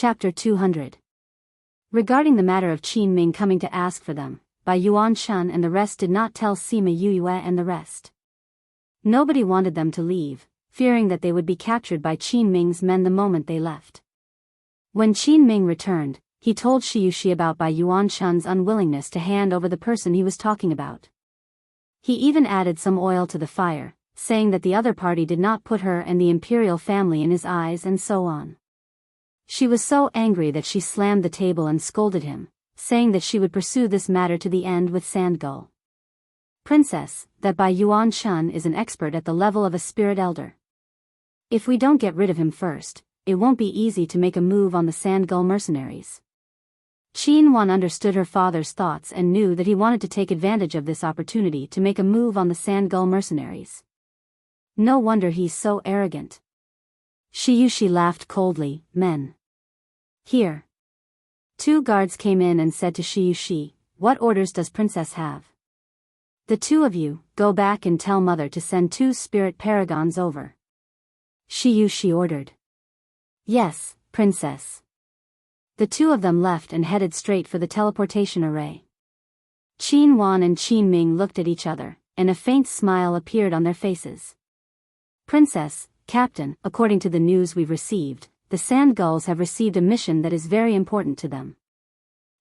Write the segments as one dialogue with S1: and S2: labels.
S1: Chapter 200. Regarding the matter of Qin Ming coming to ask for them, Bai Yuan Chun and the rest did not tell Sima Yue and the rest. Nobody wanted them to leave, fearing that they would be captured by Qin Ming's men the moment they left. When Qin Ming returned, he told Shi about Bai Yuan Chun's unwillingness to hand over the person he was talking about. He even added some oil to the fire, saying that the other party did not put her and the imperial family in his eyes and so on. She was so angry that she slammed the table and scolded him, saying that she would pursue this matter to the end with Sandgull. Princess, that Bai Yuan Chun is an expert at the level of a spirit elder. If we don't get rid of him first, it won't be easy to make a move on the Sandgull mercenaries. Qin Wan understood her father's thoughts and knew that he wanted to take advantage of this opportunity to make a move on the Sandgull mercenaries. No wonder he's so arrogant. Shi laughed coldly. Men. Here. 2 guards came in and said to Shi, "What orders does Princess have?" "The 2 of you, go back and tell Mother to send 2 spirit paragons over." Shi ordered. "Yes, Princess." The 2 of them left and headed straight for the teleportation array. Qin Wan and Qin Ming looked at each other, and a faint smile appeared on their faces. "Princess, Captain, according to the news we've received, the Sand Gulls have received a mission that is very important to them.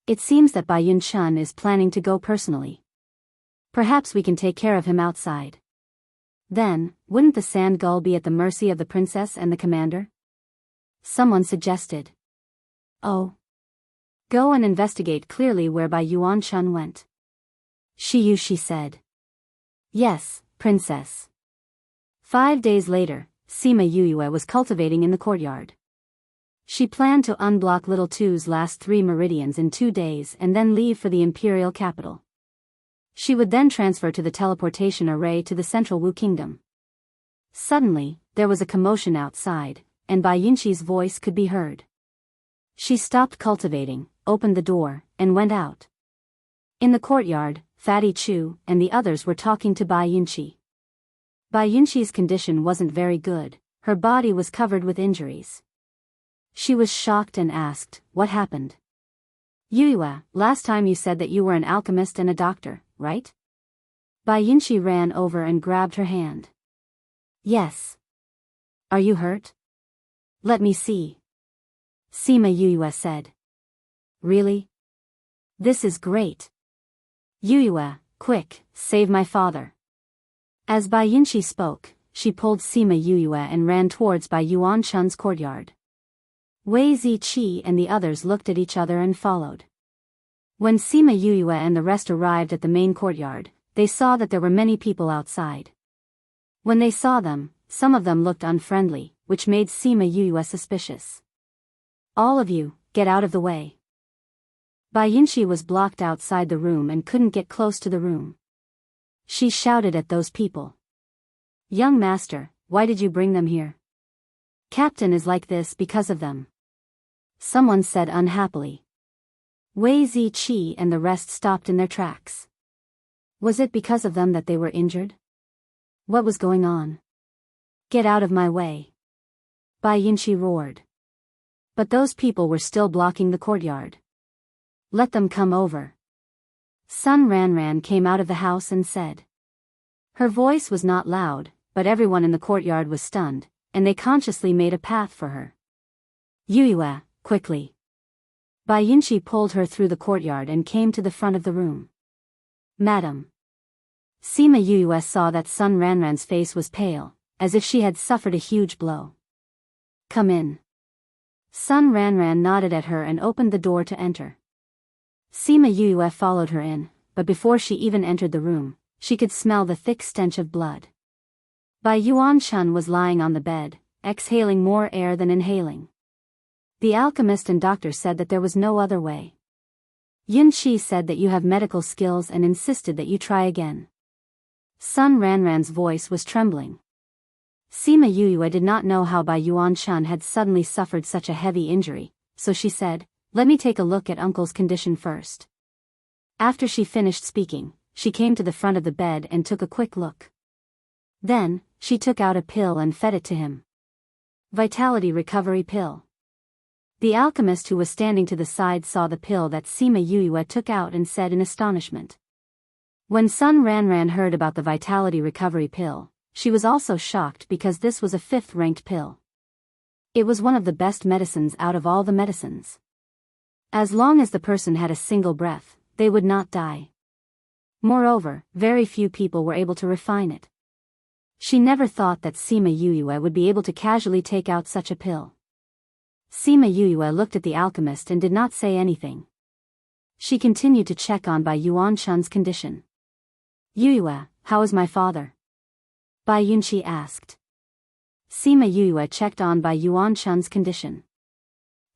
S1: It seems that Bai Yun Chun is planning to go personally. Perhaps we can take care of him outside. Then, wouldn't the Sand Gull be at the mercy of the princess and the commander?" Someone suggested. "Oh. Go and investigate clearly where Bai Yuan Chun went." Shi said. "Yes, Princess." 5 days later, Sima Yue was cultivating in the courtyard. She planned to unblock Little Two's last 3 meridians in 2 days and then leave for the imperial capital. She would then transfer to the teleportation array to the central Wu Kingdom. Suddenly, there was a commotion outside, and Bai Yunqi's voice could be heard. She stopped cultivating, opened the door, and went out. In the courtyard, Fatty Chu and the others were talking to Bai Yunqi. Bai Yunqi's condition wasn't very good, her body was covered with injuries. She was shocked and asked, "What happened?" "Yue, last time you said that you were an alchemist and a doctor, right?" Bai Yunqi ran over and grabbed her hand. "Yes." "Are you hurt?" "Let me see." Sima Yue said. "Really? This is great. Yue, quick, save my father." As Bai Yunqi spoke, she pulled Sima Yue and ran towards Bai Yuan Chun's courtyard. Wei Ziqi and the others looked at each other and followed. When Sima Yue and the rest arrived at the main courtyard, they saw that there were many people outside. When they saw them, some of them looked unfriendly, which made Sima Yue suspicious. "All of you, get out of the way." Bai Yunqi was blocked outside the room and couldn't get close to the room. She shouted at those people. "Young master, why did you bring them here?" "Captain is like this because of them," someone said unhappily. Wei Ziqi and the rest stopped in their tracks. Was it because of them that they were injured? What was going on? "Get out of my way," Bai Yunqi roared. But those people were still blocking the courtyard. "Let them come over." Sun Ranran came out of the house and said. Her voice was not loud, but everyone in the courtyard was stunned, and they consciously made a path for her. "Yue, quickly." Bai Yunqi pulled her through the courtyard and came to the front of the room. "Madam." Sima Yue saw that Sun Ranran's face was pale, as if she had suffered a huge blow. "Come in." Sun Ranran nodded at her and opened the door to enter. Sima Yue followed her in, but before she even entered the room, she could smell the thick stench of blood. Bai Yuan Chun was lying on the bed, exhaling more air than inhaling. The alchemist and doctor said that there was no other way. Yun Qi said that you have medical skills and insisted that you try again. Sun Ranran's voice was trembling. Sima Yue did not know how Bai Yuan Chun had suddenly suffered such a heavy injury, so she said, "Let me take a look at uncle's condition first." After she finished speaking, she came to the front of the bed and took a quick look. Then, she took out a pill and fed it to him. Vitality recovery pill. The alchemist who was standing to the side saw the pill that Sima Yue took out and said in astonishment. When Sun Ranran heard about the vitality recovery pill, she was also shocked because this was a 5th-ranked pill. It was one of the best medicines out of all the medicines. As long as the person had a single breath, they would not die. Moreover, very few people were able to refine it. She never thought that Sima Yue would be able to casually take out such a pill. Sima Yue looked at the alchemist and did not say anything. She continued to check on Bai Yuanchun's condition. Yue, how is my father? Bai Yunqi asked. Sima Yue checked on Bai Yuanchun's condition.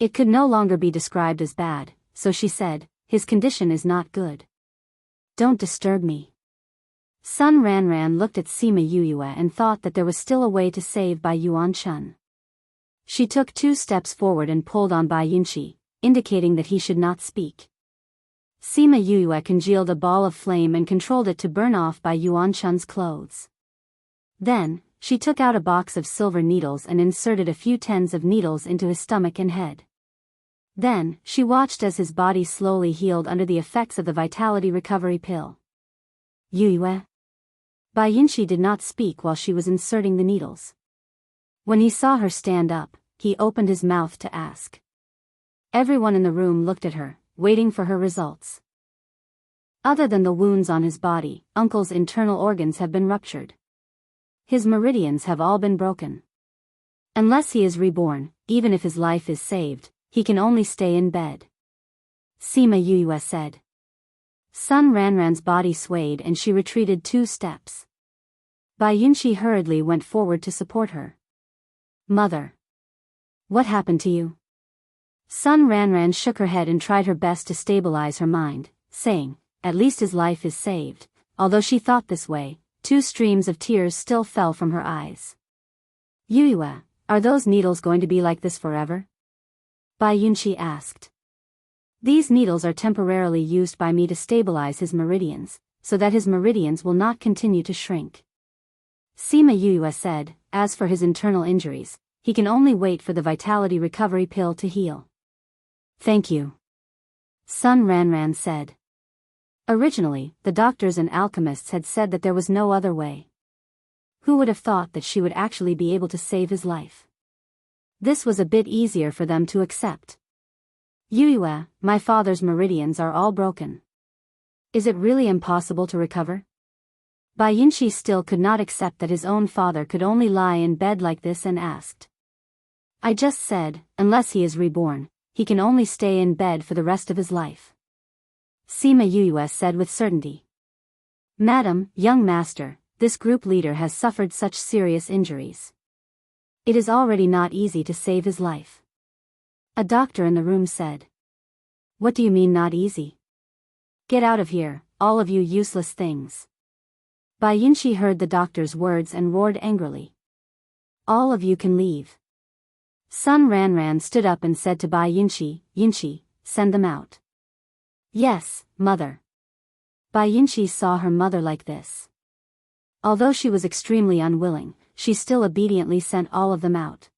S1: It could no longer be described as bad, so she said, his condition is not good. Don't disturb me. Sun Ranran looked at Sima Yue and thought that there was still a way to save Bai Yuanchun. She took 2 steps forward and pulled on Bai Yunqi, indicating that he should not speak. Sima Yue congealed a ball of flame and controlled it to burn off Bai Yuanchun's clothes. Then, she took out a box of silver needles and inserted a few tens of needles into his stomach and head. Then, she watched as his body slowly healed under the effects of the vitality recovery pill. Yue? Bai Yunqi did not speak while she was inserting the needles. When he saw her stand up, he opened his mouth to ask. Everyone in the room looked at her, waiting for her results. Other than the wounds on his body, Uncle's internal organs have been ruptured. His meridians have all been broken. Unless he is reborn, even if his life is saved, he can only stay in bed. Sima Yue said. Sun Ranran's body swayed and she retreated 2 steps. Bai Yunqi hurriedly went forward to support her. Mother. What happened to you? Sun Ranran shook her head and tried her best to stabilize her mind, saying, at least his life is saved. Although she thought this way, 2 streams of tears still fell from her eyes. Yue, are those needles going to be like this forever? Bai Yunqi asked. These needles are temporarily used by me to stabilize his meridians, so that his meridians will not continue to shrink. Sima Yue said, as for his internal injuries, he can only wait for the vitality recovery pill to heal. Thank you. Sun Ranran said. Originally, the doctors and alchemists had said that there was no other way. Who would have thought that she would actually be able to save his life? This was a bit easier for them to accept. Yue, my father's meridians are all broken. Is it really impossible to recover? Bai Yunqi still could not accept that his own father could only lie in bed like this and asked. I just said, unless he is reborn, he can only stay in bed for the rest of his life. Sima Yue said with certainty. Madam, young master, this group leader has suffered such serious injuries. It is already not easy to save his life. A doctor in the room said. What do you mean not easy? Get out of here, all of you useless things. Bai Yunqi heard the doctor's words and roared angrily. All of you can leave. Sun Ranran stood up and said to Bai Yunqi, Yunqi, send them out. Yes, mother. Bai Yunqi saw her mother like this. Although she was extremely unwilling, she still obediently sent all of them out.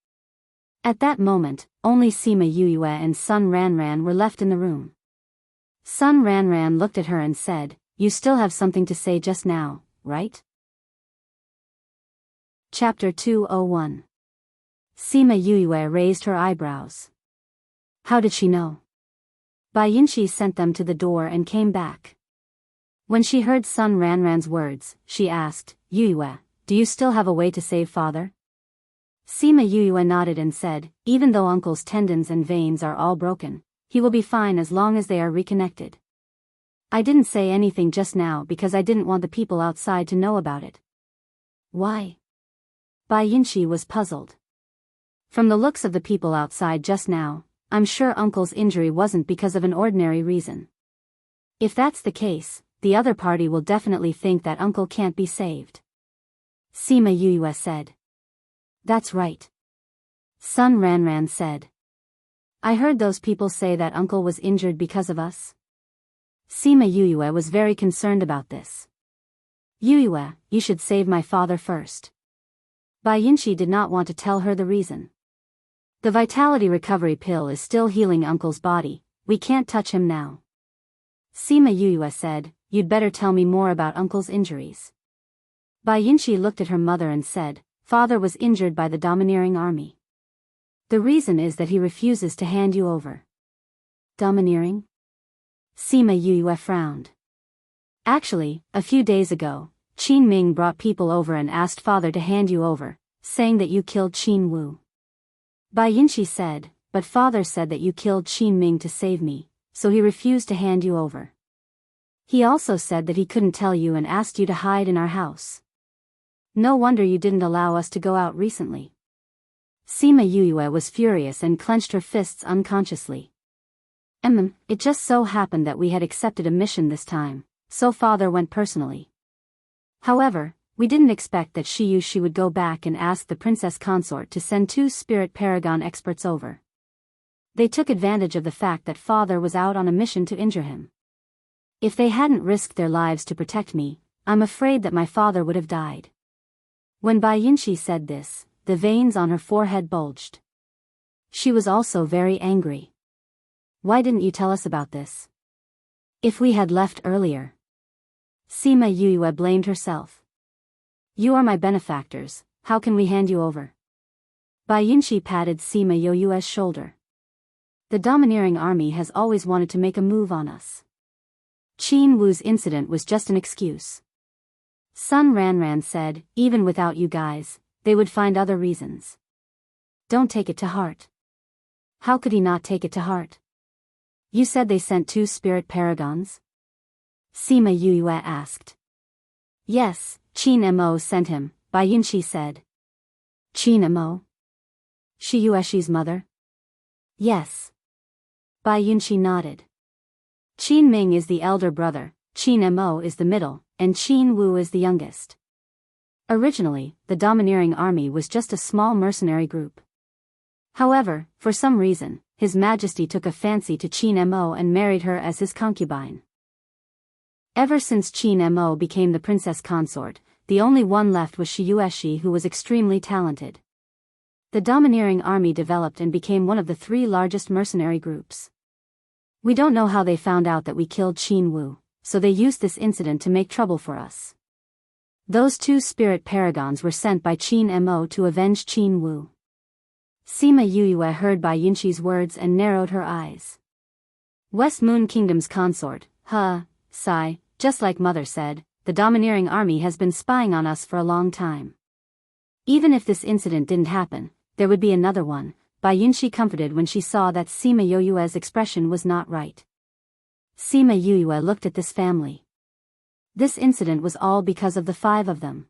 S1: At that moment, only Sima Yue and Sun Ranran were left in the room. Sun Ranran looked at her and said, You still have something to say just now, right? Chapter 201. Sima Yue raised her eyebrows. How did she know? Bai Yunqi sent them to the door and came back. When she heard Sun Ranran's words, she asked, Yue, do you still have a way to save father? Sima Yue nodded and said, even though uncle's tendons and veins are all broken, he will be fine as long as they are reconnected. I didn't say anything just now because I didn't want the people outside to know about it. Why? Bai Yunqi was puzzled. From the looks of the people outside just now, I'm sure uncle's injury wasn't because of an ordinary reason. If that's the case, the other party will definitely think that uncle can't be saved. Sima Yue said. That's right. Sun Ranran said. I heard those people say that uncle was injured because of us. Sima Yue was very concerned about this. Yue, you should save my father first. Bai Yunqi did not want to tell her the reason. The vitality recovery pill is still healing Uncle's body, we can't touch him now. Sima Yuyue said, you'd better tell me more about Uncle's injuries. Bai Yinchi looked at her mother and said, Father was injured by the domineering army. The reason is that he refuses to hand you over. Domineering? Sima Yuyue frowned. Actually, a few days ago, Qin Ming brought people over and asked Father to hand you over, saying that you killed Qin Wu. Bai Yinchi said, but Father said that you killed Qin Ming to save me, so he refused to hand you over. He also said that he couldn't tell you and asked you to hide in our house. No wonder you didn't allow us to go out recently. Sima Yuyue was furious and clenched her fists unconsciously. It just so happened that we had accepted a mission this time, so Father went personally. However, we didn't expect that she would go back and ask the princess consort to send 2 spirit paragon experts over. They took advantage of the fact that Father was out on a mission to injure him. If they hadn't risked their lives to protect me, I'm afraid that my father would have died. When Bai Yinchi said this, the veins on her forehead bulged. She was also very angry. Why didn't you tell us about this? If we had left earlier. Sima Yuyue blamed herself. You are my benefactors, how can we hand you over? Bai Yinchi patted Sima Yuyue's shoulder. The domineering army has always wanted to make a move on us. Qin Wu's incident was just an excuse. Sun Ranran said, even without you guys, they would find other reasons. Don't take it to heart. How could he not take it to heart? You said they sent 2 spirit paragons? Sima Yuyue asked. Yes, Qin Mo sent him, Bai Yinchi said. Qin Mo? Shi Yueshi's mother? Yes. Bai Yinchi nodded. Qin Ming is the elder brother, Qin Mo is the middle, and Qin Wu is the youngest. Originally, the domineering army was just a small mercenary group. However, for some reason, His Majesty took a fancy to Qin Mo and married her as his concubine. Ever since Qin Mo became the princess consort, the only one left was Shi Yueshi, who was extremely talented. The domineering army developed and became one of the 3 largest mercenary groups. We don't know how they found out that we killed Qin Wu, so they used this incident to make trouble for us. Those 2 spirit paragons were sent by Qin Mo to avenge Qin Wu. Sima Yuyue heard Bai Yinchi's words and narrowed her eyes. West Moon Kingdom's consort, sigh, just like Mother said, the domineering army has been spying on us for a long time. Even if this incident didn't happen, there would be another one. Bai Yinchi comforted when she saw that Sima Yuyue's expression was not right. Sima Yuyue looked at this family. This incident was all because of the 5 of them.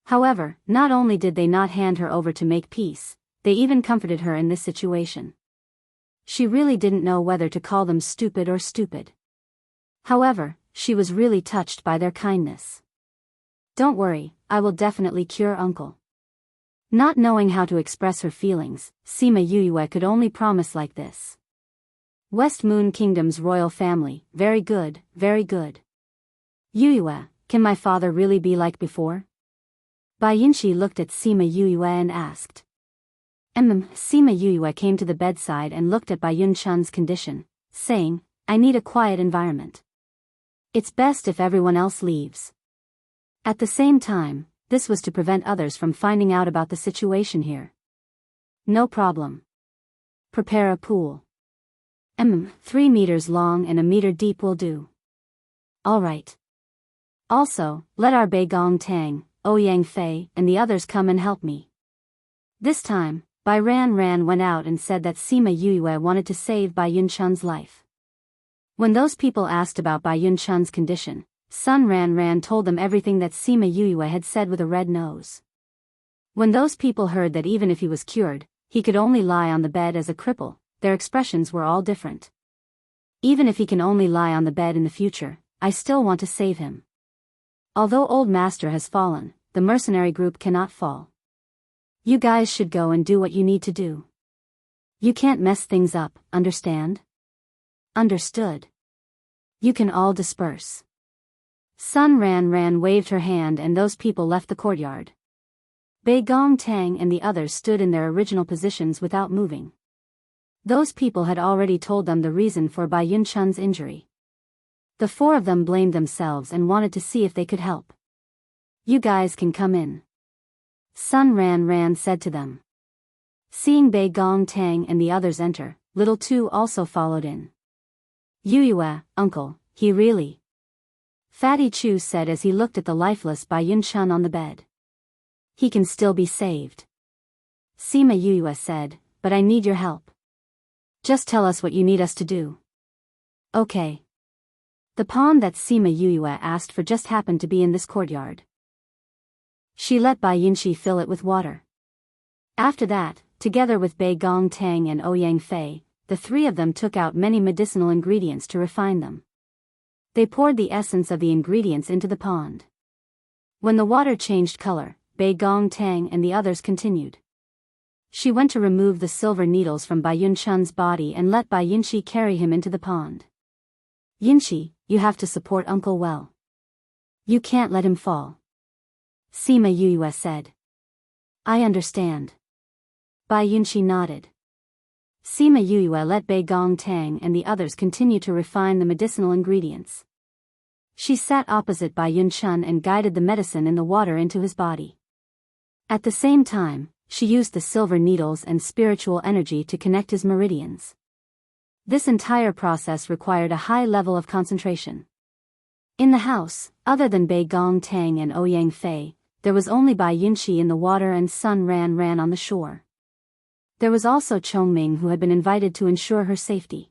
S1: However, not only did they not hand her over to make peace, they even comforted her in this situation. She really didn't know whether to call them stupid or stupid. However, she was really touched by their kindness. Don't worry, I will definitely cure Uncle. Not knowing how to express her feelings, Sima Yuyue could only promise like this. West Moon Kingdom's royal family, very good, very good. Yuyue, can my father really be like before? Bai Yinchi looked at Sima Yuyue and asked. Sima Yuyue came to the bedside and looked at Bai Yunchun's condition, saying, I need a quiet environment. It's best if everyone else leaves. At the same time, this was to prevent others from finding out about the situation here. No problem. Prepare a pool. 3 meters long and a meter deep will do. All right. Also, let our Bei Gong Tang, Ouyang Fei, and the others come and help me. This time, Bai Ran went out and said that Sima Yuyue wanted to save Bai Yunchun's life. When those people asked about Bai Yunchun's condition, Sun Ran told them everything that Sima Yuyue had said with a red nose. When those people heard that even if he was cured, he could only lie on the bed as a cripple, their expressions were all different. Even if he can only lie on the bed in the future, I still want to save him. Although Old Master has fallen, the mercenary group cannot fall. You guys should go and do what you need to do. You can't mess things up, understand? Understood. You can all disperse. Sun Ran waved her hand and those people left the courtyard. Bei Gong Tang and the others stood in their original positions without moving. Those people had already told them the reason for Bai Yunchun's injury. The four of them blamed themselves and wanted to see if they could help. "You guys can come in," Sun Ran said to them. Seeing Bei Gong Tang and the others enter, Little Tu also followed in. "Yuyue, uncle, he really..." Fatty Chu said as he looked at the lifeless Bai Yunchun on the bed. "He can still be saved," Sima Yuyue said, "but I need your help. Just tell us what you need us to do." "Okay." The pond that Sima Yuyue asked for just happened to be in this courtyard. She let Bai Yunxi fill it with water. After that, together with Bei Gong Tang and Ouyang Fei, the three of them took out many medicinal ingredients to refine them. They poured the essence of the ingredients into the pond. When the water changed color, Bei Gong Tang and the others continued. She went to remove the silver needles from Bai Yunchun's body and let Bai Yunxi carry him into the pond. "Yunxi, you have to support Uncle well. You can't let him fall," Sima Yuyue said. "I understand." Bai Yunxi nodded. Sima Yuyue let Bei Gong Tang and the others continue to refine the medicinal ingredients. She sat opposite Bai Yunchun and guided the medicine in the water into his body. At the same time, she used the silver needles and spiritual energy to connect his meridians. This entire process required a high level of concentration. In the house, other than Bei Gong Tang and Ouyang Fei, there was only Bai Yunxi in the water and Sun Ran on the shore. There was also Chongming, who had been invited to ensure her safety.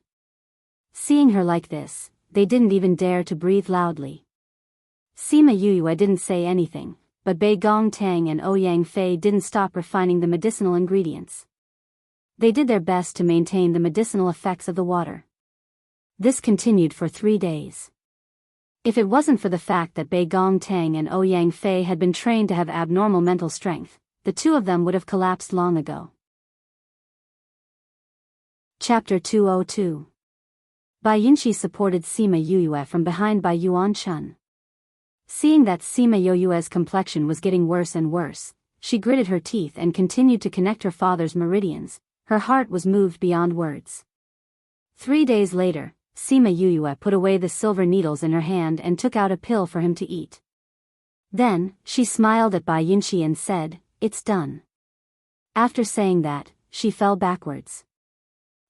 S1: Seeing her like this, they didn't even dare to breathe loudly. Sima Yuyue didn't say anything, but Bei Gong Tang and Ouyang Fei didn't stop refining the medicinal ingredients. They did their best to maintain the medicinal effects of the water. This continued for 3 days. If it wasn't for the fact that Bei Gong Tang and Ouyang Fei had been trained to have abnormal mental strength, the two of them would have collapsed long ago. Chapter 202. Bai Yunxi supported Sima Yuyue from behind Bai Yuanchun. Seeing that Sima Yuyue's complexion was getting worse and worse, she gritted her teeth and continued to connect her father's meridians. Her heart was moved beyond words. 3 days later, Sima Yuyue put away the silver needles in her hand and took out a pill for him to eat. Then, she smiled at Bai Yunxi and said, "It's done." After saying that, she fell backwards.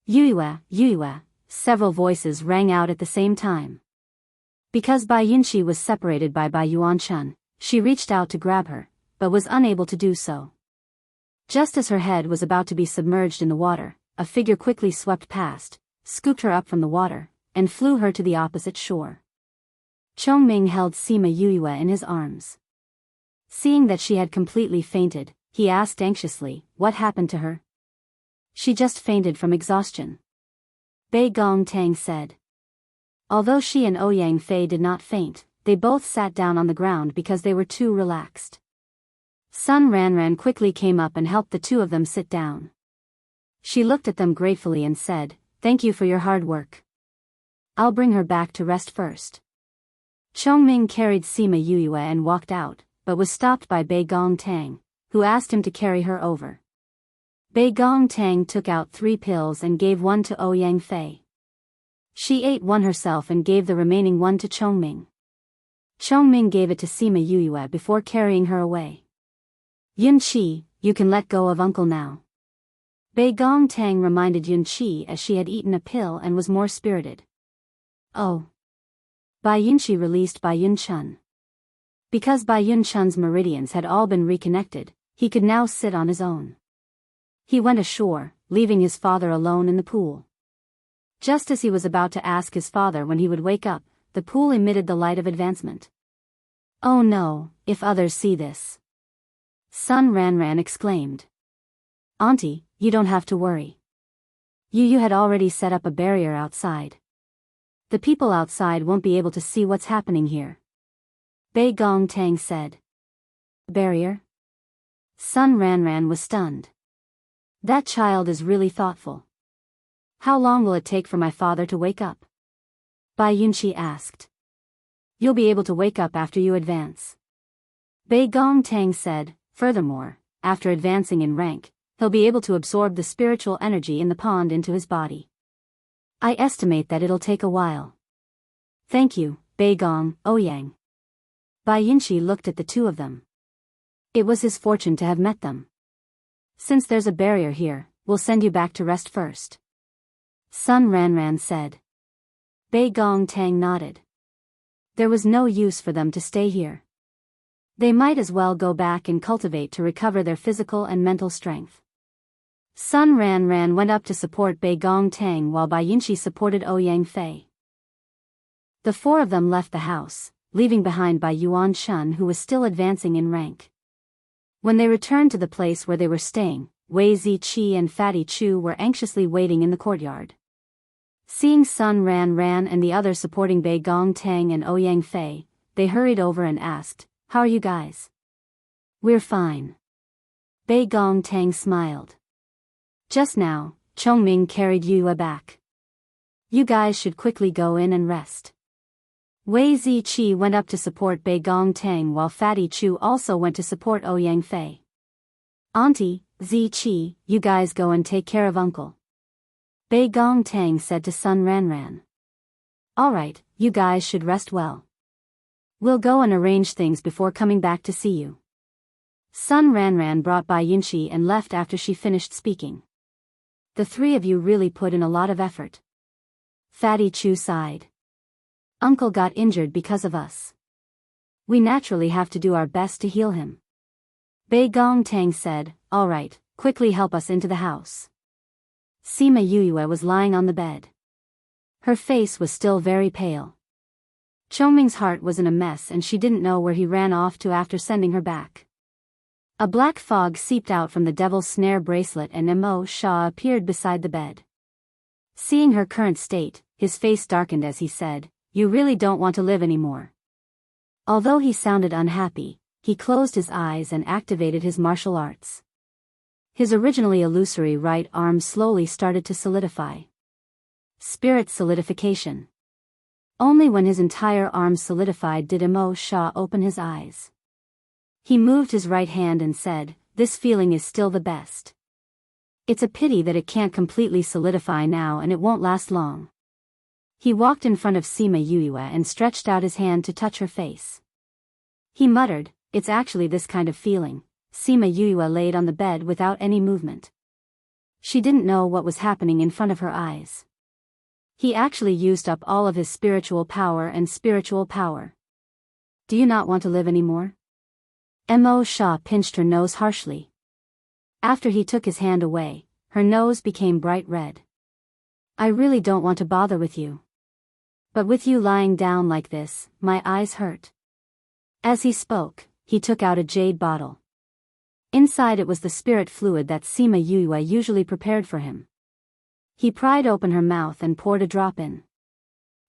S1: Yuyue, several voices rang out at the same time. Because Bai Yunxi was separated by Bai Yuanchun, she reached out to grab her, but was unable to do so. Just as her head was about to be submerged in the water, a figure quickly swept past, scooped her up from the water, and flew her to the opposite shore. Chongming held Sima Yuyue in his arms. Seeing that she had completely fainted, he asked anxiously, "What happened to her?" "She just fainted from exhaustion," Bei Gong Tang said. Although she and Ouyang Fei did not faint, they both sat down on the ground because they were too relaxed. Sun Ran quickly came up and helped the two of them sit down. She looked at them gratefully and said, "Thank you for your hard work. I'll bring her back to rest first." Chongming carried Sima Yuyue and walked out, but was stopped by Bei Gong Tang, who asked him to carry her over. Bei Gong Tang took out 3 pills and gave one to Ouyang Fei. She ate one herself and gave the remaining one to Chongming. Chongming gave it to Sima Yuyue before carrying her away. "Yunqi, you can let go of Uncle now," Bei Gong Tang reminded Yunqi as she had eaten a pill and was more spirited. "Oh." Bai Yunqi released Bai Yunchun. Because Bai Yunchun's meridians had all been reconnected, he could now sit on his own. He went ashore, leaving his father alone in the pool. Just as he was about to ask his father when he would wake up, the pool emitted the light of advancement. "Oh no, if others see this," Sun Ran exclaimed. "Auntie, you don't have to worry. You had already set up a barrier outside. The people outside won't be able to see what's happening here," Bei Gong Tang said. "Barrier?" Sun Ran was stunned. That child is really thoughtful. "How long will it take for my father to wake up?" Bai Yunqi asked. "You'll be able to wake up after you advance," Bei Gong Tang said. "Furthermore, after advancing in rank, he'll be able to absorb the spiritual energy in the pond into his body. I estimate that it'll take a while. Thank you, Beigong, Ouyang. Bai Yinshi looked at the two of them. It was his fortune to have met them. Since there's a barrier here, we'll send you back to rest first. Sun Ranran said. Beigong Tang nodded. There was no use for them to stay here. They might as well go back and cultivate to recover their physical and mental strength. Sun Ranran went up to support Beigong Tang while Bai Yinshi supported Ouyang Fei. The four of them left the house, leaving behind Bai Yuan Shun, who was still advancing in rank. When they returned to the place where they were staying, Wei Ziqi and Fatty Chu were anxiously waiting in the courtyard. Seeing Sun Ranran and the others supporting Beigong Tang and Ouyang Fei, they hurried over and asked, "How are you guys?" "We're fine." Beigong Tang smiled. "Just now, Chongming carried Yue back. You guys should quickly go in and rest." Wei Ziqi went up to support Beigong Tang while Fatty Chu also went to support Ouyang Fei. "Auntie, Ziqi, you guys go and take care of Uncle," Beigong Tang said to Sun Ranran. "Alright, you guys should rest well. We'll go and arrange things before coming back to see you." Sun Ranran brought Bai Yinshi and left after she finished speaking. "The three of you really put in a lot of effort." Fatty Chu sighed. "Uncle got injured because of us. We naturally have to do our best to heal him." Beigong Tang said, "Alright, quickly help us into the house." Sima Yue was lying on the bed. Her face was still very pale. Chongming's heart was in a mess and she didn't know where he ran off to after sending her back. A black fog seeped out from the devil's snare bracelet and Mo Shah appeared beside the bed. Seeing her current state, his face darkened as he said, "You really don't want to live anymore." Although he sounded unhappy, he closed his eyes and activated his martial arts. His originally illusory right arm slowly started to solidify. Spirit solidification. Only when his entire arm solidified did Mo Shah open his eyes. He moved his right hand and said, "This feeling is still the best. It's a pity that it can't completely solidify now and it won't last long." He walked in front of Sima Yue and stretched out his hand to touch her face. He muttered, "It's actually this kind of feeling." Sima Yue laid on the bed without any movement. She didn't know what was happening in front of her eyes. He actually used up all of his spiritual power and spiritual power. "Do you not want to live anymore?" Mo Shah pinched her nose harshly. After he took his hand away, her nose became bright red. "I really don't want to bother with you. But with you lying down like this, my eyes hurt." As he spoke, he took out a jade bottle. Inside it was the spirit fluid that Sima Yue usually prepared for him. He pried open her mouth and poured a drop in.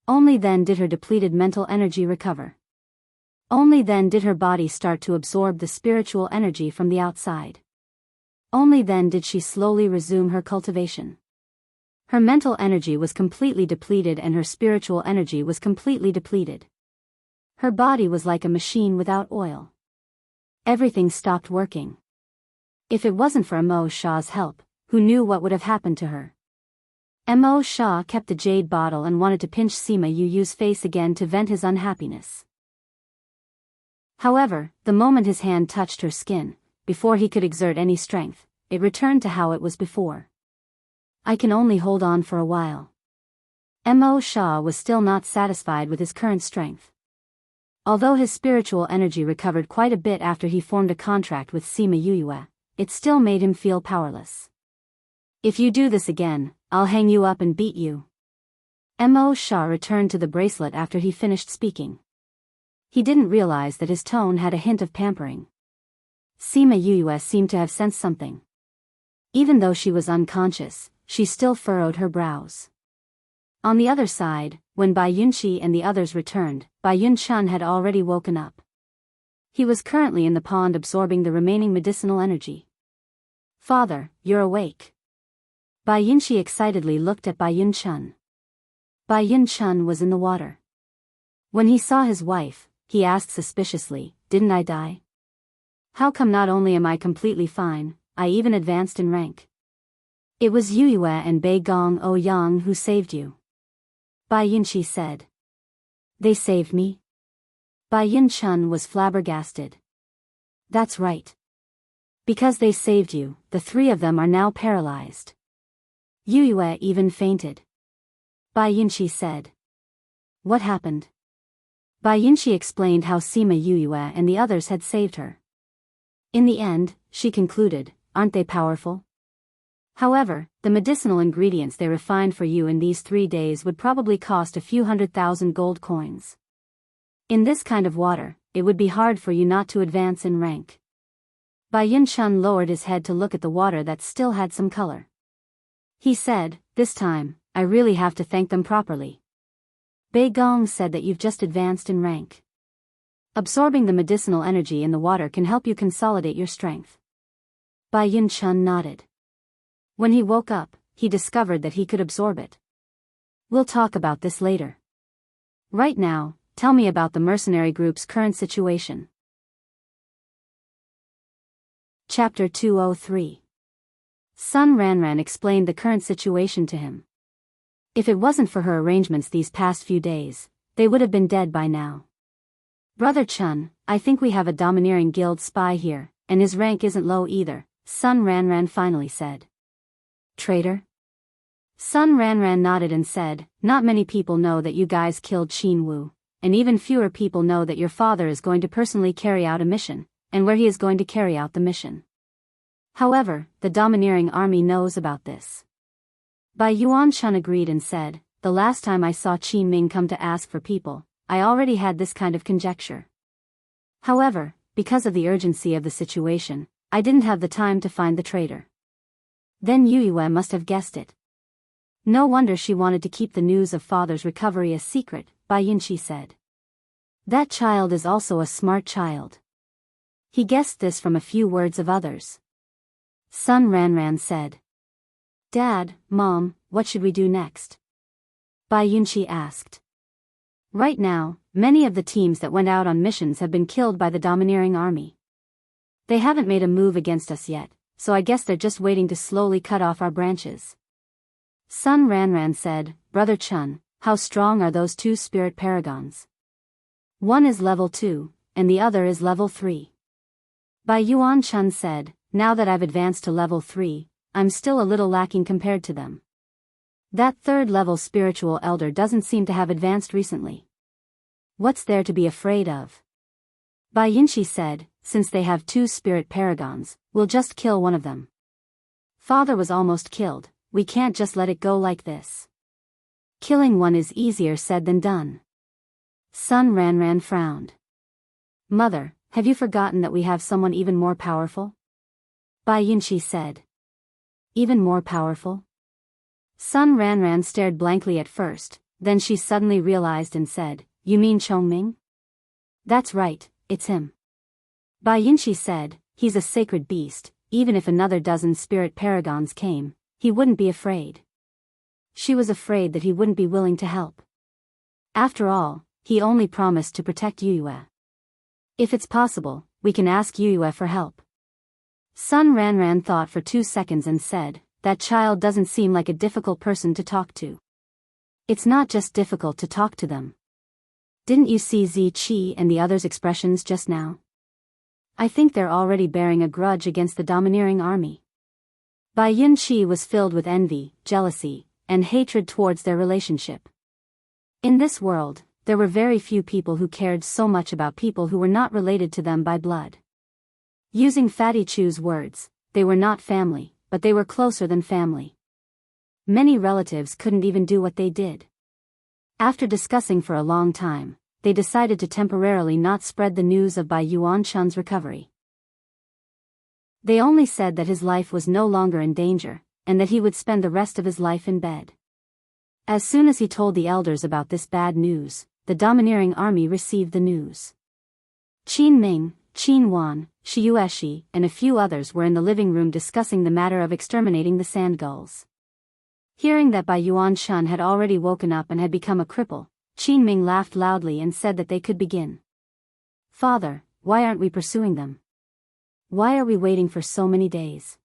S1: Only then did her depleted mental energy recover. Only then did her body start to absorb the spiritual energy from the outside. Only then did she slowly resume her cultivation. Her mental energy was completely depleted and her spiritual energy was completely depleted. Her body was like a machine without oil. Everything stopped working. If it wasn't for Mo Shah's help, who knew what would have happened to her? Mo Shah kept the jade bottle and wanted to pinch Sima Yu's face again to vent his unhappiness. However, the moment his hand touched her skin, before he could exert any strength, it returned to how it was before. "I can only hold on for a while." Mo Shah was still not satisfied with his current strength. Although his spiritual energy recovered quite a bit after he formed a contract with Sima Yue, it still made him feel powerless. "If you do this again, I'll hang you up and beat you." Mo Shah returned to the bracelet after he finished speaking. He didn't realize that his tone had a hint of pampering. Sima Yue seemed to have sensed something. Even though she was unconscious, she still furrowed her brows. On the other side, when Bai Yunqi and the others returned, Bai Yunchun had already woken up. He was currently in the pond absorbing the remaining medicinal energy. "Father, you're awake." Bai Yunqi excitedly looked at Bai Yunchun. Bai Yunchun was in the water. When he saw his wife, he asked suspiciously, "Didn't I die?" How come not only am I completely fine, I even advanced in rank? It was Yue and Bei Gong Ouyang who saved you. Bai Yinchi said. They saved me? Bai Yin-chun was flabbergasted. That's right. Because they saved you, the three of them are now paralyzed. Yue even fainted. Bai Yinchi said. What happened? Bai Yinchi explained how Sima Yue and the others had saved her. In the end, she concluded, aren't they powerful? However, the medicinal ingredients they refined for you in these 3 days would probably cost a few 100,000 gold coins. In this kind of water, it would be hard for you not to advance in rank. Bai Yin-chun lowered his head to look at the water that still had some color. He said, this time, I really have to thank them properly. Bei Gong said that you've just advanced in rank. Absorbing the medicinal energy in the water can help you consolidate your strength. Bai Yin-chun nodded. When he woke up, he discovered that he could absorb it. We'll talk about this later. Right now, tell me about the mercenary group's current situation. Chapter 203. Sun Ranran explained the current situation to him. If it wasn't for her arrangements these past few days, they would have been dead by now. Brother Chun, I think we have a domineering guild spy here, and his rank isn't low either, Sun Ranran finally said. Traitor? Sun Ranran nodded and said, not many people know that you guys killed Qin Wu, and even fewer people know that your father is going to personally carry out a mission, and where he is going to carry out the mission. However, the domineering army knows about this. Bai Yuan-chun agreed and said, the last time I saw Qin Ming come to ask for people, I already had this kind of conjecture. However, because of the urgency of the situation, I didn't have the time to find the traitor. Then Yue must have guessed it. No wonder she wanted to keep the news of father's recovery a secret, Bai Yinchi said. That child is also a smart child. He guessed this from a few words of others. Sun Ranran said. Dad, Mom, what should we do next? Bai Yinchi asked. Right now, many of the teams that went out on missions have been killed by the domineering army. They haven't made a move against us yet, so I guess they're just waiting to slowly cut off our branches. Sun Ranran said, Brother Chun, how strong are those 2 spirit paragons? One is level 2, and the other is level 3. Bai Yuan-chun said, now that I've advanced to level 3, I'm still a little lacking compared to them. That 3rd level spiritual elder doesn't seem to have advanced recently. What's there to be afraid of? Bai Yinchi said, since they have 2 spirit paragons, we'll just kill one of them. Father was almost killed, we can't just let it go like this. Killing one is easier said than done. Sun Ranran frowned. Mother, have you forgotten that we have someone even more powerful? Bai Yinchi said. Even more powerful? Sun Ranran stared blankly at first, then she suddenly realized and said, you mean Chongming? That's right, it's him. Bai Yinchi said, he's a sacred beast, even if another dozen spirit paragons came, he wouldn't be afraid. She was afraid that he wouldn't be willing to help. After all, he only promised to protect Yue. If it's possible, we can ask Yue for help. Sun Ranran thought for 2 seconds and said, that child doesn't seem like a difficult person to talk to. It's not just difficult to talk to them. Didn't you see Zi Qi and the others' expressions just now? I think they're already bearing a grudge against the domineering army. Bai Yin-chi was filled with envy, jealousy, and hatred towards their relationship. In this world, there were very few people who cared so much about people who were not related to them by blood. Using Fatty Chu's words, they were not family, but they were closer than family. Many relatives couldn't even do what they did. After discussing for a long time, they decided to temporarily not spread the news of Bai Yuan-chun's recovery. They only said that his life was no longer in danger, and that he would spend the rest of his life in bed. As soon as he told the elders about this bad news, the domineering army received the news. Qin Ming, Qin Wan, Shiyueshi, and a few others were in the living room discussing the matter of exterminating the sand gulls. Hearing that Bai Yuan-chun had already woken up and had become a cripple, Qin Ming laughed loudly and said that they could begin. Father, why aren't we pursuing them? Why are we waiting for so many days?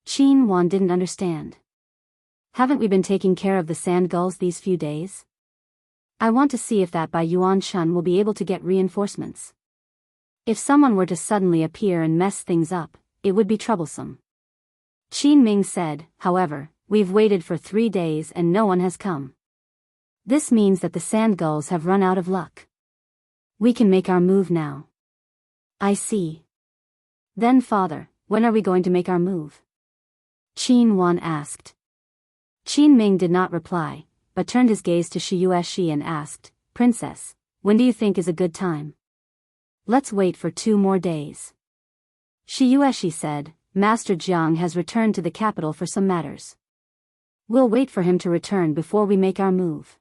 S1: Qin Wan didn't understand. Haven't we been taking care of the sand gulls these few days? I want to see if that Bai Yuan Shun will be able to get reinforcements. If someone were to suddenly appear and mess things up, it would be troublesome. Qin Ming said, however, we've waited for 3 days and no one has come. This means that the sand gulls have run out of luck. We can make our move now. I see. Then father, when are we going to make our move? Qin Wan asked. Qin Ming did not reply, but turned his gaze to Shi Yueshi and asked, Princess, when do you think is a good time? Let's wait for 2 more days. Shi Yueshi said, Master Jiang has returned to the capital for some matters. We'll wait for him to return before we make our move.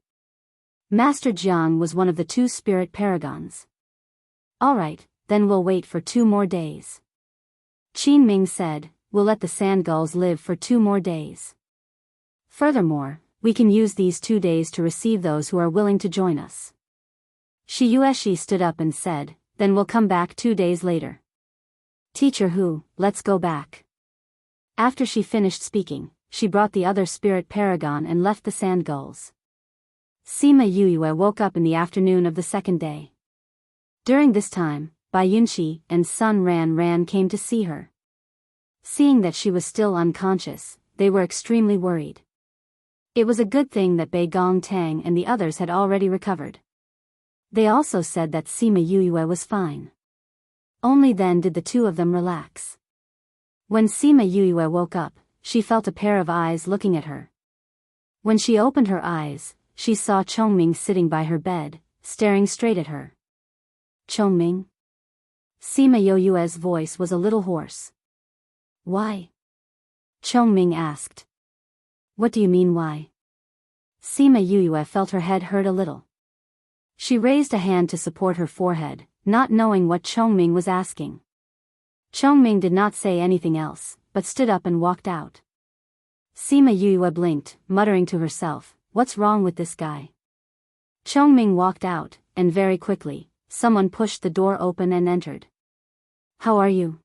S1: Master Jiang was one of the 2 spirit paragons. All right, then we'll wait for 2 more days. Qin Ming said, we'll let the sand gulls live for 2 more days. Furthermore, we can use these 2 days to receive those who are willing to join us. Shi Yueshi stood up and said, then we'll come back 2 days later. Teacher Hu, let's go back. After she finished speaking, she brought the other spirit paragon and left the sand gulls. Sima Yuyue woke up in the afternoon of the 2nd day. During this time, Bai Yunqi and Sun Ran came to see her. Seeing that she was still unconscious, they were extremely worried. It was a good thing that Bei Gong Tang and the others had already recovered. They also said that Sima Yuyue was fine. Only then did the 2 of them relax. When Sima Yuyue woke up, she felt a pair of eyes looking at her. When she opened her eyes, she saw Chongming sitting by her bed, staring straight at her. Chongming? Sima Yuyue's voice was a little hoarse. Why? Chongming asked. What do you mean why? Sima Yuyue felt her head hurt a little. She raised a hand to support her forehead, not knowing what Chongming was asking. Chongming did not say anything else, but stood up and walked out. Sima Yuyue blinked, muttering to herself, what's wrong with this guy? Chongming walked out, and very quickly, someone pushed the door open and entered. How are you?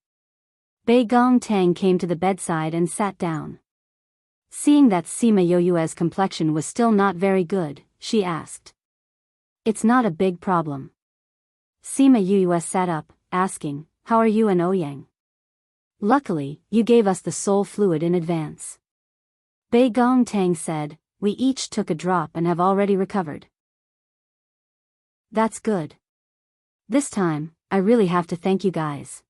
S1: Bei Gong Tang came to the bedside and sat down. Seeing that Sima Yuyue's complexion was still not very good, she asked. It's not a big problem. Sima Yuyue sat up, asking, how are you and Ouyang? Luckily, you gave us the soul fluid in advance. Bei Gong Tang said, we each took a drop and have already recovered. That's good. This time, I really have to thank you guys.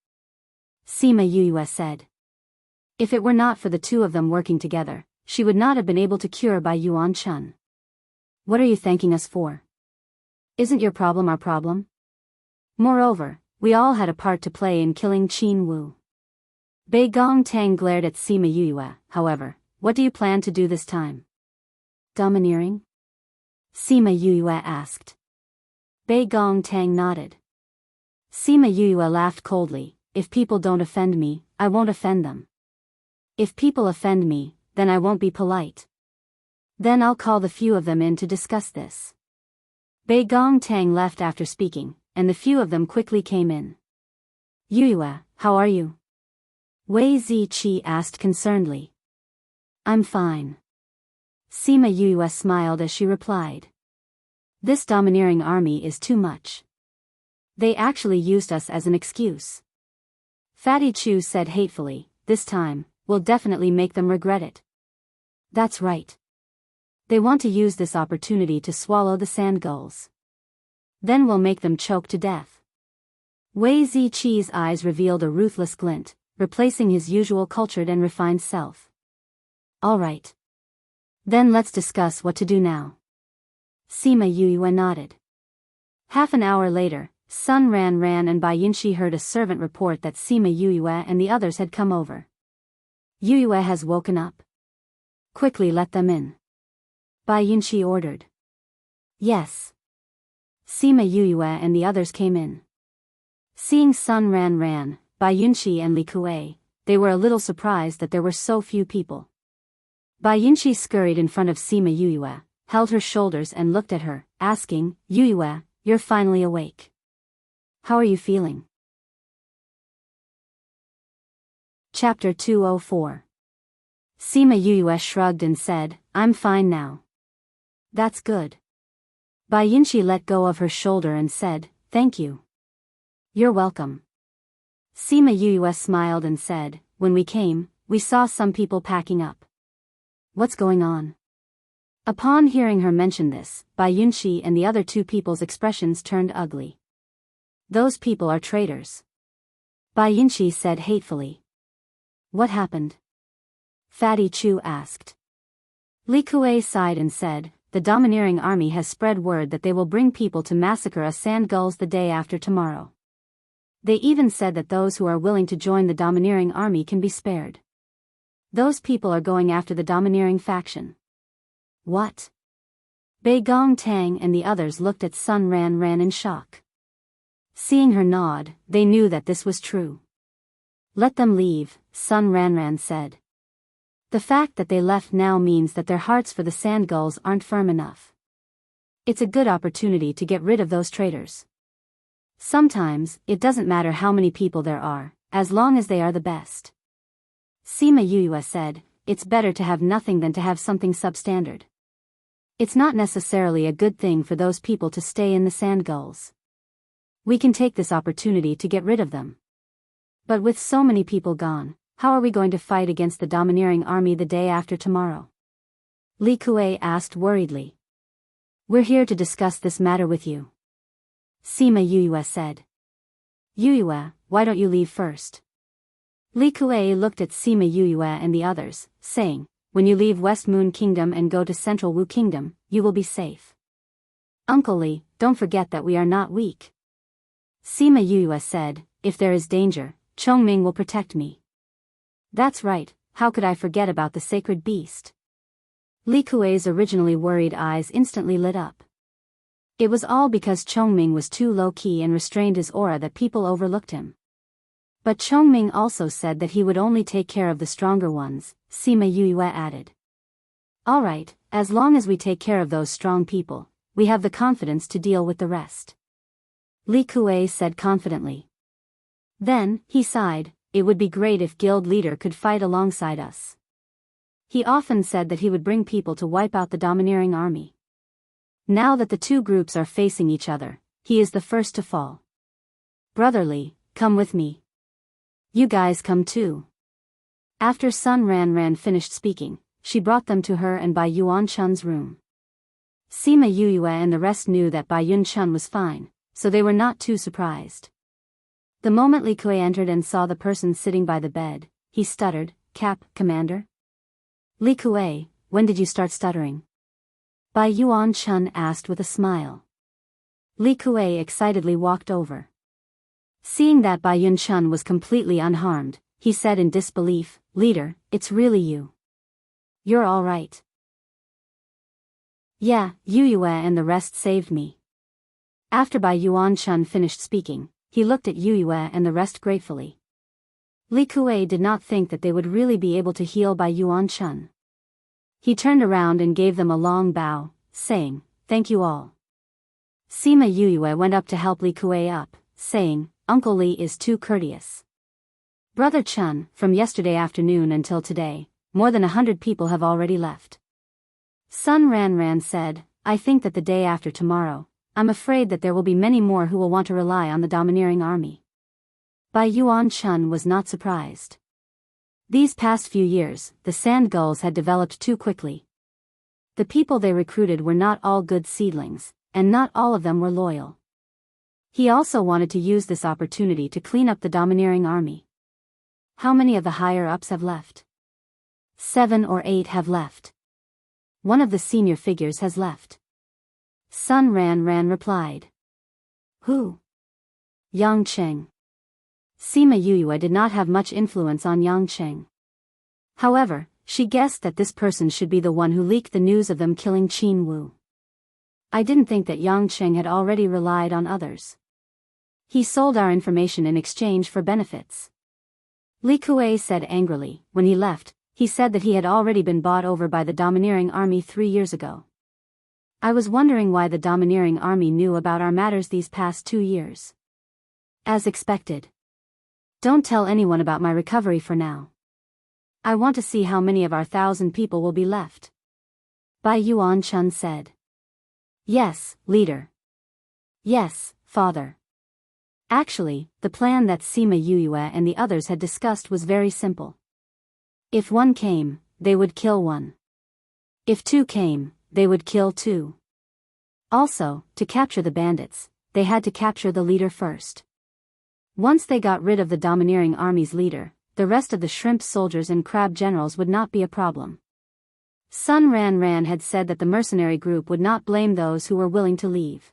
S1: Sima Yuyue said. If it were not for the 2 of them working together, she would not have been able to cure Bai Yuan Chun. What are you thanking us for? Isn't your problem our problem? Moreover, we all had a part to play in killing Qin Wu. Bei Gong Tang glared at Sima Yuyue, however, what do you plan to do this time? Domineering? Sima Yuyue asked. Bei Gong Tang nodded. Sima Yuyue laughed coldly, if people don't offend me, I won't offend them. If people offend me, then I won't be polite. Then I'll call the few of them in to discuss this. Bei Gong Tang left after speaking, and the few of them quickly came in. Yuyue, how are you? Wei Ziqi asked concernedly. I'm fine. Sima Yuyue smiled as she replied. This domineering army is too much. They actually used us as an excuse. Fatty Chu said hatefully, this time, we'll definitely make them regret it. That's right. They want to use this opportunity to swallow the sand gulls. Then we'll make them choke to death. Wei Ziqi's eyes revealed a ruthless glint, replacing his usual cultured and refined self. All right. Then let's discuss what to do now. Sima Yuyue nodded. Half an hour later, Sun Ran and Bai Yunqi heard a servant report that Sima Yuyue and the others had come over. Yuyue has woken up. Quickly let them in. Bai Yunqi ordered. Yes. Sima Yuyue and the others came in. Seeing Sun Ran, Bai Yunqi and Li Kuei, they were a little surprised that there were so few people. Bai Yunqi scurried in front of Sima Yuyue, held her shoulders and looked at her, asking, Yuyue, you're finally awake. How are you feeling? Chapter 204. Sima Yue shrugged and said, I'm fine now. That's good. Bai Yunxi let go of her shoulder and said, thank you. You're welcome. Sima Yue smiled and said, when we came, we saw some people packing up. What's going on? Upon hearing her mention this, Bai Yunxi and the other two people's expressions turned ugly. Those people are traitors. Bai Yunxi said hatefully. What happened? Fatty Chu asked. Li Kuei sighed and said, the domineering army has spread word that they will bring people to massacre us sand gulls the day after tomorrow. They even said that those who are willing to join the domineering army can be spared. Those people are going after the domineering faction. What? Bei Gong Tang and the others looked at Sun Ran Ran in shock. Seeing her nod, they knew that this was true. Let them leave, Sun Ran Ran said. The fact that they left now means that their hearts for the sand gulls aren't firm enough. It's a good opportunity to get rid of those traitors. Sometimes, it doesn't matter how many people there are, as long as they are the best. Sima Yue said, it's better to have nothing than to have something substandard. It's not necessarily a good thing for those people to stay in the sand gulls. We can take this opportunity to get rid of them. But with so many people gone, how are we going to fight against the domineering army the day after tomorrow? Li Kuei asked worriedly. We're here to discuss this matter with you. Sima Yue said. Yue, why don't you leave first? Li Kuei looked at Sima Yue and the others, saying, when you leave West Moon Kingdom and go to Central Wu Kingdom, you will be safe. Uncle Li, don't forget that we are not weak. Sima Yue said, if there is danger, Chongming will protect me. That's right, how could I forget about the sacred beast? Li Kuei's originally worried eyes instantly lit up. It was all because Chongming was too low-key and restrained his aura that people overlooked him. But Chongming also said that he would only take care of the stronger ones, Sima Yue added. Alright, as long as we take care of those strong people, we have the confidence to deal with the rest. Li Kuei said confidently. Then, he sighed, it would be great if guild leader could fight alongside us. He often said that he would bring people to wipe out the domineering army. Now that the two groups are facing each other, he is the first to fall. Brotherly, come with me. You guys come too. After Sun Ran Ran finished speaking, she brought them to her and Bai Yuan Chun's room. Sima Yue and the rest knew that Bai Yun Chun was fine, so they were not too surprised. The moment Li Kuei entered and saw the person sitting by the bed, he stuttered, Commander? Li Kuei, when did you start stuttering? Bai Yuan Chun asked with a smile. Li Kuei excitedly walked over. Seeing that Bai Yun Chun was completely unharmed, he said in disbelief, Leader, it's really you. You're all right. Yeah, Yue and the rest saved me. After Bai Yuan Chun finished speaking, he looked at Yue and the rest gratefully. Li Kuei did not think that they would really be able to heal Bai Yuan Chun. He turned around and gave them a long bow, saying, thank you all. Sima Yue went up to help Li Kuei up, saying, Uncle Li is too courteous. Brother Chun, from yesterday afternoon until today, more than 100 people have already left. Sun Ran Ran said, I think that the day after tomorrow, I'm afraid that there will be many more who will want to rely on the domineering army. Bai Yuan Chun was not surprised. These past few years, the sand gulls had developed too quickly. The people they recruited were not all good seedlings, and not all of them were loyal. He also wanted to use this opportunity to clean up the domineering army. How many of the higher-ups have left? 7 or 8 have left. One of the senior figures has left. Sun Ran Ran replied. Who? Yang Cheng. Sima Yue did not have much influence on Yang Cheng. However, she guessed that this person should be the one who leaked the news of them killing Qin Wu. I didn't think that Yang Cheng had already relied on others. He sold our information in exchange for benefits. Li Kuei said angrily. When he left, he said that he had already been bought over by the domineering army 3 years ago. I was wondering why the domineering army knew about our matters these past 2 years. As expected. Don't tell anyone about my recovery for now. I want to see how many of our 1,000 people will be left. Bai Yuan-chun said. Yes, leader. Yes, father. Actually, the plan that Sima Yue and the others had discussed was very simple. If one came, they would kill one. If two came, they would kill two. Also, to capture the bandits, they had to capture the leader first. Once they got rid of the domineering army's leader, the rest of the shrimp soldiers and crab generals would not be a problem. Sun Ran had said that the mercenary group would not blame those who were willing to leave.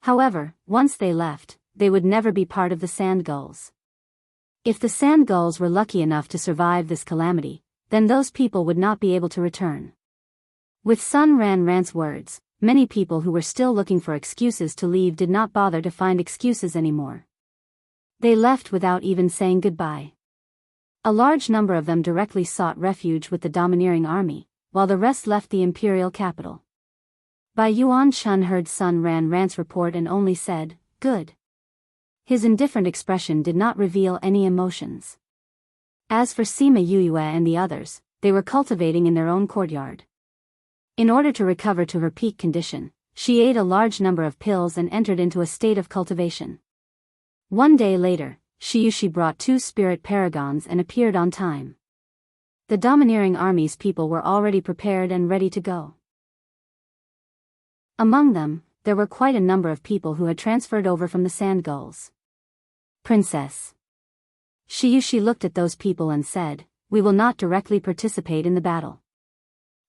S1: However, once they left, they would never be part of the Sand Gulls. If the Sand Gulls were lucky enough to survive this calamity, then those people would not be able to return. With Sun Ran's words, many people who were still looking for excuses to leave did not bother to find excuses anymore. They left without even saying goodbye. A large number of them directly sought refuge with the domineering army, while the rest left the imperial capital. Bai Yuan-chun heard Sun Ran's report and only said, "Good." His indifferent expression did not reveal any emotions. As for Sima Yue and the others, they were cultivating in their own courtyard. In order to recover to her peak condition, she ate a large number of pills and entered into a state of cultivation. One day later, She brought 2 spirit paragons and appeared on time. The domineering army's people were already prepared and ready to go. Among them, there were quite a number of people who had transferred over from the Sand Gulls. Princess. She looked at those people and said, "We will not directly participate in the battle.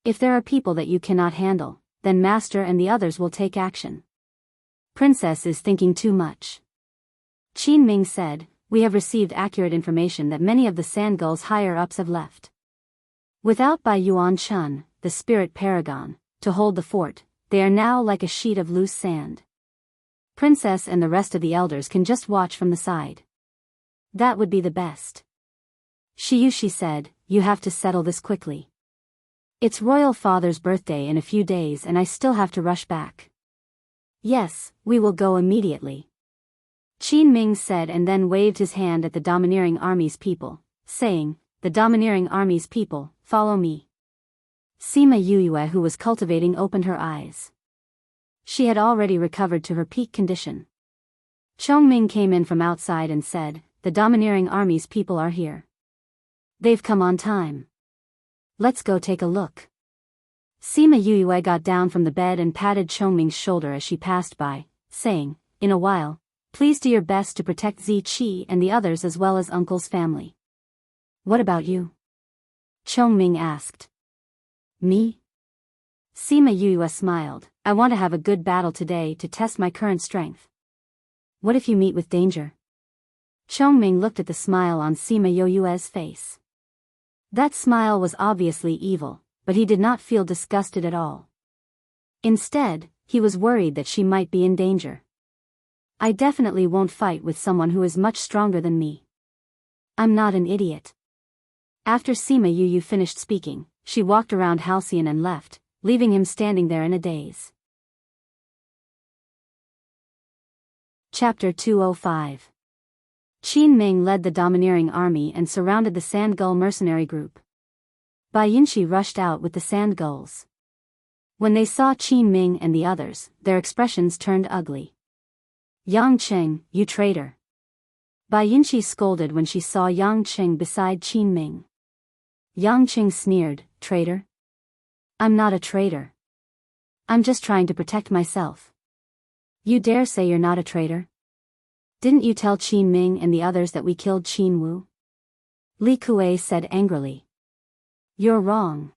S1: If there are people that you cannot handle, then Master and the others will take action." Princess is thinking too much. Qin Ming said, "We have received accurate information that many of the Sand Gulls higher-ups have left. Without Bai Yuan-chun, the spirit paragon, to hold the fort, they are now like a sheet of loose sand. Princess and the rest of the elders can just watch from the side. That would be the best." She said, "You have to settle this quickly. It's Royal Father's birthday in a few days and I still have to rush back." "Yes, we will go immediately," Qin Ming said, and then waved his hand at the domineering army's people, saying, "The domineering army's people, follow me." Sima Yue, who was cultivating, opened her eyes. She had already recovered to her peak condition. Chongming came in from outside and said, "The domineering army's people are here. They've come on time. Let's go take a look." Sima Yue got down from the bed and patted Chongming's shoulder as she passed by, saying, "In a while, please do your best to protect Ziqi and the others as well as Uncle's family." "What about you?" Chongming asked. "Me?" Sima Yue smiled. "I want to have a good battle today to test my current strength." "What if you meet with danger?" Chongming looked at the smile on Sima Yue's face. That smile was obviously evil, but he did not feel disgusted at all. Instead, he was worried that she might be in danger. "I definitely won't fight with someone who is much stronger than me. I'm not an idiot." After Sima Yue finished speaking, she walked around Halcyon and left, leaving him standing there in a daze. Chapter 205. Qin Ming led the domineering army and surrounded the Sand Gull mercenary group. Bai Yinxi rushed out with the Sand Gulls. When they saw Qin Ming and the others, their expressions turned ugly. "Yang Qing, you traitor." Bai Yinxi scolded when she saw Yang Qing beside Qin Ming. Yang Qing sneered, "Traitor? I'm not a traitor. I'm just trying to protect myself." "You dare say you're not a traitor? Didn't you tell Qin Ming and the others that we killed Qin Wu?" Li Kuei said angrily. "You're wrong."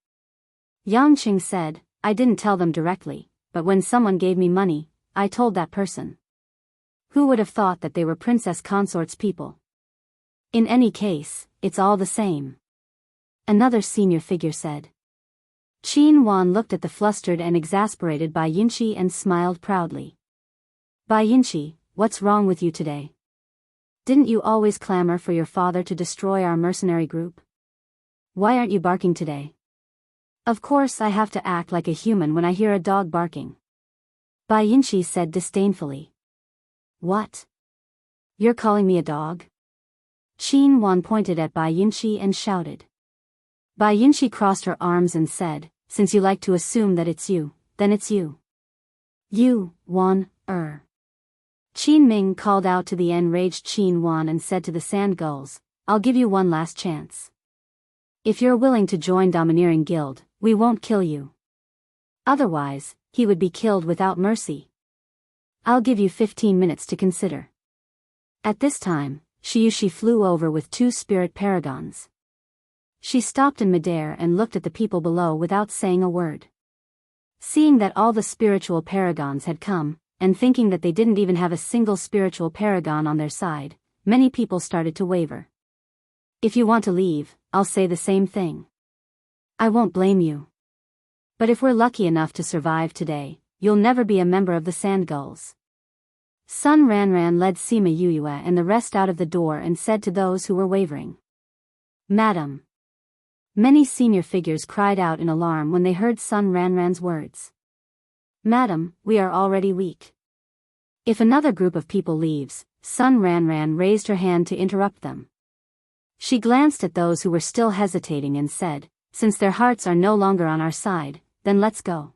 S1: Yang Qing said, "I didn't tell them directly, but when someone gave me money, I told that person. Who would have thought that they were princess consort's people? In any case, it's all the same," another senior figure said. Qin Wan looked at the flustered and exasperated Bai Yinxi and smiled proudly. "Bai Yinxi, what's wrong with you today? Didn't you always clamor for your father to destroy our mercenary group? Why aren't you barking today?" "Of course I have to act like a human when I hear a dog barking," Bai Yinxi said disdainfully. "What? You're calling me a dog? Qin Wan pointed at Bai Yinchi and shouted. Bai Yinchi crossed her arms and said, since you like to assume that it's you, then it's you. You, Wan, Qin Ming called out to the enraged Qin Wan and said to the sand gulls, I'll give you one last chance. If you're willing to join Domineering Guild, we won't kill you. Otherwise, he would be killed without mercy. I'll give you 15 minutes to consider. At this time, Shiyushi flew over with 2 spirit paragons. She stopped in midair and looked at the people below without saying a word. Seeing that all the spiritual paragons had come, and thinking that they didn't even have a single spiritual paragon on their side, many people started to waver. If you want to leave, I'll say the same thing. I won't blame you. But if we're lucky enough to survive today, you'll never be a member of the Sand Gulls. Sun Ranran led Sima Yuyue and the rest out of the door and said to those who were wavering. Madam. Many senior figures cried out in alarm when they heard Sun Ranran's words. Madam, we are already weak. If another group of people leaves, Sun Ranran raised her hand to interrupt them. She glanced at those who were still hesitating and said, since their hearts are no longer on our side, then let's go.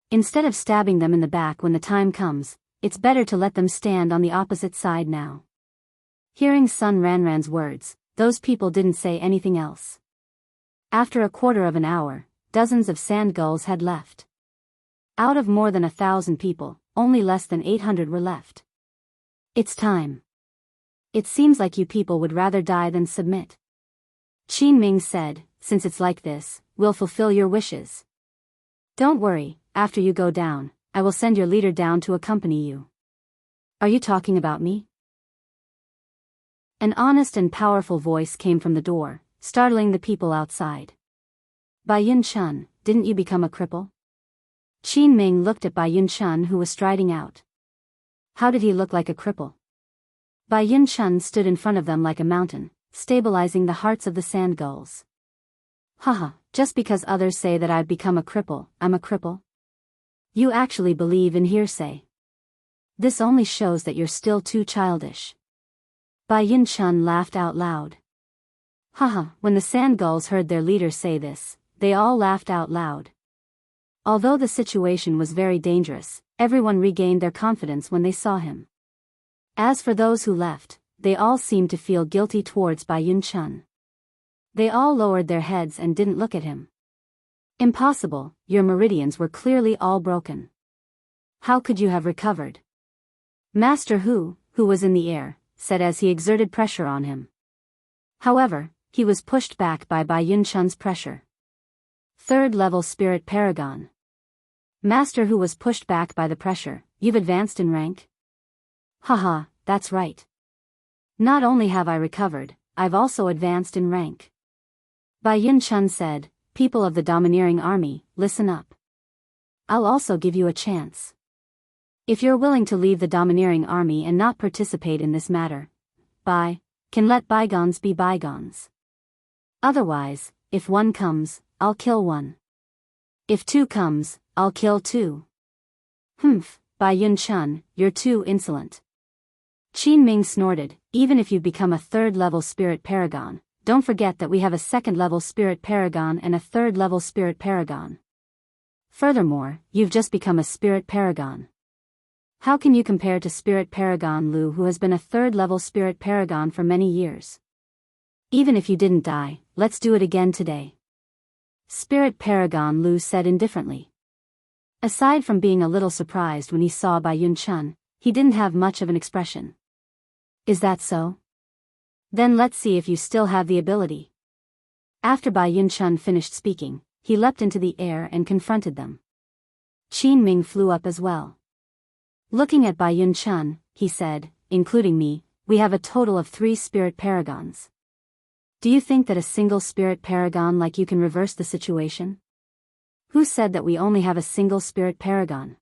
S1: Instead of stabbing them in the back when the time comes, it's better to let them stand on the opposite side now. Hearing Sun Ranran's words, those people didn't say anything else. After a quarter of an hour, dozens of sand gulls had left. Out of more than 1,000 people, only less than 800 were left. It's time. It seems like you people would rather die than submit. Qin Ming said, since it's like this, we'll fulfill your wishes. Don't worry, after you go down, I will send your leader down to accompany you. Are you talking about me? An honest and powerful voice came from the door, startling the people outside. Bai Yun Chun, didn't you become a cripple? Qin Ming looked at Bai Yun Chun who was striding out. How did he look like a cripple? Bai Yun Chun stood in front of them like a mountain, stabilizing the hearts of the sand gulls. Haha, just because others say that I've become a cripple, I'm a cripple? You actually believe in hearsay. This only shows that you're still too childish. Bai Yin Chun laughed out loud. Haha, when the sand gulls heard their leader say this, they all laughed out loud. Although the situation was very dangerous, everyone regained their confidence when they saw him. As for those who left, they all seemed to feel guilty towards Bai Yin Chun. They all lowered their heads and didn't look at him. Impossible, your meridians were clearly all broken. How could you have recovered? Master Hu, who was in the air, said as he exerted pressure on him. However, he was pushed back by Bai Yun Chun's pressure. 3rd level Spirit Paragon. Master Hu was pushed back by the pressure. You've advanced in rank? Haha, that's right. Not only have I recovered, I've also advanced in rank. Bai Yun Chun said, people of the domineering army, listen up. I'll also give you a chance. If you're willing to leave the domineering army and not participate in this matter, can let bygones be bygones. Otherwise, if 1 comes, I'll kill 1. If 2 comes, I'll kill 2. Bai Yun Chun, you're too insolent. Qin Ming snorted, even if you've become a 3rd level spirit paragon, don't forget that we have a 2nd level spirit paragon and a 3rd level spirit paragon. Furthermore, you've just become a spirit paragon. How can you compare to Spirit Paragon Lu, who has been a 3rd level Spirit Paragon for many years? Even if you didn't die, let's do it again today. Spirit Paragon Lu said indifferently. Aside from being a little surprised when he saw Bai Yun Chun, he didn't have much of an expression. Is that so? Then let's see if you still have the ability. After Bai Yun Chun finished speaking, he leapt into the air and confronted them. Qin Ming flew up as well. Looking at Bai Yun Chun, he said, including me, we have a total of 3 spirit paragons. Do you think that a single spirit paragon like you can reverse the situation? Who said that we only have a single spirit paragon?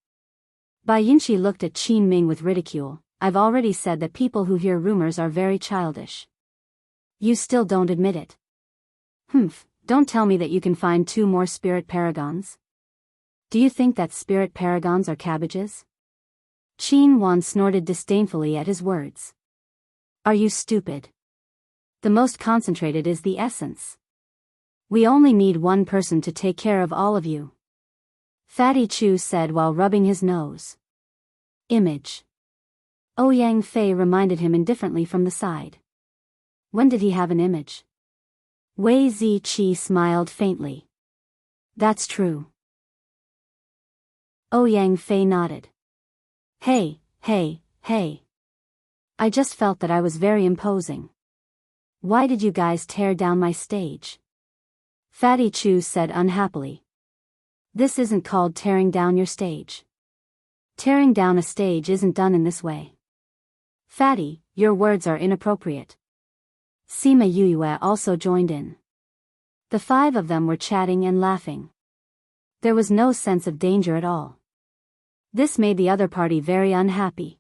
S1: Bai Yinchi looked at Qin Ming with ridicule. I've already said that people who hear rumors are very childish. You still don't admit it. Don't tell me that you can find 2 more spirit paragons. Do you think that spirit paragons are cabbages? Qin Wan snorted disdainfully at his words. Are you stupid? The most concentrated is the essence. We only need one person to take care of all of you. Fatty Chu said while rubbing his nose. Image. Ouyang Fei reminded him indifferently from the side. When did he have an image? Wei Ziqi smiled faintly. That's true. Ouyang Fei nodded. Hey. I just felt that I was very imposing. Why did you guys tear down my stage? Fatty Chu said unhappily. This isn't called tearing down your stage. Tearing down a stage isn't done in this way. Fatty, your words are inappropriate. Sima Yuyue also joined in. The five of them were chatting and laughing. There was no sense of danger at all. This made the other party very unhappy.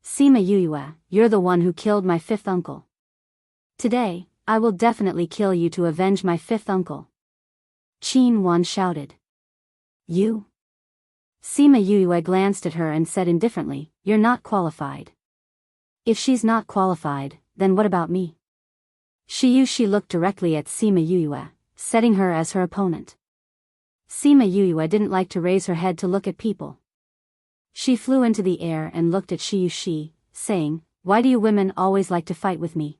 S1: Sima Yuyue, you're the one who killed my fifth uncle. Today, I will definitely kill you to avenge my fifth uncle. Qin Wan shouted. You? Sima Yuyue glanced at her and said indifferently, you're not qualified. If she's not qualified, then what about me? She looked directly at Sima Yuyue, setting her as her opponent. Sima Yuyue didn't like to raise her head to look at people. She flew into the air and looked at Shi, saying, why do you women always like to fight with me?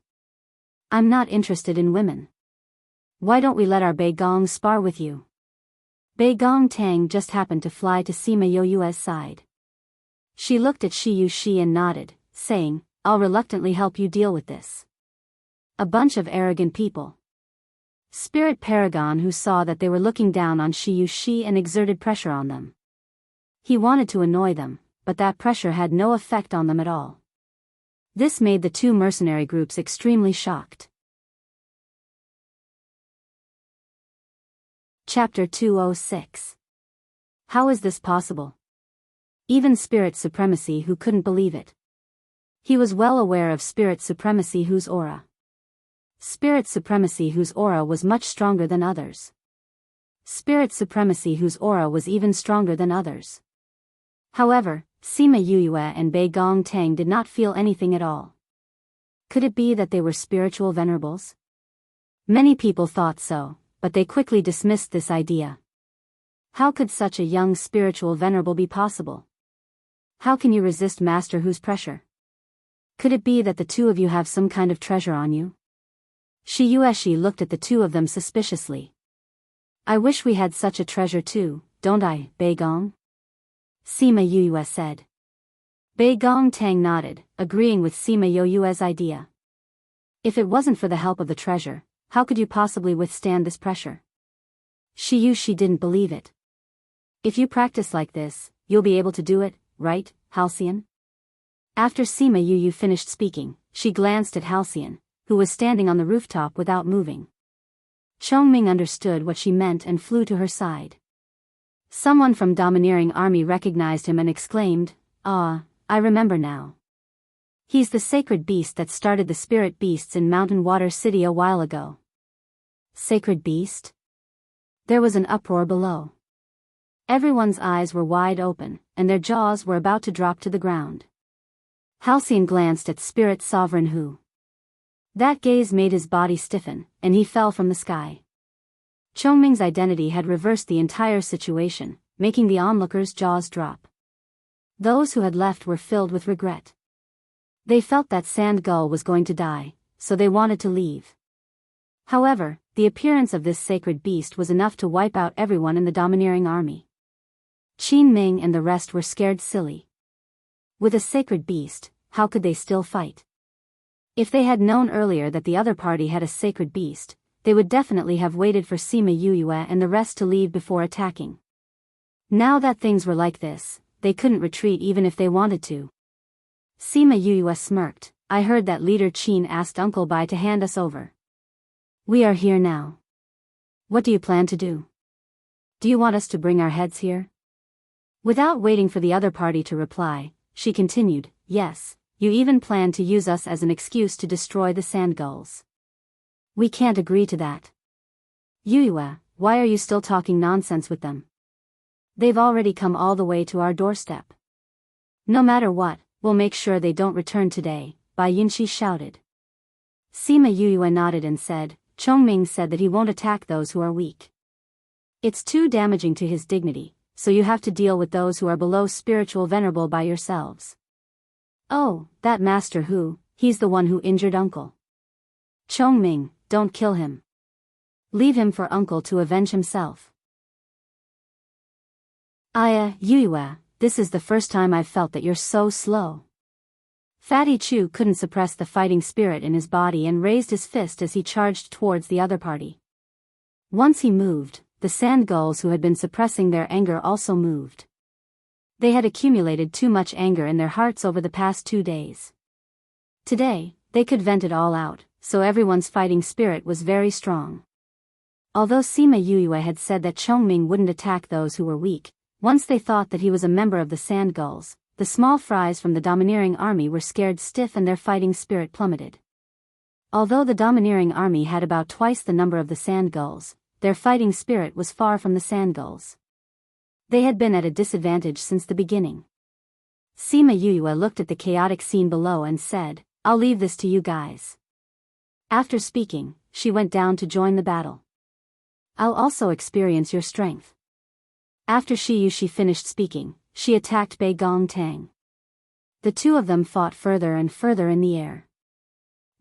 S1: I'm not interested in women. Why don't we let our Bei Gong spar with you? Bei Gong Tang just happened to fly to Sima Yuyue's side. She looked at Shi and nodded, saying, I'll reluctantly help you deal with this. A bunch of arrogant people. Spirit Paragon who saw that they were looking down on Shi and exerted pressure on them. He wanted to annoy them, but that pressure had no effect on them at all. This made the two mercenary groups extremely shocked. Chapter 206. How is this possible? Even Spirit Supremacy Who couldn't believe it. He was well aware of Spirit Supremacy Who's aura. Spirit Supremacy Whose aura was much stronger than others. Spirit Supremacy Whose aura was even stronger than others. However, Sima Yuyue and Bei Gong Tang did not feel anything at all. Could it be that they were spiritual venerables? Many people thought so, but they quickly dismissed this idea. How could such a young spiritual venerable be possible? How can you resist Master Hu's pressure? Could it be that the two of you have some kind of treasure on you? Shi Yueshi looked at the two of them suspiciously. I wish we had such a treasure too, don't I, Bei Gong? Sima Yuyue said. Bei Gong Tang nodded, agreeing with Sima Yuyue's idea. If it wasn't for the help of the treasure, how could you possibly withstand this pressure? Shi didn't believe it. If you practice like this, you'll be able to do it, right, Halcyon? After Sima Yuyue finished speaking, she glanced at Halcyon, who was standing on the rooftop without moving. Chongming understood what she meant and flew to her side. Someone from Domineering Army recognized him and exclaimed, I remember now. He's the sacred beast that started the spirit beasts in Mountain Water City a while ago. Sacred beast? There was an uproar below. Everyone's eyes were wide open, and their jaws were about to drop to the ground. Halcyon glanced at Spirit Sovereign Hu. That gaze made his body stiffen, and he fell from the sky. Chongming's identity had reversed the entire situation, making the onlookers' jaws drop. Those who had left were filled with regret. They felt that Sand Gull was going to die, so they wanted to leave. However, the appearance of this sacred beast was enough to wipe out everyone in the Domineering Army. Qin Ming and the rest were scared silly. With a sacred beast, how could they still fight? If they had known earlier that the other party had a sacred beast, they would definitely have waited for Sima Yuyue and the rest to leave before attacking. Now that things were like this, they couldn't retreat even if they wanted to. Sima Yuyue smirked. I heard that Leader Qin asked Uncle Bai to hand us over. We are here now. What do you plan to do? Do you want us to bring our heads here? Without waiting for the other party to reply, she continued, yes, you even plan to use us as an excuse to destroy the sand gulls. We can't agree to that. Yuyue, why are you still talking nonsense with them? They've already come all the way to our doorstep. No matter what, we'll make sure they don't return today, Bai Yinxi shouted. Sima Yuyue nodded and said, Chongming said that he won't attack those who are weak. It's too damaging to his dignity, so you have to deal with those who are below spiritual venerable by yourselves. Oh, that master who, he's the one who injured uncle. Chongming, don't kill him. Leave him for uncle to avenge himself. Aya, Yuyue, this is the first time I've felt that you're so slow. Fatty Chu couldn't suppress the fighting spirit in his body and raised his fist as he charged towards the other party. Once he moved, the sand gulls who had been suppressing their anger also moved. They had accumulated too much anger in their hearts over the past 2 days. Today, they could vent it all out, so everyone's fighting spirit was very strong. Although Sima Yuyue had said that Chongming wouldn't attack those who were weak, once they thought that he was a member of the sand gulls, the small fries from the domineering army were scared stiff and their fighting spirit plummeted. Although the domineering army had about twice the number of the sand gulls, their fighting spirit was far from the sand gulls. They had been at a disadvantage since the beginning. Sima Yuyue looked at the chaotic scene below and said, I'll leave this to you guys. After speaking, she went down to join the battle. I'll also experience your strength. After she finished speaking, she attacked Bei Gong Tang. The two of them fought further and further in the air.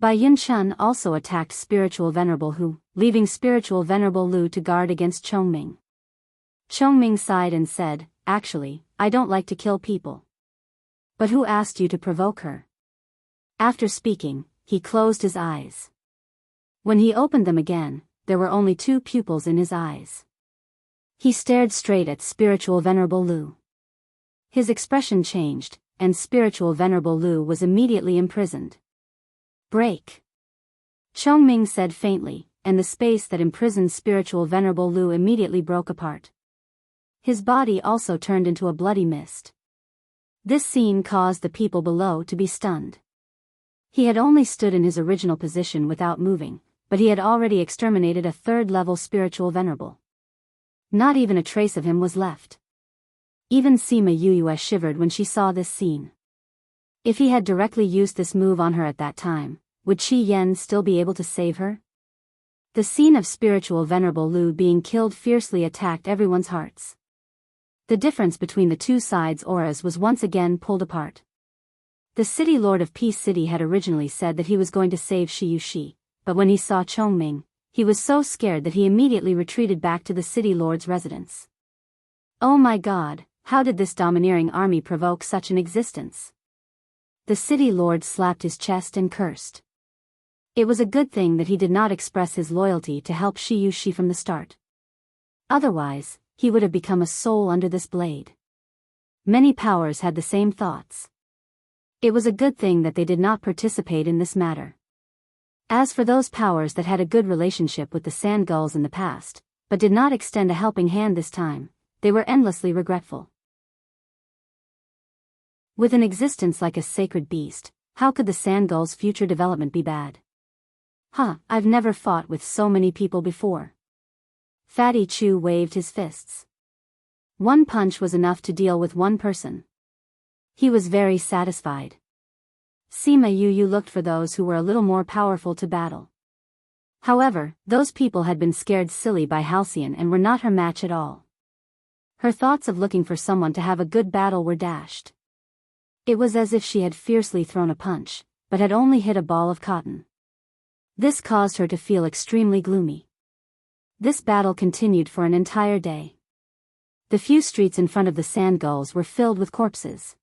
S1: Bai Yunchun also attacked Spiritual Venerable Hu, leaving Spiritual Venerable Lu to guard against Chongming. Chongming sighed and said, Actually, I don't like to kill people. But who asked you to provoke her? After speaking, he closed his eyes. When he opened them again, there were only 2 pupils in his eyes. He stared straight at Spiritual Venerable Lu. His expression changed, and Spiritual Venerable Lu was immediately imprisoned. Break! Chongming said faintly, and the space that imprisoned Spiritual Venerable Lu immediately broke apart. His body also turned into a bloody mist. This scene caused the people below to be stunned. He had only stood in his original position without moving, but he had already exterminated a 3rd-level Spiritual Venerable. Not even a trace of him was left. Even Sima Yuyue shivered when she saw this scene. If he had directly used this move on her at that time, would Qi Yan still be able to save her? The scene of Spiritual Venerable Lu being killed fiercely attacked everyone's hearts. The difference between the 2 sides' auras was once again pulled apart. The City Lord of Peace City had originally said that he was going to save Shi, but when he saw Chongming, he was so scared that he immediately retreated back to the City Lord's residence. Oh my God, how did this domineering army provoke such an existence? The City Lord slapped his chest and cursed. It was a good thing that he did not express his loyalty to help Shi from the start. Otherwise, he would have become a soul under this blade. Many powers had the same thoughts. It was a good thing that they did not participate in this matter. As for those powers that had a good relationship with the sand gulls in the past, but did not extend a helping hand this time, they were endlessly regretful. With an existence like a sacred beast, how could the sand gull's future development be bad? I've never fought with so many people before. Fatty Chu waved his fists. 1 punch was enough to deal with 1 person. He was very satisfied. Sima Yu looked for those who were a little more powerful to battle. However, those people had been scared silly by Halcyon and were not her match at all. Her thoughts of looking for someone to have a good battle were dashed. It was as if she had fiercely thrown a punch, but had only hit a ball of cotton. This caused her to feel extremely gloomy. This battle continued for an entire day. The few streets in front of the sand gulls were filled with corpses.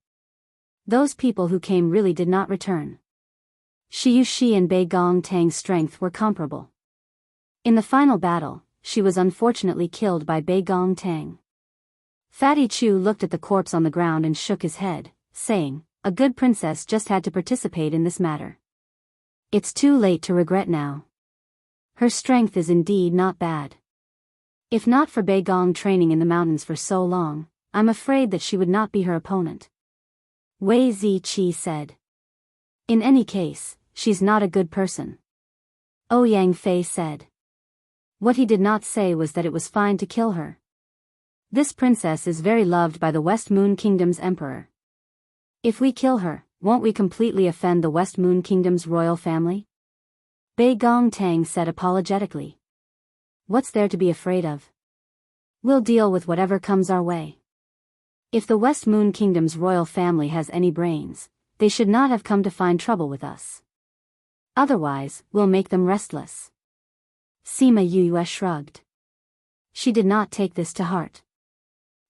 S1: Those people who came really did not return. Shi and Bei Gong Tang's strength were comparable. In the final battle, she was unfortunately killed by Bei Gong Tang. Fatty Chu looked at the corpse on the ground and shook his head, saying, a good princess just had to participate in this matter. It's too late to regret now. Her strength is indeed not bad. If not for Bei Gong training in the mountains for so long, I'm afraid that she would not be her opponent. Wei Ziqi said. In any case, she's not a good person. Ouyang Fei said. What he did not say was that it was fine to kill her. This princess is very loved by the West Moon Kingdom's emperor. If we kill her, won't we completely offend the West Moon Kingdom's royal family? Bei Gongtang said apologetically. What's there to be afraid of? We'll deal with whatever comes our way. If the West Moon Kingdom's royal family has any brains, they should not have come to find trouble with us. Otherwise, we'll make them restless. Sima Yue shrugged. She did not take this to heart.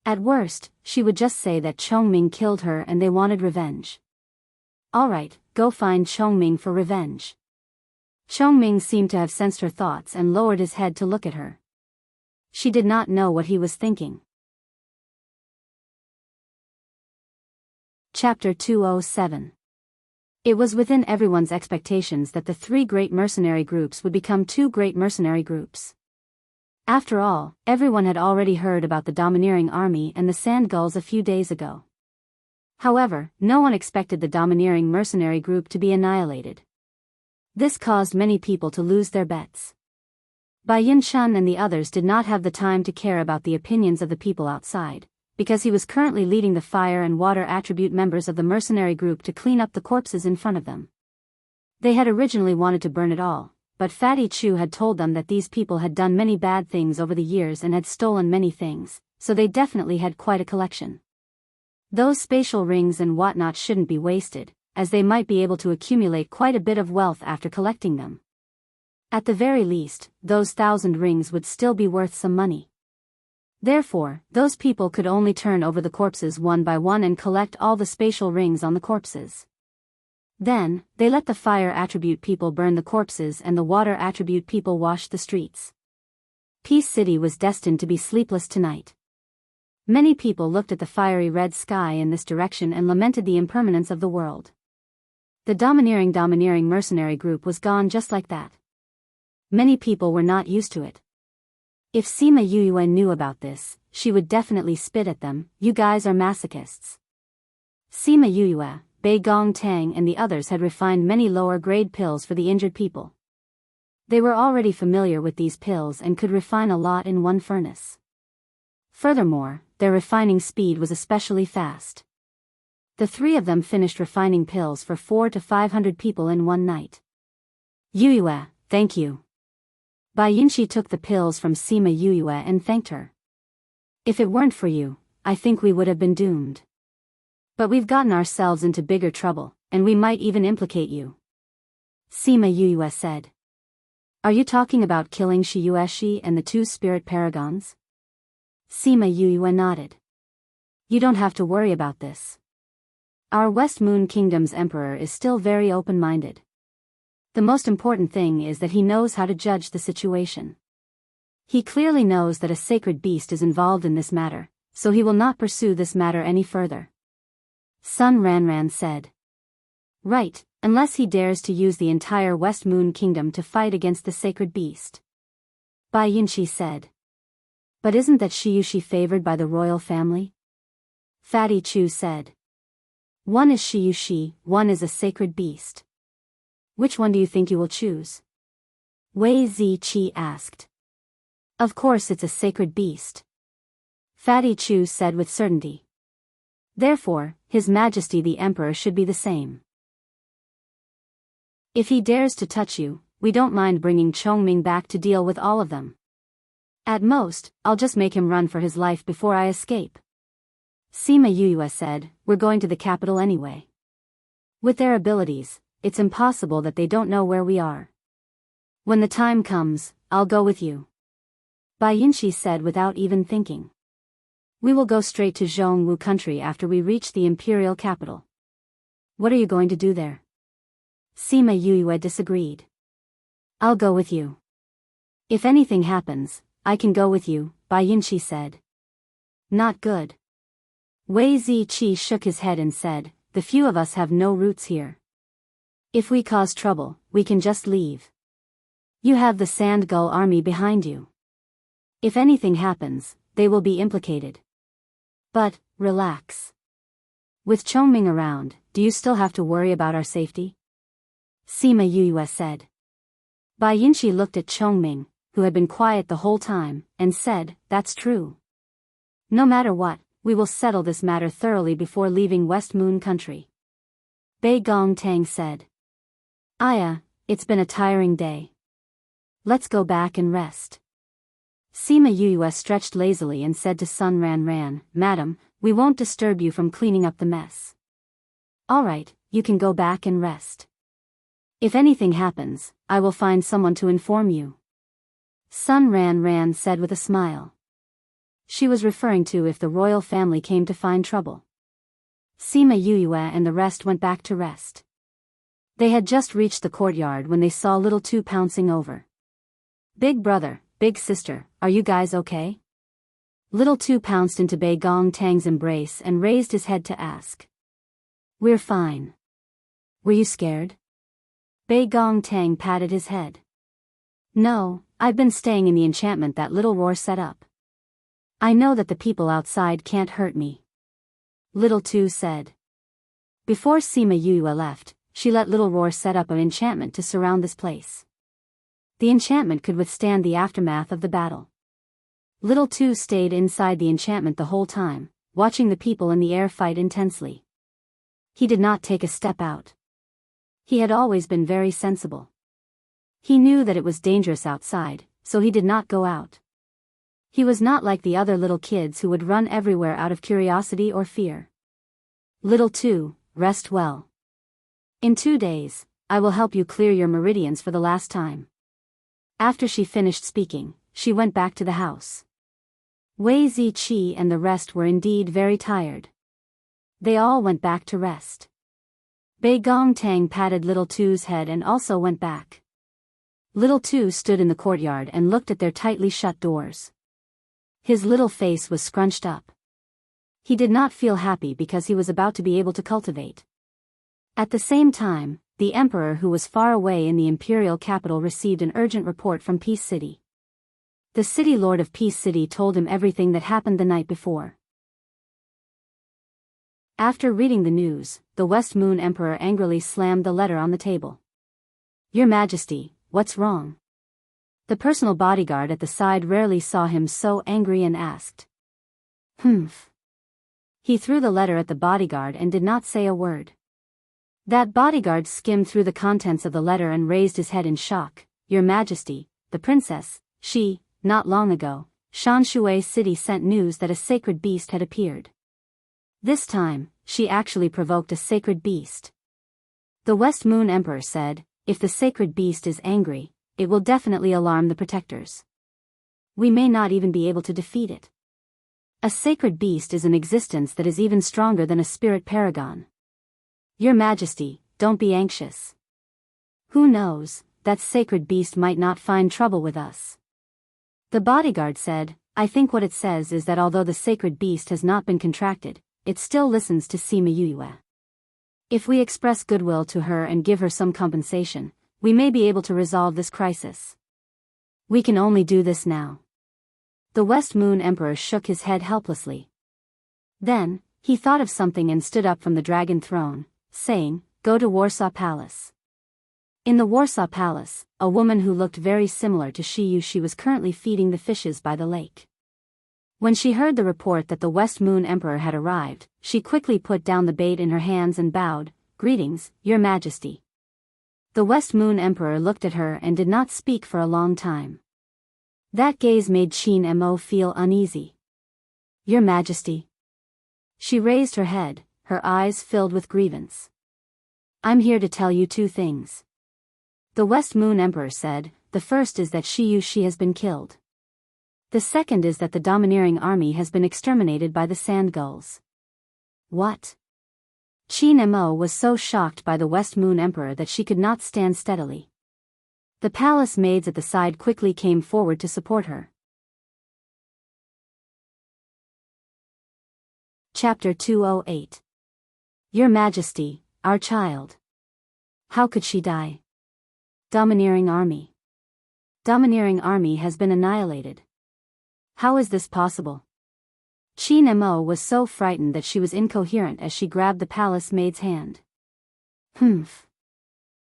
S1: At worst, she would just say that Chongming killed her and they wanted revenge. Alright, go find Chongming for revenge. Chongming seemed to have sensed her thoughts and lowered his head to look at her. She did not know what he was thinking. Chapter 207. It was within everyone's expectations that the three great mercenary groups would become two great mercenary groups. After all, everyone had already heard about the domineering army and the sand gulls a few days ago. However, no one expected the domineering mercenary group to be annihilated. This caused many people to lose their bets. Bai Yinshan and the others did not have the time to care about the opinions of the people outside, because he was currently leading the fire and water attribute members of the mercenary group to clean up the corpses in front of them. They had originally wanted to burn it all, but Fatty Chu had told them that these people had done many bad things over the years and had stolen many things, so they definitely had quite a collection. Those spatial rings and whatnot shouldn't be wasted, as they might be able to accumulate quite a bit of wealth after collecting them. At the very least, those 1,000 rings would still be worth some money. Therefore, those people could only turn over the corpses one by one and collect all the spatial rings on the corpses. Then, they let the fire attribute people burn the corpses and the water attribute people wash the streets. Peace City was destined to be sleepless tonight. Many people looked at the fiery red sky in this direction and lamented the impermanence of the world. The domineering mercenary group was gone just like that. Many people were not used to it. If Sima Yue knew about this, she would definitely spit at them. You guys are masochists. Sima Yue, Bei Gongtang and the others had refined many lower-grade pills for the injured people. They were already familiar with these pills and could refine a lot in one furnace. Furthermore, their refining speed was especially fast. The three of them finished refining pills for 400 to 500 people in one night. Yue, thank you. Bai Yinshi took the pills from Sima Yue and thanked her. If it weren't for you, I think we would have been doomed. But we've gotten ourselves into bigger trouble, and we might even implicate you. Sima Yue said. Are you talking about killing Shiyueshi and the two spirit paragons? Sima Yue nodded. You don't have to worry about this. Our West Moon Kingdom's emperor is still very open-minded. The most important thing is that he knows how to judge the situation. He clearly knows that a sacred beast is involved in this matter, so he will not pursue this matter any further. Sun Ranran said. Right, unless he dares to use the entire West Moon Kingdom to fight against the sacred beast. Bai Yinshi said. But isn't that Shiyushi favored by the royal family? Fatty Chu said. One is Shiyushi, one is a sacred beast. Which one do you think you will choose? Wei Ziqi asked. Of course it's a sacred beast. Fatty Chu said with certainty. Therefore, His Majesty the Emperor should be the same. If he dares to touch you, we don't mind bringing Chongming back to deal with all of them. At most, I'll just make him run for his life before I escape. Sima Yue said, we're going to the capital anyway. With their abilities, it's impossible that they don't know where we are. When the time comes, I'll go with you. Bai Yinshi said without even thinking. We will go straight to Zhongwu country after we reach the imperial capital. What are you going to do there? Sima Yue disagreed. I'll go with you. If anything happens, I can go with you, Bai Yinshi said. Not good. Wei Ziqi shook his head and said, the few of us have no roots here. If we cause trouble, we can just leave. You have the Sand Gull army behind you. If anything happens, they will be implicated. But, relax. With Chongming around, do you still have to worry about our safety? Sima Yue said. Bai Yinshi looked at Chongming, who had been quiet the whole time, and said, that's true. No matter what, we will settle this matter thoroughly before leaving West Moon country. Bei Gongtang said. Aya, it's been a tiring day. Let's go back and rest. Sima Yue stretched lazily and said to Sun Ran, Madam, we won't disturb you from cleaning up the mess. Alright, you can go back and rest. If anything happens, I will find someone to inform you. Sun Ran said with a smile. She was referring to if the royal family came to find trouble. Sima Yue and the rest went back to rest. They had just reached the courtyard when they saw Little Two pouncing over. Big brother, big sister, are you guys okay? Little Two pounced into Bei Gong Tang's embrace and raised his head to ask. We're fine. Were you scared? Bei Gong Tang patted his head. No, I've been staying in the enchantment that Little Roar set up. I know that the people outside can't hurt me. Little Two said. Before Sima Yue left, she let Little Roar set up an enchantment to surround this place. The enchantment could withstand the aftermath of the battle. Little Two stayed inside the enchantment the whole time, watching the people in the air fight intensely. He did not take a step out. He had always been very sensible. He knew that it was dangerous outside, so he did not go out. He was not like the other little kids who would run everywhere out of curiosity or fear. Little Two, rest well. In 2 days, I will help you clear your meridians for the last time. After she finished speaking, she went back to the house. Wei Ziqi and the rest were indeed very tired. They all went back to rest. Bei Gong Tang patted Little Two's head and also went back. Little Two stood in the courtyard and looked at their tightly shut doors. His little face was scrunched up. He did not feel happy because he was about to be able to cultivate. At the same time, the emperor who was far away in the imperial capital received an urgent report from Peace City. The city lord of Peace City told him everything that happened the night before. After reading the news, the West Moon Emperor angrily slammed the letter on the table. Your Majesty, what's wrong? The personal bodyguard at the side rarely saw him so angry and asked. Humph. He threw the letter at the bodyguard and did not say a word. That bodyguard skimmed through the contents of the letter and raised his head in shock. Your Majesty, the princess, not long ago, Shanshui City sent news that a sacred beast had appeared. This time, she actually provoked a sacred beast. The West Moon Emperor said, if the sacred beast is angry, it will definitely alarm the protectors. We may not even be able to defeat it. A sacred beast is an existence that is even stronger than a spirit paragon. Your Majesty, don't be anxious. Who knows, that sacred beast might not find trouble with us. The bodyguard said, I think what it says is that although the sacred beast has not been contracted, it still listens to Sima Yue. If we express goodwill to her and give her some compensation, we may be able to resolve this crisis. We can only do this now. The West Moon Emperor shook his head helplessly. Then, he thought of something and stood up from the dragon throne, saying, Go to Warsaw Palace. In the Warsaw Palace, a woman who looked very similar to she was currently feeding the fishes by the lake. When she heard the report that the West Moon Emperor had arrived, she quickly put down the bait in her hands and bowed, Greetings, Your Majesty. The West Moon Emperor looked at her and did not speak for a long time. That gaze made Qin Mo feel uneasy. Your Majesty. She raised her head, her eyes filled with grievance. I'm here to tell you 2 things. The West Moon Emperor said, the first is that she has been killed. The second is that the domineering army has been exterminated by the sand gulls. What? Qin Mo was so shocked by the West Moon Emperor that she could not stand steadily. The palace maids at the side quickly came forward to support her. Chapter 208. Your Majesty, our child. How could she die? Domineering army. Domineering army has been annihilated. How is this possible? Qin Mo was so frightened that she was incoherent as she grabbed the palace maid's hand. Humph.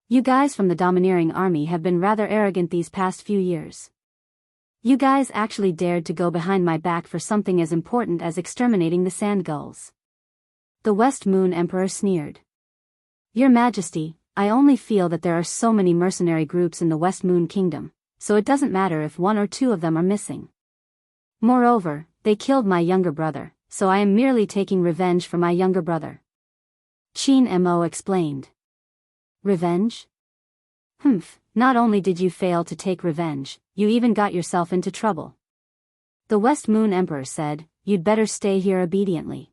S1: You guys from the domineering army have been rather arrogant these past few years. You guys actually dared to go behind my back for something as important as exterminating the sand gulls. The West Moon Emperor sneered. Your Majesty, I only feel that there are so many mercenary groups in the West Moon Kingdom, so it doesn't matter if one or two of them are missing. Moreover, they killed my younger brother, so I am merely taking revenge for my younger brother. Qin Mo explained. Revenge? Humph, not only did you fail to take revenge, you even got yourself into trouble. The West Moon Emperor said, you'd better stay here obediently.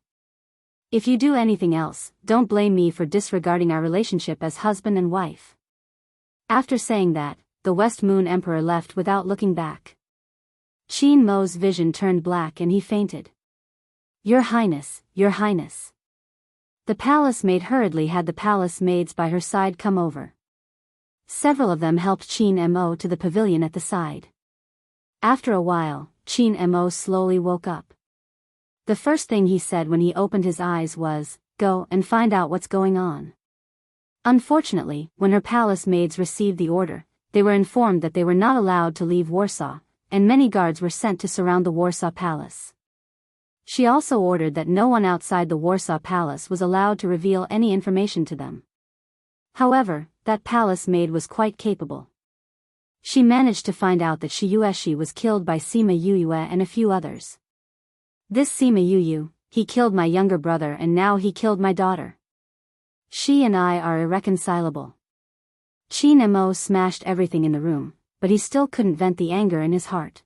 S1: If you do anything else, don't blame me for disregarding our relationship as husband and wife. After saying that, the West Moon Emperor left without looking back. Qin Mo's vision turned black and he fainted. Your Highness, Your Highness. The palace maid hurriedly had the palace maids by her side come over. Several of them helped Qin Mo to the pavilion at the side. After a while, Qin Mo slowly woke up. The first thing he said when he opened his eyes was, "Go and find out what's going on." Unfortunately, when her palace maids received the order, they were informed that they were not allowed to leave Warsaw, and many guards were sent to surround the Warsaw Palace. She also ordered that no one outside the Warsaw Palace was allowed to reveal any information to them. However, that palace maid was quite capable. She managed to find out that Shi Yueshi was killed by Sima Yuyue and a few others. This Sima Yuyu, he killed my younger brother and now he killed my daughter. She and I are irreconcilable. Qin Mo smashed everything in the room, but he still couldn't vent the anger in his heart.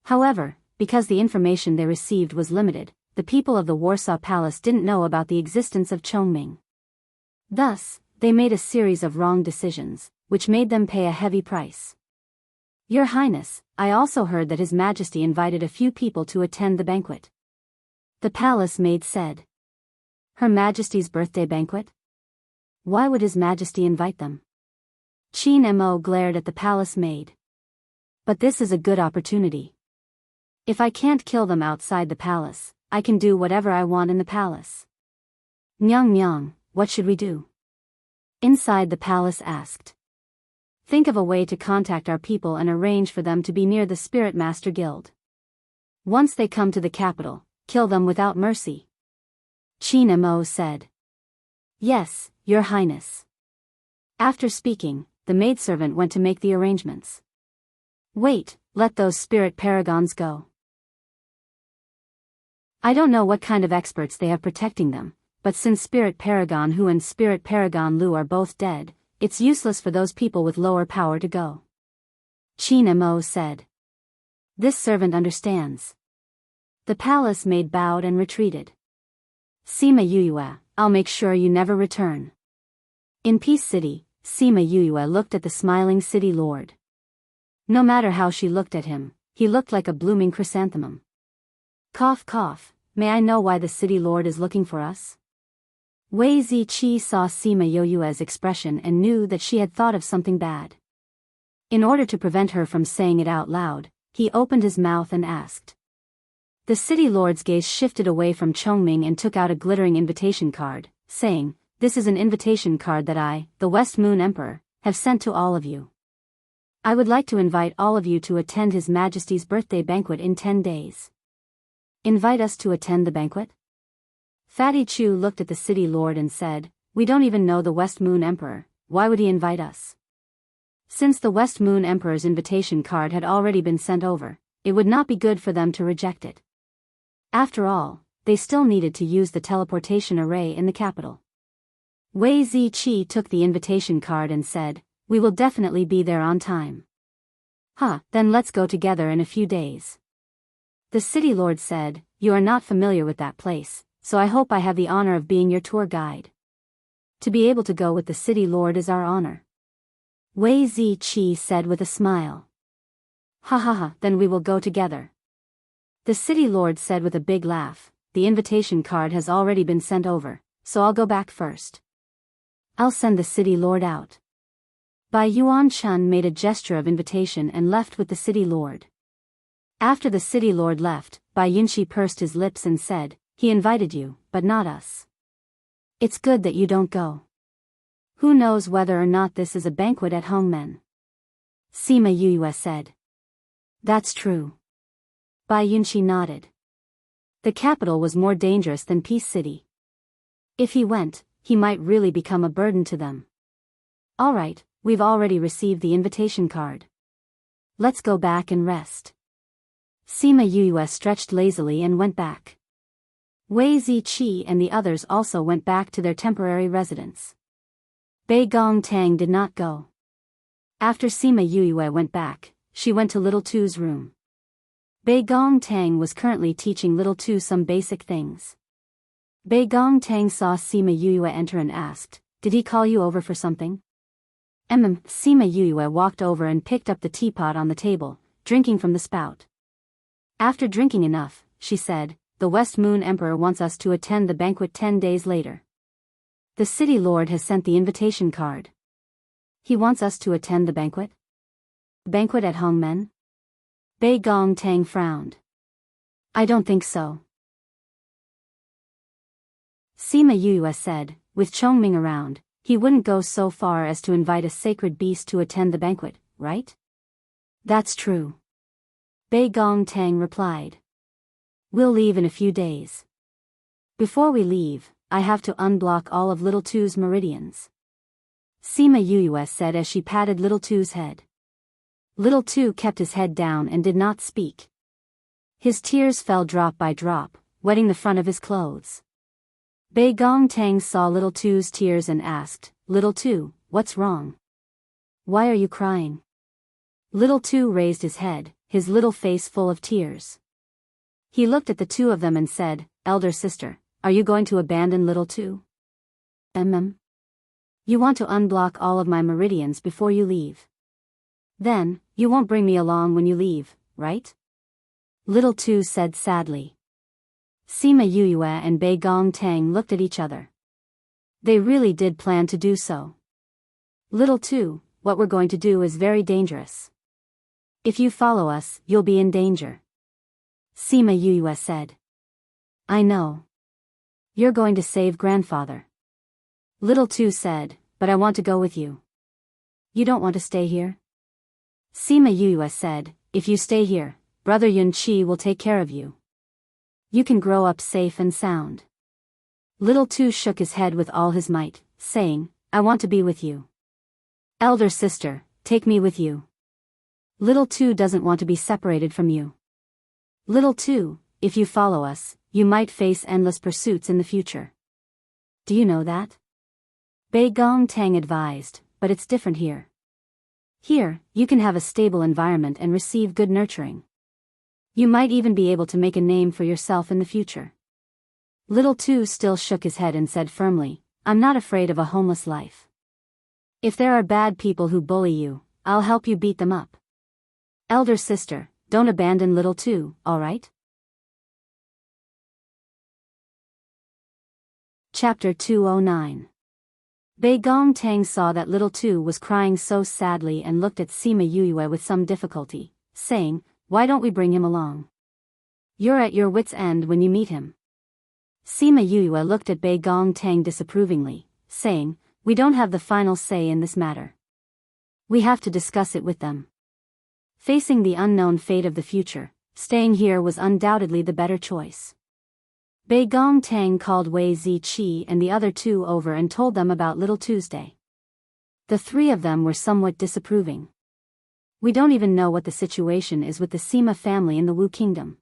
S1: However, because the information they received was limited, the people of the Warsaw Palace didn't know about the existence of Chongming. Thus, they made a series of wrong decisions, which made them pay a heavy price. Your Highness, I also heard that His Majesty invited a few people to attend the banquet. The palace maid said. Her Majesty's birthday banquet? Why would His Majesty invite them? Qin Mo glared at the palace maid. But this is a good opportunity. If I can't kill them outside the palace, I can do whatever I want in the palace. Nyang, what should we do? Inside the palace asked. Think of a way to contact our people and arrange for them to be near the Spirit Master Guild. Once they come to the capital, kill them without mercy. Qin Mo said. Yes, Your Highness. After speaking, the maidservant went to make the arrangements. Wait, let those spirit paragons go. I don't know what kind of experts they have protecting them, but since Spirit Paragon Hu and Spirit Paragon Lu are both dead, it's useless for those people with lower power to go. Qin Mo said. This servant understands. The palace maid bowed and retreated. Sima Yuyue, I'll make sure you never return. In Peace City, Sima Yuyue looked at the smiling city lord. No matter how she looked at him, he looked like a blooming chrysanthemum. Cough cough, may I know why the city lord is looking for us? Wei Ziqi saw Sima Yuyue's expression and knew that she had thought of something bad. In order to prevent her from saying it out loud, he opened his mouth and asked. The city lord's gaze shifted away from Chongming and took out a glittering invitation card, saying, This is an invitation card that I, the West Moon Emperor, have sent to all of you. I would like to invite all of you to attend His Majesty's birthday banquet in 10 days. Invite us to attend the banquet? Fatty Chu looked at the city lord and said, We don't even know the West Moon Emperor, why would he invite us? Since the West Moon Emperor's invitation card had already been sent over, it would not be good for them to reject it. After all, they still needed to use the teleportation array in the capital. Wei Ziqi took the invitation card and said, We will definitely be there on time. Then let's go together in a few days. The city lord said, You are not familiar with that place, so I hope I have the honor of being your tour guide. To be able to go with the city lord is our honor. Wei Ziqi said with a smile. Then we will go together. The city lord said with a big laugh, The invitation card has already been sent over, so I'll go back first. I'll send the city lord out. Bai Yuan-chun made a gesture of invitation and left with the city lord. After the city lord left, Bai Yunxi pursed his lips and said, He invited you, but not us. It's good that you don't go. Who knows whether or not this is a banquet at Hongmen? Sima Yuyue said. That's true. Bai Yunxi nodded. The capital was more dangerous than Peace City. If he went, he might really become a burden to them. Alright, we've already received the invitation card. Let's go back and rest. Sima Yue stretched lazily and went back. Wei Ziqi and the others also went back to their temporary residence. Bei Gongtang did not go. After Sima Yue went back, she went to Little Tu's room. Bei Gongtang was currently teaching Little Tu some basic things. Bei Gongtang saw Sima Yue enter and asked, "Did he call you over for something?" Sima Yue walked over and picked up the teapot on the table, drinking from the spout. After drinking enough, she said, "The West Moon Emperor wants us to attend the banquet 10 days later. The city lord has sent the invitation card. He wants us to attend the banquet? Banquet at Hongmen?" Bei Gongtang frowned. "I don't think so." Sima Yue said, "With Chongming around, he wouldn't go so far as to invite a sacred beast to attend the banquet, right?" "That's true." Bei Gongtang replied. "We'll leave in a few days. Before we leave, I have to unblock all of Little Tu's meridians," Sima Yue said as she patted Little Tu's head. Little Tu kept his head down and did not speak. His tears fell drop by drop, wetting the front of his clothes. Bei Gongtang saw Little Tu's tears and asked, "Little Tu, what's wrong? Why are you crying?" Little Tu raised his head, his little face full of tears. He looked at the two of them and said, "Elder sister, are you going to abandon Little Tu?" You want to unblock all of my meridians before you leave. Then, you won't bring me along when you leave, right?" Little Tu said sadly. Sima Yue and Bei Gongtang looked at each other. They really did plan to do so. "Little Tu, what we're going to do is very dangerous. If you follow us, you'll be in danger," Sima Yue said. "I know. You're going to save grandfather." Little Tu said, "But I want to go with you." "You don't want to stay here?" Sima Yue said, "If you stay here, Brother Yun Qi will take care of you. You can grow up safe and sound." Little Tu shook his head with all his might, saying, "I want to be with you. Elder sister, take me with you. Little Tu doesn't want to be separated from you. Little Tu, if you follow us, you might face endless pursuits in the future. Do you know that?" Bei Gongtang advised, "But it's different here. Here, you can have a stable environment and receive good nurturing. You might even be able to make a name for yourself in the future." Little Tu still shook his head and said firmly, "I'm not afraid of a homeless life. If there are bad people who bully you, I'll help you beat them up. Elder sister, don't abandon Little Tu, alright?" Chapter 209. Bei Gongtang saw that Little Tu was crying so sadly and looked at Sima Yue with some difficulty, saying, "Why don't we bring him along? You're at your wit's end when you meet him." Sima Yue looked at Bei Gongtang disapprovingly, saying, "We don't have the final say in this matter. We have to discuss it with them." Facing the unknown fate of the future, staying here was undoubtedly the better choice. Bei Gongtang called Wei Ziqi and the other two over and told them about Little Tuesday. The three of them were somewhat disapproving. "We don't even know what the situation is with the Sima family in the Wu Kingdom.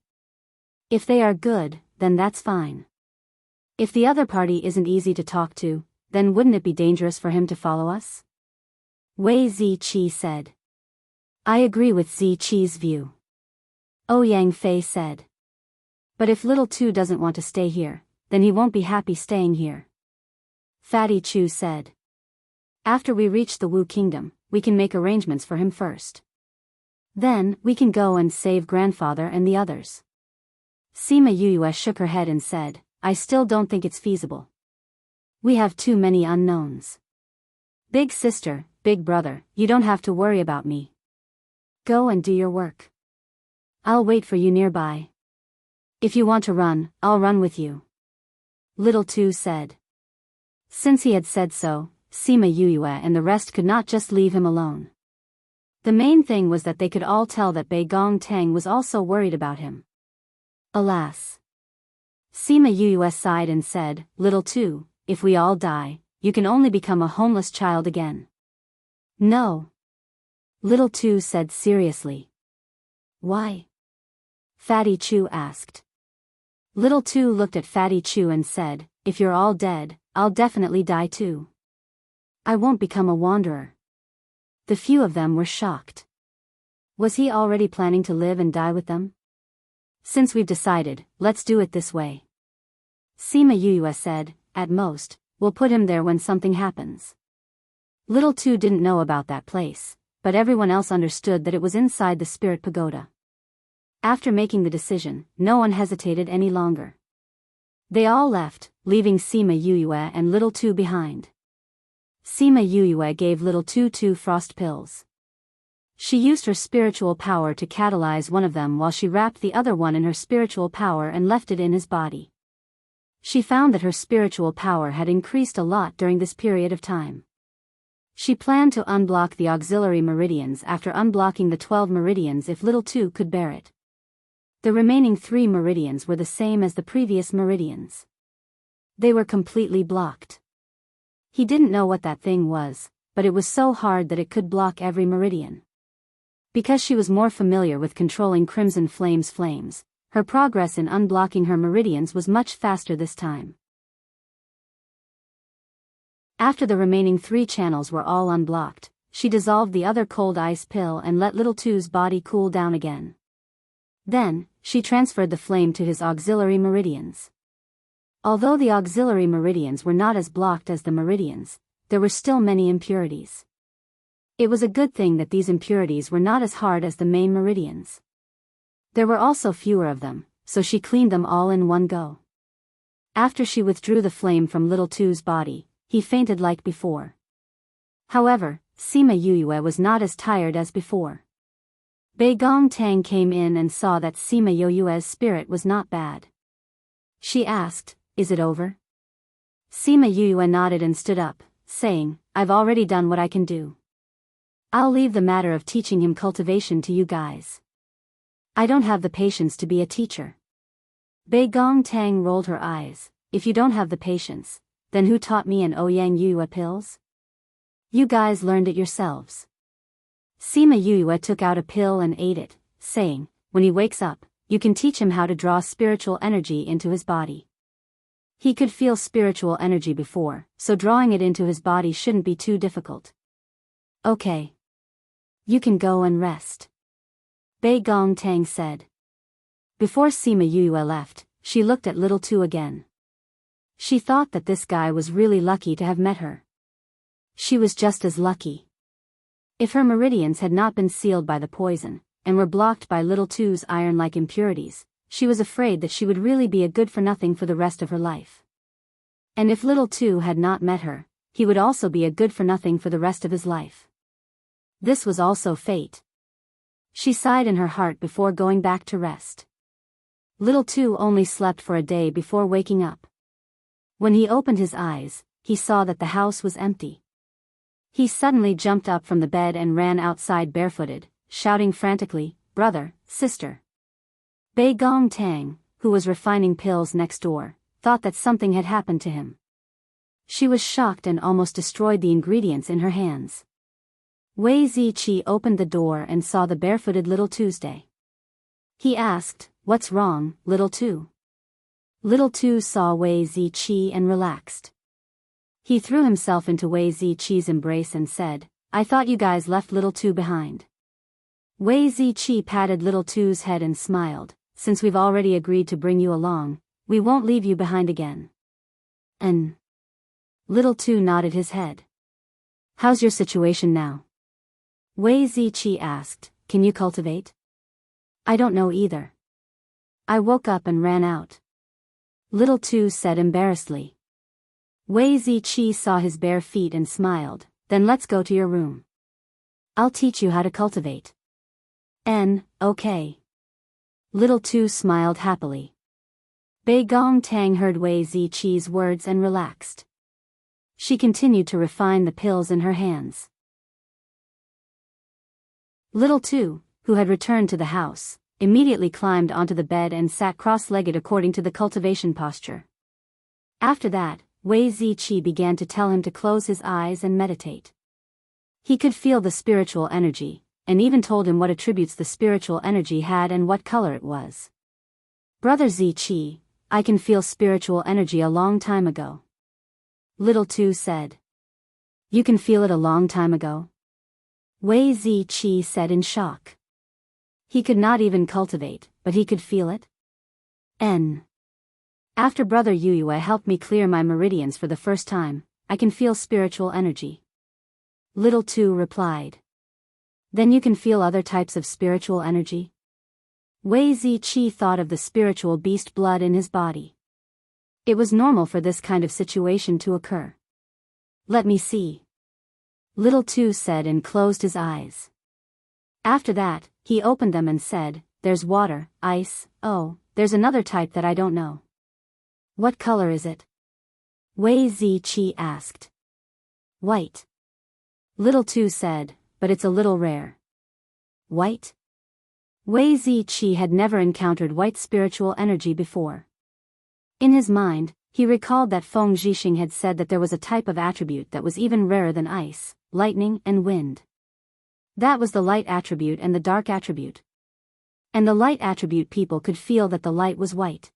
S1: If they are good, then that's fine. If the other party isn't easy to talk to, then wouldn't it be dangerous for him to follow us?" Wei Ziqi said. "I agree with Ziqi's view," Ouyang Fei said. "But if Little Tu doesn't want to stay here, then he won't be happy staying here," Fatty Chu said. "After we reach the Wu Kingdom, we can make arrangements for him first. Then, we can go and save grandfather and the others." Sima Yue shook her head and said, "I still don't think it's feasible. We have too many unknowns. Big sister, big brother, you don't have to worry about me. Go and do your work. I'll wait for you nearby. If you want to run, I'll run with you," Little Tu said. Since he had said so, Sima Yue and the rest could not just leave him alone. The main thing was that they could all tell that Bei Gongtang was also worried about him. Alas. Sima Yue sighed and said, "Little Tu, if we all die, you can only become a homeless child again. No. Little Two said seriously. Why? Fatty Chu asked. Little Two looked at Fatty Chu and said, if you're all dead, I'll definitely die too. I won't become a wanderer. The few of them were shocked. Was he already planning to live and die with them? Since we've decided, let's do it this way. Sima Yuyue said, at most, we'll put him there when something happens. Little Two didn't know about that place, but everyone else understood that it was inside the spirit pagoda. After making the decision, no one hesitated any longer. They all left, leaving Sima Yuyue and Little Two behind. Sima Yuyue gave Little Two 2 frost pills. She used her spiritual power to catalyze one of them while she wrapped the other one in her spiritual power and left it in his body. She found that her spiritual power had increased a lot during this period of time. She planned to unblock the auxiliary meridians after unblocking the 12 meridians if Little Two could bear it. The remaining 3 meridians were the same as the previous meridians. They were completely blocked. He didn't know what that thing was, but it was so hard that it could block every meridian. Because she was more familiar with controlling Crimson Flame's flames, her progress in unblocking her meridians was much faster this time. After the remaining 3 channels were all unblocked, she dissolved the other cold ice pill and let Little Two's body cool down again. Then, she transferred the flame to his auxiliary meridians. Although the auxiliary meridians were not as blocked as the meridians, there were still many impurities. It was a good thing that these impurities were not as hard as the main meridians. There were also fewer of them, so she cleaned them all in one go. After she withdrew the flame from Little Two's body, he fainted like before. However, Sima Yuyue was not as tired as before. Bei Gong Tang came in and saw that Sima Yuyue's spirit was not bad. She asked, is it over? Sima Yuyue nodded and stood up, saying, I've already done what I can do. I'll leave the matter of teaching him cultivation to you guys. I don't have the patience to be a teacher. Bei Gong Tang rolled her eyes. If you don't have the patience, then who taught me and Ouyang Yuyue pills? You guys learned it yourselves. Sima Yuyue took out a pill and ate it, saying, when he wakes up, you can teach him how to draw spiritual energy into his body. He could feel spiritual energy before, so drawing it into his body shouldn't be too difficult. Okay. You can go and rest. Bei Gong Tang said. Before Sima Yuyue left, she looked at Little Two again. She thought that this guy was really lucky to have met her. She was just as lucky. If her meridians had not been sealed by the poison, and were blocked by Little Two's iron-like impurities, she was afraid that she would really be a good-for-nothing for the rest of her life. And if Little Two had not met her, he would also be a good-for-nothing for the rest of his life. This was also fate. She sighed in her heart before going back to rest. Little Two only slept for a day before waking up. When he opened his eyes, he saw that the house was empty. He suddenly jumped up from the bed and ran outside barefooted, shouting frantically, brother, sister. Bei Gong Tang, who was refining pills next door, thought that something had happened to him. She was shocked and almost destroyed the ingredients in her hands. Wei Ziqi opened the door and saw the barefooted Little Tuesday. He asked, what's wrong, Little Two? Little Two saw Wei Ziqi and relaxed. He threw himself into Wei Ziqi's embrace and said, I thought you guys left Little Two behind. Wei Ziqi patted Little Two's head and smiled, since we've already agreed to bring you along, we won't leave you behind again. And Little Two nodded his head. How's your situation now? Wei Ziqi asked, can you cultivate? I don't know either. I woke up and ran out. Little Two said embarrassedly. Wei Ziqi saw his bare feet and smiled, then let's go to your room. I'll teach you how to cultivate. Okay. Little Two smiled happily. Bei Gong Tang heard Wei Ziqi's words and relaxed. She continued to refine the pills in her hands. Little Two, who had returned to the house, immediately climbed onto the bed and sat cross-legged according to the cultivation posture. After that, Wei Ziqi began to tell him to close his eyes and meditate. He could feel the spiritual energy, and even told him what attributes the spiritual energy had and what color it was. Brother Zichi, I can feel spiritual energy a long time ago. Little Two said. You can feel it a long time ago? Wei Zichi said in shock. He could not even cultivate, but he could feel it? After Brother Yuyue helped me clear my meridians for the first time, I can feel spiritual energy. Little Two replied. Then you can feel other types of spiritual energy? Wei Zichi thought of the spiritual beast blood in his body. It was normal for this kind of situation to occur. Let me see. Little Two said and closed his eyes. After that, he opened them and said, there's water, ice, oh, there's another type that I don't know. What color is it? Wei Zichi asked. White. Little Two said, but it's a little rare. White? Wei Zichi had never encountered white spiritual energy before. In his mind, he recalled that Feng Zhixing had said that there was a type of attribute that was even rarer than ice, lightning and wind. That was the light attribute and the dark attribute. And the light attribute people could feel that the light was white.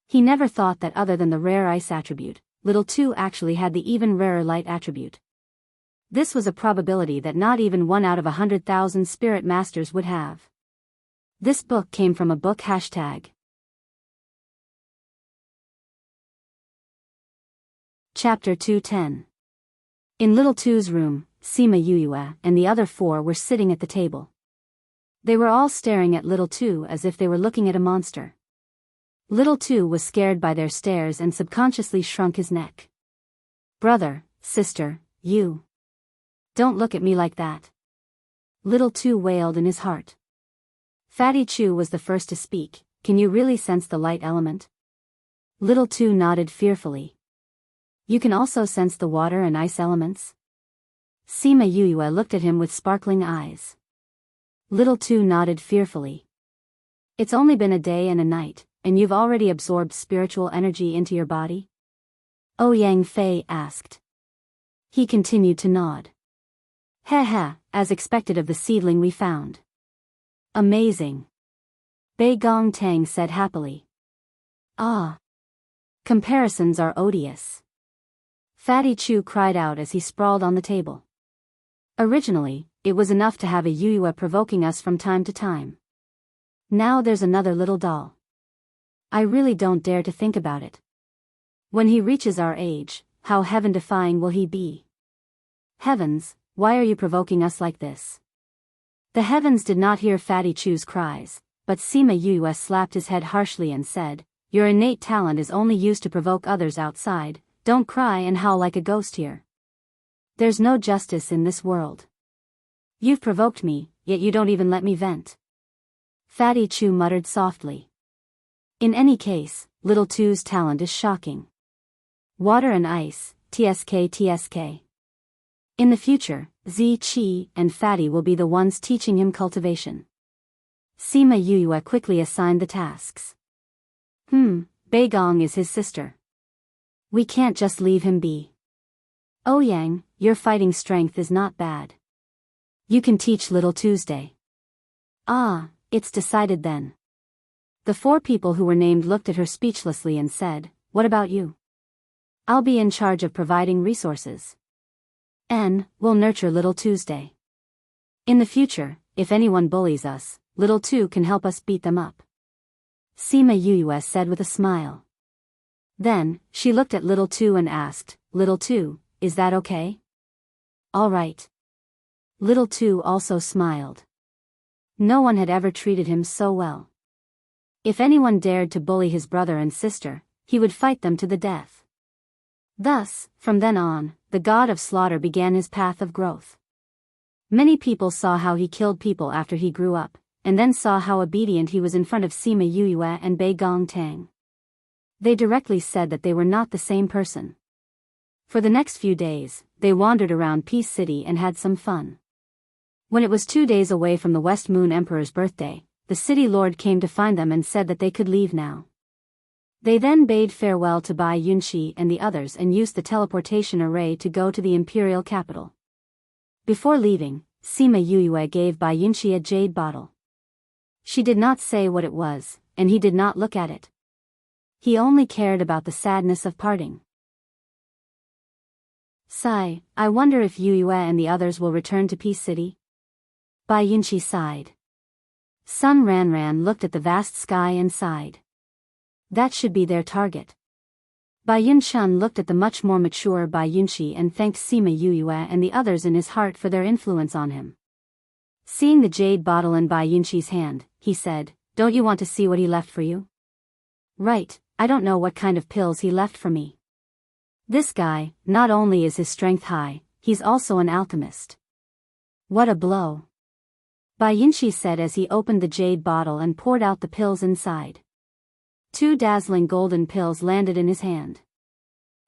S1: He never thought that other than the rare ice attribute, Little Two actually had the even rarer light attribute. This was a probability that not even 1 out of 100,000 spirit masters would have. This book came from a book hashtag. Chapter 210. In Little Two's room, Sima Yuyue and the other 4 were sitting at the table. They were all staring at Little Two as if they were looking at a monster. Little Two was scared by their stares and subconsciously shrunk his neck. Brother, sister, you. Don't look at me like that. Little Two wailed in his heart. Fatty Chu was the first to speak. Can you really sense the light element? Little Two nodded fearfully. You can also sense the water and ice elements? Sima Yuyue looked at him with sparkling eyes. Little Two nodded fearfully. It's only been a day and a night, and you've already absorbed spiritual energy into your body? Ouyang Fei asked. He continued to nod. Heh, as expected of the seedling we found. Amazing. Bei Gong Tang said happily. Ah. Comparisons are odious. Fatty Chu cried out as he sprawled on the table. Originally, it was enough to have a Yuyue provoking us from time to time. Now there's another little doll. I really don't dare to think about it. When he reaches our age, how heaven-defying will he be? Heavens, why are you provoking us like this? The heavens did not hear Fatty Chu's cries, but Sima Yuyue slapped his head harshly and said, your innate talent is only used to provoke others outside, don't cry and howl like a ghost here. There's no justice in this world. You've provoked me, yet you don't even let me vent. Fatty Chu muttered softly. In any case, Little Two's talent is shocking. Water and ice, TSK. In the future, Zichi and Fatty will be the ones teaching him cultivation. Sima Yuyue quickly assigned the tasks. Bei Gong is his sister. We can't just leave him be. Ouyang, your fighting strength is not bad. You can teach Little Tuesday. Ah, it's decided then. The 4 people who were named looked at her speechlessly and said, what about you? I'll be in charge of providing resources. We'll nurture Little Tuesday. In the future, if anyone bullies us, Little Two can help us beat them up. Sima Yuyue said with a smile. Then, she looked at Little Two and asked, Little Two, is that okay? All right. Little Two also smiled. No one had ever treated him so well. If anyone dared to bully his brother and sister, he would fight them to the death. Thus, from then on, the god of slaughter began his path of growth. Many people saw how he killed people after he grew up, and then saw how obedient he was in front of Sima Yuyue and Bei Gong Tang. They directly said that they were not the same person. For the next few days, they wandered around Peace City and had some fun. When it was 2 days away from the West Moon Emperor's birthday, the city lord came to find them and said that they could leave now. They then bade farewell to Bai Yunxi and the others and used the teleportation array to go to the imperial capital. Before leaving, Sima Yue gave Bai Yunqi a jade bottle. She did not say what it was, and he did not look at it. He only cared about the sadness of parting. Sigh, I wonder if Yue and the others will return to Peace City? Bai Yunqi sighed. Sun Ranran looked at the vast sky and sighed. That should be their target. Bai Yunchun looked at the much more mature Bai Yunqi and thanked Sima Yue and the others in his heart for their influence on him. Seeing the jade bottle in Bai Yunqi's hand, he said, "Don't you want to see what he left for you?" "Right, I don't know what kind of pills he left for me. This guy, not only is his strength high, he's also an alchemist." "What a blow," Bai Yunqi said as he opened the jade bottle and poured out the pills inside. 2 dazzling golden pills landed in his hand.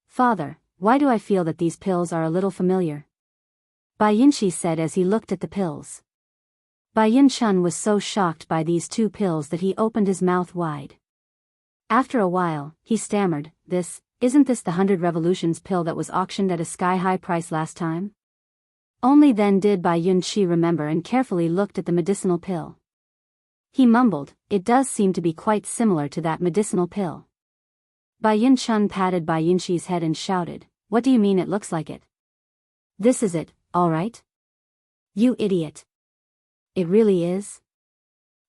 S1: "Father, why do I feel that these pills are a little familiar?" Bai Yunqi said as he looked at the pills. Bai Yunchun was so shocked by these 2 pills that he opened his mouth wide. After a while, he stammered, Isn't this the 100 revolutions pill that was auctioned at a sky-high price last time?" Only then did Bai Yunqi remember and carefully looked at the medicinal pill. He mumbled, "It does seem to be quite similar to that medicinal pill." Bai Yunchun patted Bai Yunqi's head and shouted, "What do you mean it looks like it? This is it, all right? You idiot. It really is?"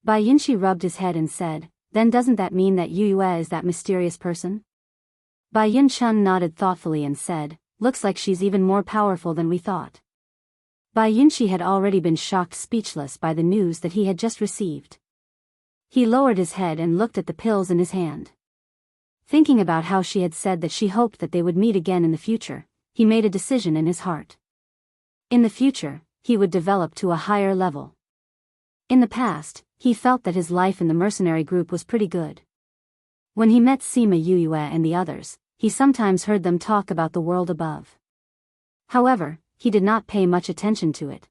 S1: Bai Yunqi rubbed his head and said, "Then doesn't that mean that Yue is that mysterious person?" Bai Yunchun nodded thoughtfully and said, "Looks like she's even more powerful than we thought." Bai Yunqi had already been shocked speechless by the news that he had just received. He lowered his head and looked at the pills in his hand. Thinking about how she had said that she hoped that they would meet again in the future, he made a decision in his heart. In the future, he would develop to a higher level. In the past, he felt that his life in the mercenary group was pretty good. When he met Sima Yue and the others, he sometimes heard them talk about the world above. However, he did not pay much attention to it.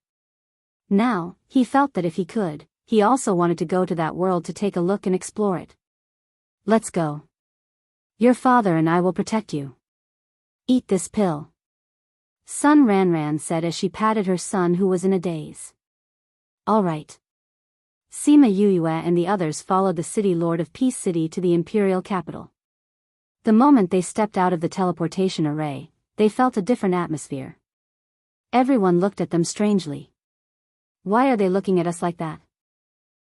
S1: Now, he felt that if he could, he also wanted to go to that world to take a look and explore it. "Let's go. Your father and I will protect you. Eat this pill," Sun Ranran said as she patted her son who was in a daze. "All right." Sima Yue and the others followed the city lord of Peace City to the imperial capital. The moment they stepped out of the teleportation array, they felt a different atmosphere. Everyone looked at them strangely. "Why are they looking at us like that?"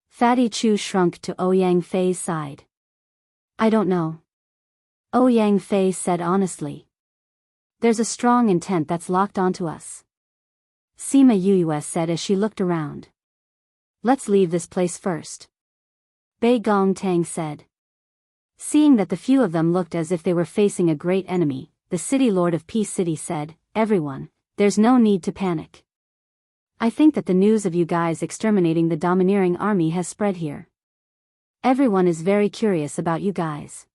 S1: Fatty Chu shrunk to Ouyang Fei's side. "I don't know," Ouyang Fei said honestly. "There's a strong intent that's locked onto us," Sima Yue said as she looked around. "Let's leave this place first," Bei Gong Tang said. Seeing that the few of them looked as if they were facing a great enemy, the city lord of Peace City said, "Everyone, there's no need to panic. I think that the news of you guys exterminating the domineering army has spread here. Everyone is very curious about you guys.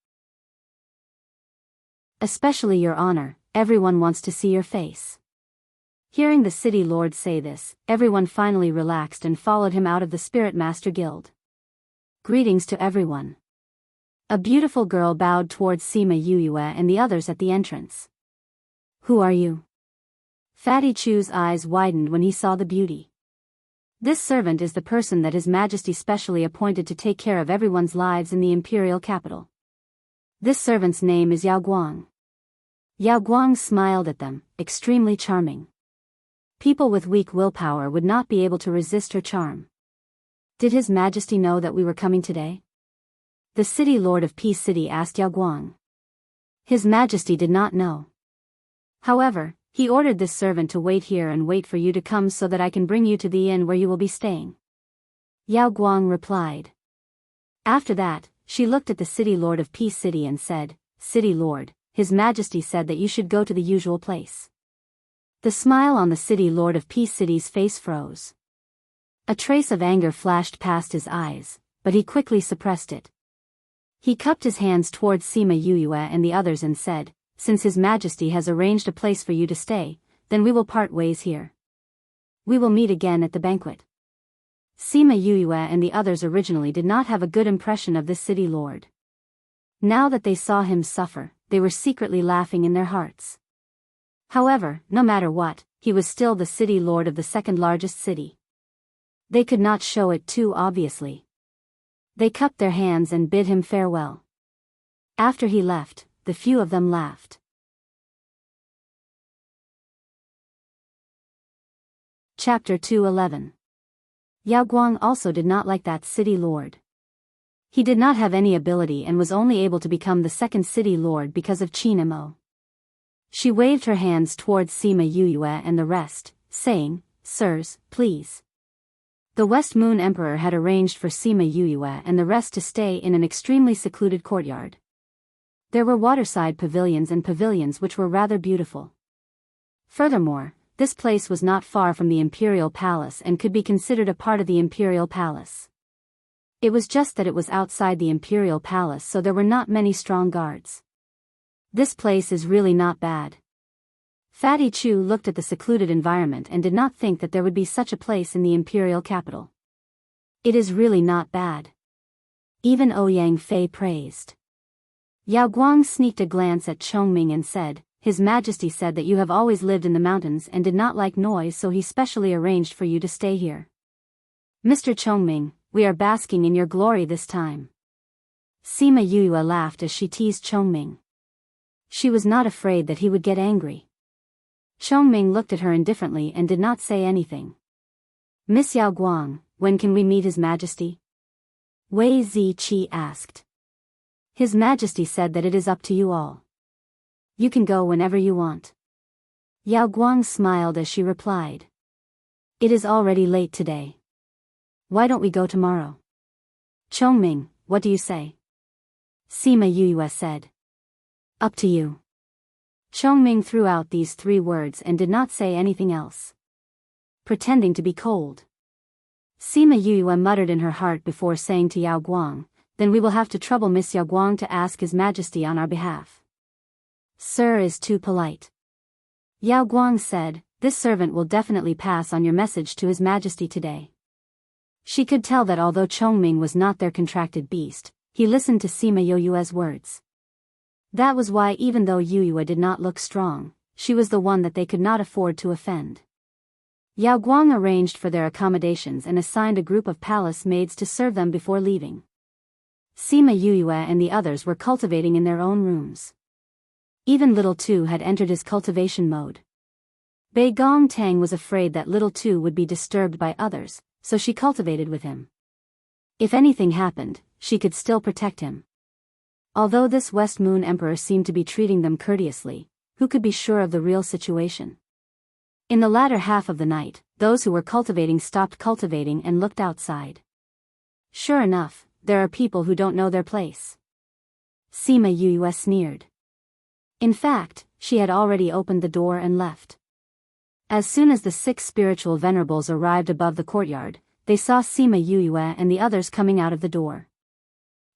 S1: Especially your honor, everyone wants to see your face." Hearing the city lord say this, everyone finally relaxed and followed him out of the Spirit Master Guild. "Greetings to everyone." A beautiful girl bowed towards Sima Yue and the others at the entrance. "Who are you?" Fatty Chu's eyes widened when he saw the beauty. "This servant is the person that His Majesty specially appointed to take care of everyone's lives in the imperial capital. This servant's name is Yao Guang." Yao Guang smiled at them, extremely charming. People with weak willpower would not be able to resist her charm. "Did His Majesty know that we were coming today?" The city lord of Peace City asked Yao Guang. His Majesty did not know. However, he ordered this servant to wait here and wait for you to come so that I can bring you to the inn where you will be staying, Yao Guang replied. After that, she looked at the city lord of Peace City and said, "City lord, His Majesty said that you should go to the usual place." The smile on the city lord of Peace City's face froze. A trace of anger flashed past his eyes, but he quickly suppressed it. He cupped his hands towards Sima Yue and the others and said, "Since His Majesty has arranged a place for you to stay, then we will part ways here. We will meet again at the banquet." Sima Yue and the others originally did not have a good impression of this city lord. Now that they saw him suffer, they were secretly laughing in their hearts. However, no matter what, he was still the city lord of the second largest city. They could not show it too obviously. They cupped their hands and bid him farewell. After he left, the few of them laughed. Chapter 2:11. Yao Guang also did not like that city lord. He did not have any ability and was only able to become the second city lord because of Qin Mo. She waved her hands towards Sima Yue and the rest, saying, "Sirs, please." The West Moon Emperor had arranged for Sima Yue and the rest to stay in an extremely secluded courtyard. There were waterside pavilions and pavilions which were rather beautiful. Furthermore, this place was not far from the Imperial Palace and could be considered a part of the Imperial Palace. It was just that it was outside the Imperial Palace, so there were not many strong guards. This place is really not bad. Fatty Chu looked at the secluded environment and did not think that there would be such a place in the imperial capital. It is really not bad. Even Ouyang Fei praised. Yao Guang sneaked a glance at Chongming and said, "His Majesty said that you have always lived in the mountains and did not like noise, so he specially arranged for you to stay here. Mr. Chongming, we are basking in your glory this time." Sima Yue laughed as she teased Chongming. She was not afraid that he would get angry. Chongming looked at her indifferently and did not say anything. "Miss Yao Guang, when can we meet His Majesty?" Wei Ziqi asked. "His Majesty said that it is up to you all. You can go whenever you want." Yao Guang smiled as she replied. "It is already late today. Why don't we go tomorrow?" "Chongming, what do you say?" Sima Yue said. "Up to you." Chongming threw out these 3 words and did not say anything else. Pretending to be cold. Sima Yue muttered in her heart before saying to Yao Guang, "Then we will have to trouble Miss Yao Guang to ask His Majesty on our behalf." "Sir is too polite." Yao Guang said, "This servant will definitely pass on your message to His Majesty today." She could tell that although Chongming was not their contracted beast, he listened to Sima Yue's words. That was why, even though Yue did not look strong, she was the one that they could not afford to offend. Yao Guang arranged for their accommodations and assigned a group of palace maids to serve them before leaving. Sima Yue and the others were cultivating in their own rooms. Even Little Tu had entered his cultivation mode. Bei Gong Tang was afraid that Little Tu would be disturbed by others, so she cultivated with him. If anything happened, she could still protect him. Although this West Moon Emperor seemed to be treating them courteously, who could be sure of the real situation? In the latter half of the night, those who were cultivating stopped cultivating and looked outside. Sure enough, there are people who don't know their place. Sima Yue sneered. In fact, she had already opened the door and left. As soon as the 6 spiritual venerables arrived above the courtyard, they saw Sima Yue and the others coming out of the door.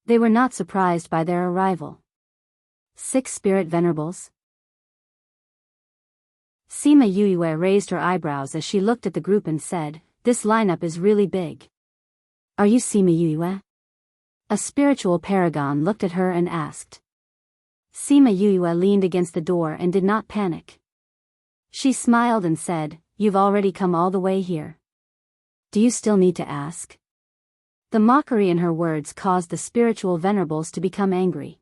S1: They were not surprised by their arrival. 6 spirit venerables? Sima Yue raised her eyebrows as she looked at the group and said, "This lineup is really big." "Are you Sima Yue?" A spiritual paragon looked at her and asked. Sima Yue leaned against the door and did not panic. She smiled and said, "You've already come all the way here. Do you still need to ask?" The mockery in her words caused the spiritual venerables to become angry.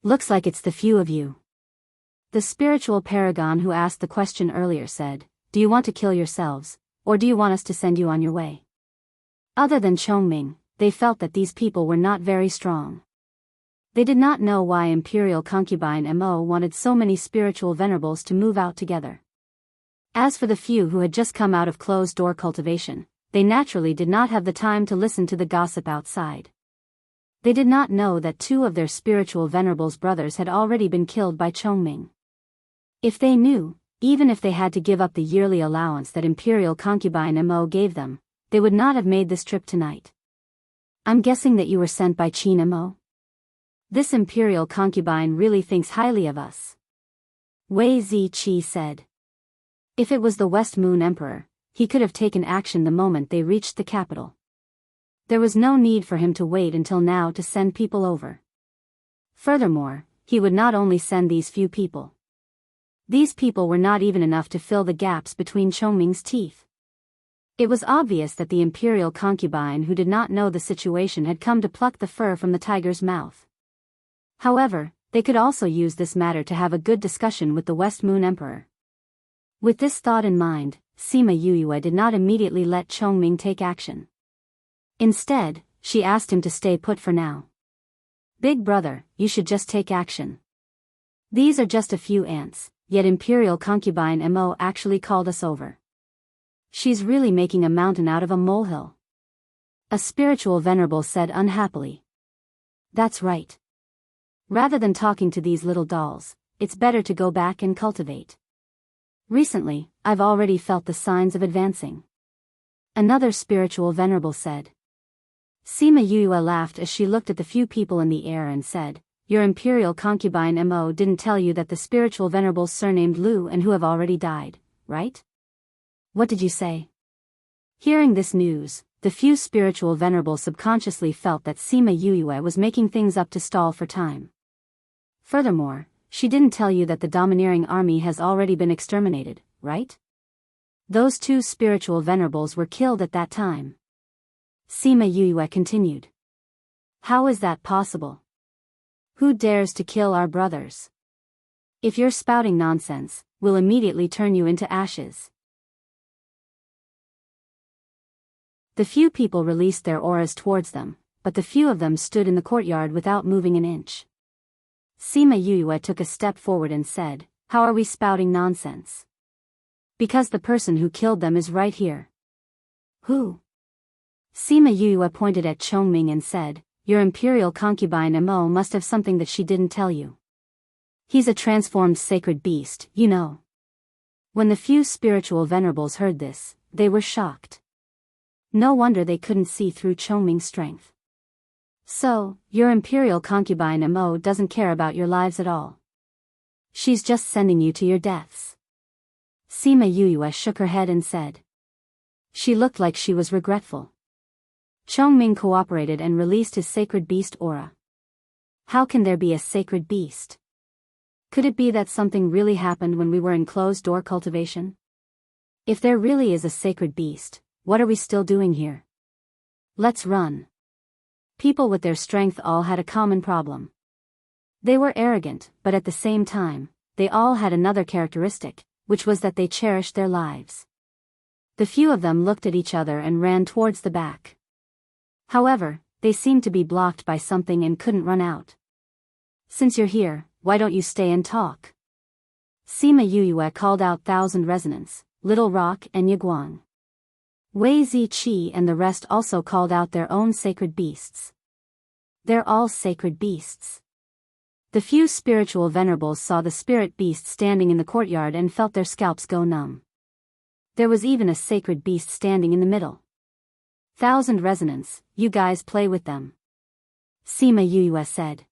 S1: "Looks like it's the few of you." The spiritual paragon who asked the question earlier said, "Do you want to kill yourselves, or do you want us to send you on your way?" Other than Chongming, they felt that these people were not very strong. They did not know why Imperial Concubine Mo wanted so many spiritual venerables to move out together. As for the few who had just come out of closed-door cultivation, they naturally did not have the time to listen to the gossip outside. They did not know that 2 of their spiritual venerables' brothers had already been killed by Chongming. If they knew, even if they had to give up the yearly allowance that Imperial Concubine Mo gave them, they would not have made this trip tonight. "I'm guessing that you were sent by Qin Mo? This Imperial Concubine really thinks highly of us," Wei Ziqi said. If it was the West Moon Emperor, he could have taken action the moment they reached the capital. There was no need for him to wait until now to send people over. Furthermore, he would not only send these few people. These people were not even enough to fill the gaps between Chongming's teeth. It was obvious that the imperial concubine who did not know the situation had come to pluck the fur from the tiger's mouth. However, they could also use this matter to have a good discussion with the West Moon Emperor. With this thought in mind, Sima Yuyue did not immediately let Chongming take action. Instead, she asked him to stay put for now. Big brother, you should just take action. These are just a few ants, yet Imperial concubine Mo actually called us over. She's really making a mountain out of a molehill. A spiritual venerable said unhappily. That's right. Rather than talking to these little dolls, it's better to go back and cultivate. Recently, I've already felt the signs of advancing. Another spiritual venerable said. Sima Yuyue laughed as she looked at the few people in the air and said, Your imperial concubine Mo didn't tell you that the spiritual venerables surnamed Lu and who have already died, right? What did you say? Hearing this news, the few spiritual venerables subconsciously felt that Sima Yuyue was making things up to stall for time. Furthermore, she didn't tell you that the domineering army has already been exterminated, right? Those two spiritual venerables were killed at that time. Sima Yuyue continued. How is that possible? Who dares to kill our brothers? If you're spouting nonsense, we'll immediately turn you into ashes. The few people released their auras towards them, but the few of them stood in the courtyard without moving an inch. Sima Yuyue took a step forward and said, How are we spouting nonsense? Because the person who killed them is right here. Who? Sima Yuyue pointed at Chongming and said, Your imperial concubine Mo must have something that she didn't tell you. He's a transformed sacred beast, you know. When the few spiritual venerables heard this, they were shocked. No wonder they couldn't see through Chongming's strength. So, your imperial concubine Mo doesn't care about your lives at all. She's just sending you to your deaths. Sima Yuyue shook her head and said. She looked like she was regretful. Chongming cooperated and released his sacred beast aura. How can there be a sacred beast? Could it be that something really happened when we were in closed-door cultivation? If there really is a sacred beast, what are we still doing here? Let's run. People with their strength all had a common problem. They were arrogant, but at the same time, they all had another characteristic, which was that they cherished their lives. The few of them looked at each other and ran towards the back. However, they seemed to be blocked by something and couldn't run out. Since you're here, why don't you stay and talk? Sima Yuyue called out Thousand Resonance, Little Rock and Yiguang. Wei Ziqi and the rest also called out their own sacred beasts. They're all sacred beasts. The few spiritual venerables saw the spirit beast standing in the courtyard and felt their scalps go numb. There was even a sacred beast standing in the middle. Thousand Resonance, you guys play with them. Sima Yuyue said.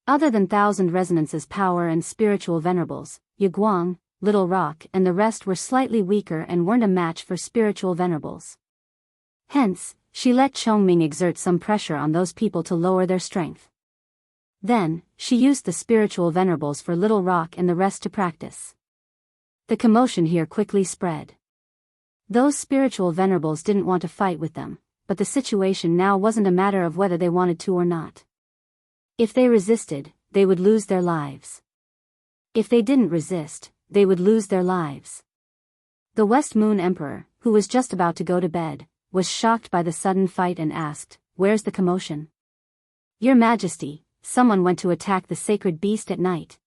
S1: Other than Thousand Resonance's power and spiritual venerables, Yiguang, Little Rock and the rest were slightly weaker and weren't a match for spiritual venerables. Hence, she let Chongming exert some pressure on those people to lower their strength. Then, she used the spiritual venerables for Little Rock and the rest to practice. The commotion here quickly spread. Those spiritual venerables didn't want to fight with them, but the situation now wasn't a matter of whether they wanted to or not. If they resisted, they would lose their lives. If they didn't resist, they would lose their lives. The West Moon Emperor, who was just about to go to bed, was shocked by the sudden fight and asked, Where's the commotion? Your Majesty, someone went to attack the sacred beast at night.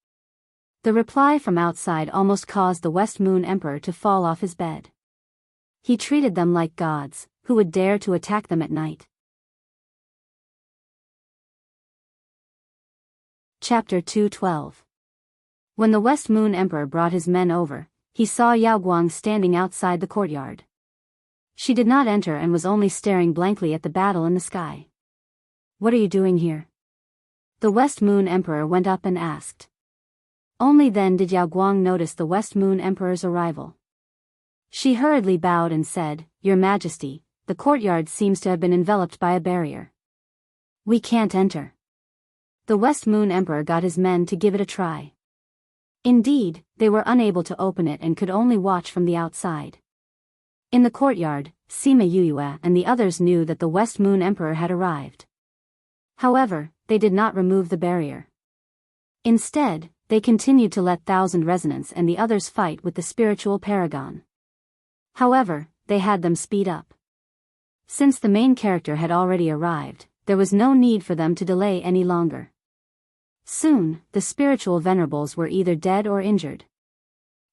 S1: The reply from outside almost caused the West Moon Emperor to fall off his bed. He treated them like gods, who would dare to attack them at night. Chapter 212. When the West Moon Emperor brought his men over, he saw Yao Guang standing outside the courtyard. She did not enter and was only staring blankly at the battle in the sky. What are you doing here? The West Moon Emperor went up and asked. Only then did Yao Guang notice the West Moon Emperor's arrival. She hurriedly bowed and said, Your Majesty, the courtyard seems to have been enveloped by a barrier. We can't enter. The West Moon Emperor got his men to give it a try. Indeed, they were unable to open it and could only watch from the outside. In the courtyard, Sima Yuyue and the others knew that the West Moon Emperor had arrived. However, they did not remove the barrier. Instead, they continued to let Thousand Resonance and the others fight with the spiritual paragon. However, they had them speed up. Since the main character had already arrived, there was no need for them to delay any longer. Soon, the spiritual venerables were either dead or injured.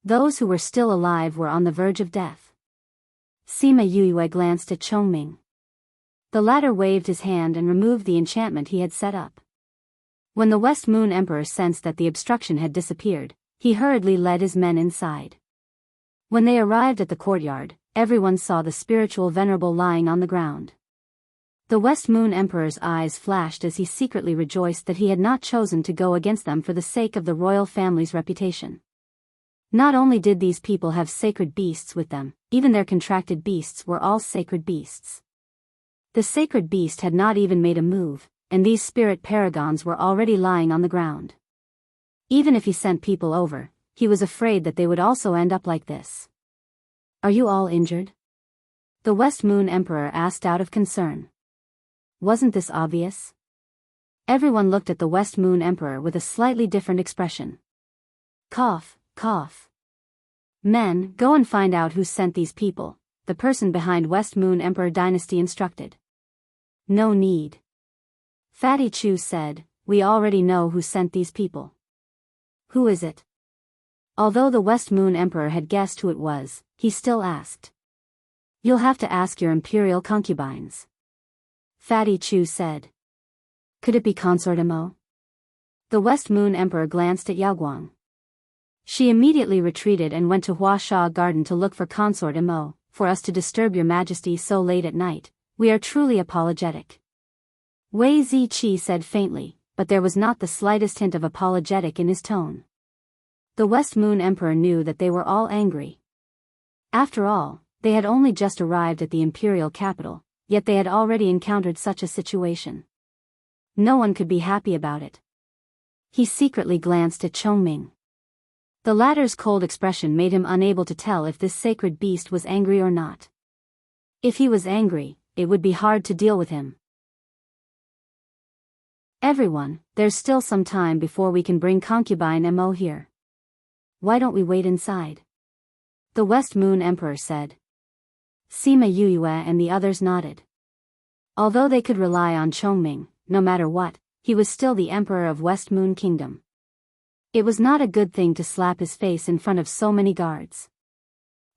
S1: Those who were still alive were on the verge of death. Sima Yuyue glanced at Chongming. The latter waved his hand and removed the enchantment he had set up. When the West Moon Emperor sensed that the obstruction had disappeared, he hurriedly led his men inside. When they arrived at the courtyard, everyone saw the spiritual venerable lying on the ground. The West Moon Emperor's eyes flashed as he secretly rejoiced that he had not chosen to go against them for the sake of the royal family's reputation. Not only did these people have sacred beasts with them, even their contracted beasts were all sacred beasts. The sacred beast had not even made a move, and these spirit paragons were already lying on the ground. Even if he sent people over, he was afraid that they would also end up like this. "Are you all injured?" the West Moon Emperor asked out of concern. Wasn't this obvious? Everyone looked at the West Moon Emperor with a slightly different expression. Cough, cough. Men, go and find out who sent these people, the person behind West Moon Emperor Dynasty instructed. No need. Fatty Chu said, we already know who sent these people. Who is it? Although the West Moon Emperor had guessed who it was, he still asked. You'll have to ask your imperial concubines. Fatty Chu said. Could it be Consort Mo? The West Moon Emperor glanced at Yaoguang. She immediately retreated and went to Huasha Garden to look for Consort Mo. For us to disturb your majesty so late at night, we are truly apologetic. Wei Ziqi said faintly, but there was not the slightest hint of apologetic in his tone. The West Moon Emperor knew that they were all angry. After all, they had only just arrived at the imperial capital, yet they had already encountered such a situation. No one could be happy about it. He secretly glanced at Chongming. The latter's cold expression made him unable to tell if this sacred beast was angry or not. If he was angry, it would be hard to deal with him. Everyone, there's still some time before we can bring concubine Mo here. Why don't we wait inside? The West Moon Emperor said. Sima Yuyue and the others nodded. Although they could rely on Chongming, no matter what, he was still the Emperor of West Moon Kingdom. It was not a good thing to slap his face in front of so many guards.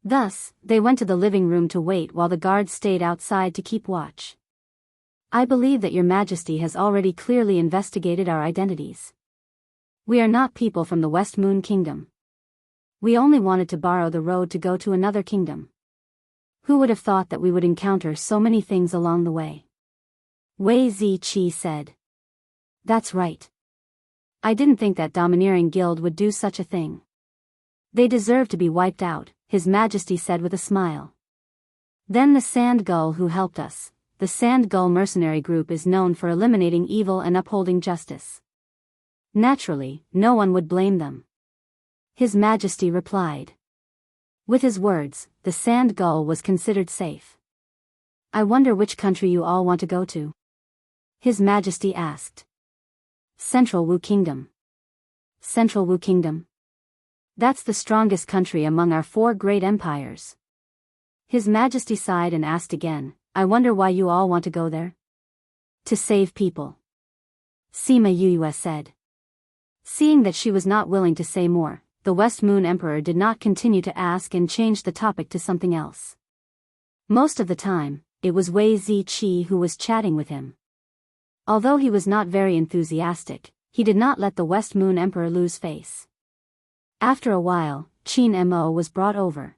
S1: Thus, they went to the living room to wait while the guards stayed outside to keep watch. I believe that your majesty has already clearly investigated our identities. We are not people from the West Moon Kingdom. We only wanted to borrow the road to go to another kingdom. Who would have thought that we would encounter so many things along the way? Wei Ziqi said. That's right. I didn't think that domineering guild would do such a thing. They deserve to be wiped out, His Majesty said with a smile. Then the Sand Gull who helped us. The Sand Gull mercenary group is known for eliminating evil and upholding justice. Naturally, no one would blame them. His Majesty replied. With his words, the Sand Gull was considered safe. I wonder which country you all want to go to? His Majesty asked. Central Wu Kingdom. Central Wu Kingdom. That's the strongest country among our 4 great empires. His Majesty sighed and asked again, I wonder why you all want to go there? To save people. Sima Yuyue said. Seeing that she was not willing to say more, the West Moon Emperor did not continue to ask and changed the topic to something else. Most of the time, it was Wei Ziqi who was chatting with him. Although he was not very enthusiastic, he did not let the West Moon Emperor lose face. After a while, Qin Mo was brought over.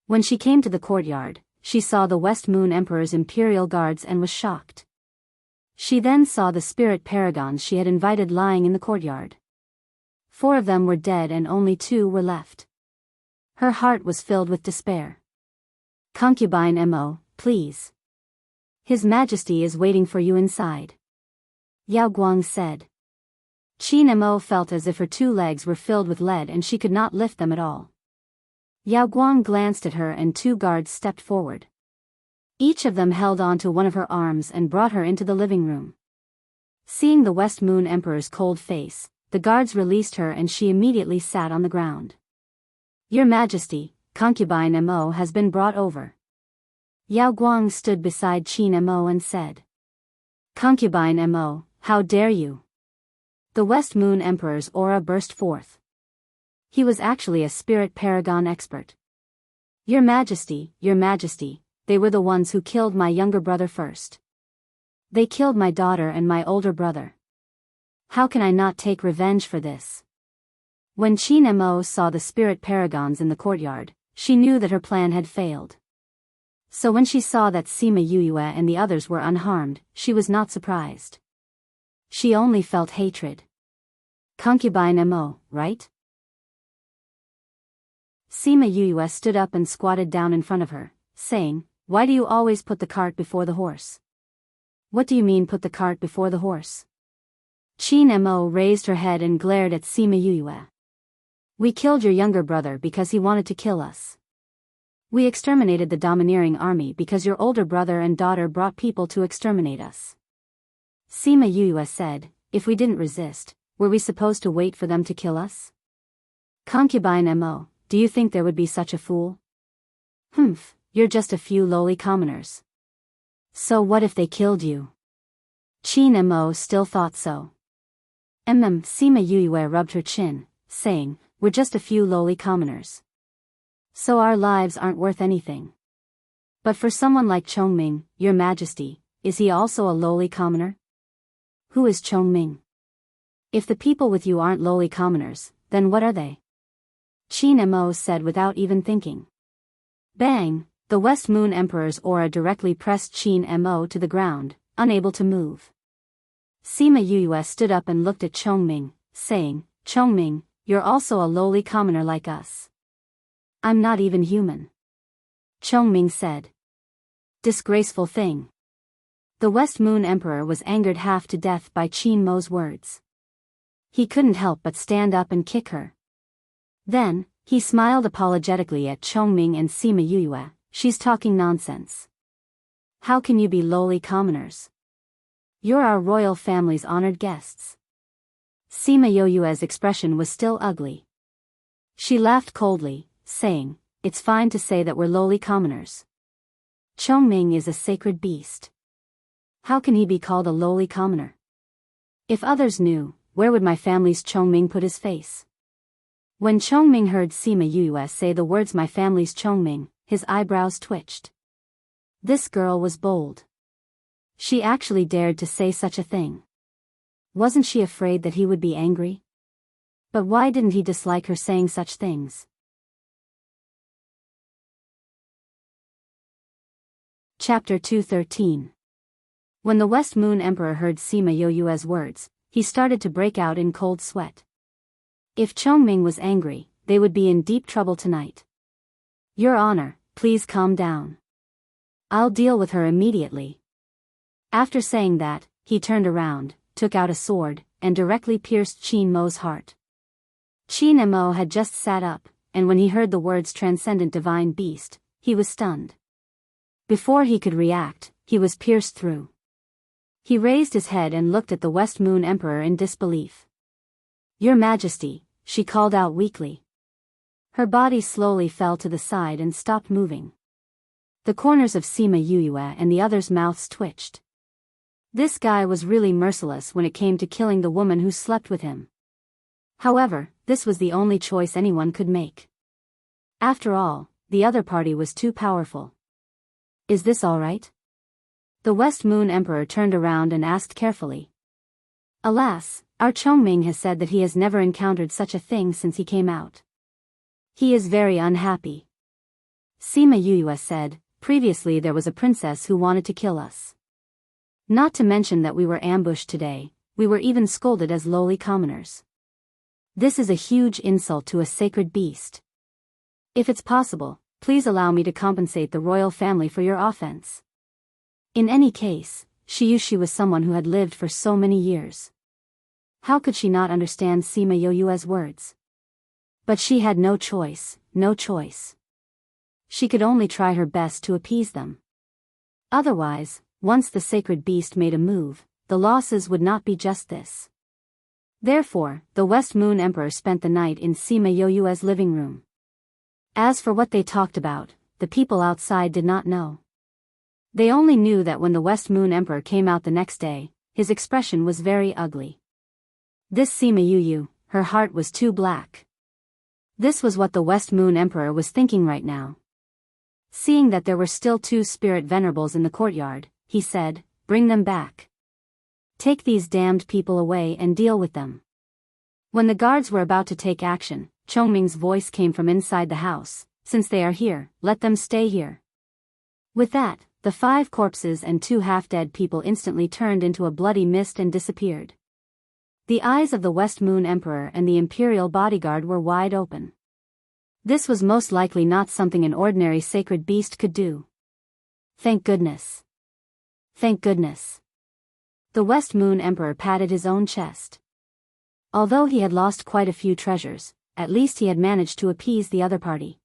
S1: When she came to the courtyard, she saw the West Moon Emperor's imperial guards and was shocked. She then saw the spirit paragons she had invited lying in the courtyard. 4 of them were dead and only 2 were left. Her heart was filled with despair. Concubine Mo, please. His Majesty is waiting for you inside. Yao Guang said. Qin Mo felt as if her 2 legs were filled with lead and she could not lift them at all. Yao Guang glanced at her and 2 guards stepped forward. Each of them held on to one of her arms and brought her into the living room. Seeing the West Moon Emperor's cold face, the guards released her and she immediately sat on the ground. Your Majesty, concubine Mo has been brought over. Yao Guang stood beside Qin Mo and said. Concubine Mo, how dare you? The West Moon Emperor's aura burst forth. He was actually a spirit paragon expert. Your Majesty, they were the ones who killed my younger brother first. They killed my daughter and my older brother. How can I not take revenge for this? When Qin Mo saw the spirit paragons in the courtyard, she knew that her plan had failed. So when she saw that Sima Yue and the others were unharmed, she was not surprised. She only felt hatred. Concubine Mo, right? Sima Yue stood up and squatted down in front of her, saying, Why do you always put the cart before the horse? What do you mean put the cart before the horse? Qin Mo raised her head and glared at Sima Yue. We killed your younger brother because he wanted to kill us. We exterminated the domineering army because your older brother and daughter brought people to exterminate us. Sima Yue said, If we didn't resist, were we supposed to wait for them to kill us? Concubine Mo, do you think there would be such a fool? Humph, you're just a few lowly commoners. So what if they killed you? Qin Mo still thought so. Sima Yue rubbed her chin, saying, We're just a few lowly commoners. So our lives aren't worth anything. But for someone like Chongming, Your Majesty, is he also a lowly commoner? Who is Chongming? If the people with you aren't lowly commoners, then what are they? Qin Mo said without even thinking. Bang! The West Moon Emperor's aura directly pressed Qin Mo to the ground, unable to move. Sima Yue stood up and looked at Chongming, saying, Chongming, you're also a lowly commoner like us. I'm not even human. Chongming said. Disgraceful thing. The West Moon Emperor was angered half to death by Qin Mo's words. He couldn't help but stand up and kick her. Then, he smiled apologetically at Chongming and Sima Yue. She's talking nonsense. How can you be lowly commoners? You're our royal family's honored guests. Sima Yue's expression was still ugly. She laughed coldly, saying, It's fine to say that we're lowly commoners. Chongming is a sacred beast. How can he be called a lowly commoner? If others knew, where would my family's Chongming put his face? When Chongming heard Sima Yue say the words my family's Chongming, his eyebrows twitched. This girl was bold. She actually dared to say such a thing. Wasn't she afraid that he would be angry? But why didn't he dislike her saying such things? Chapter 213. When the West Moon Emperor heard Sima Yue's words, he started to break out in cold sweat. If Chongming was angry, they would be in deep trouble tonight. Your Honor, please calm down. I'll deal with her immediately. After saying that, he turned around, took out a sword, and directly pierced Qin Mo's heart. Qin Mo had just sat up, and when he heard the words transcendent divine beast, he was stunned. Before he could react, he was pierced through. He raised his head and looked at the West Moon Emperor in disbelief. Your Majesty, she called out weakly. Her body slowly fell to the side and stopped moving. The corners of Sima Yue and the others' mouths twitched. This guy was really merciless when it came to killing the woman who slept with him. However, this was the only choice anyone could make. After all, the other party was too powerful. Is this all right? The West Moon Emperor turned around and asked carefully. Alas, our Chongming has said that he has never encountered such a thing since he came out. He is very unhappy. Sima Yue said, previously there was a princess who wanted to kill us. Not to mention that we were ambushed today, we were even scolded as lowly commoners. This is a huge insult to a sacred beast. If it's possible, please allow me to compensate the royal family for your offense. In any case, she was someone who had lived for so many years. How could she not understand Sima Yoyue's words? But she had no choice, no choice. She could only try her best to appease them. Otherwise, once the sacred beast made a move, the losses would not be just this. Therefore, the West Moon Emperor spent the night in Sima Yoyue's living room. As for what they talked about, the people outside did not know. They only knew that when the West Moon Emperor came out the next day, his expression was very ugly. This Sima Yoyu, her heart was too black. This was what the West Moon Emperor was thinking right now. Seeing that there were still 2 spirit venerables in the courtyard, he said, "Bring them back. Take these damned people away and deal with them." When the guards were about to take action, Chongming's voice came from inside the house, "Since they are here, let them stay here." With that, the 5 corpses and 2 half-dead people instantly turned into a bloody mist and disappeared. The eyes of the West Moon Emperor and the Imperial bodyguard were wide open. This was most likely not something an ordinary sacred beast could do. Thank goodness. Thank goodness. The West Moon Emperor patted his own chest. Although he had lost quite a few treasures, at least he had managed to appease the other party.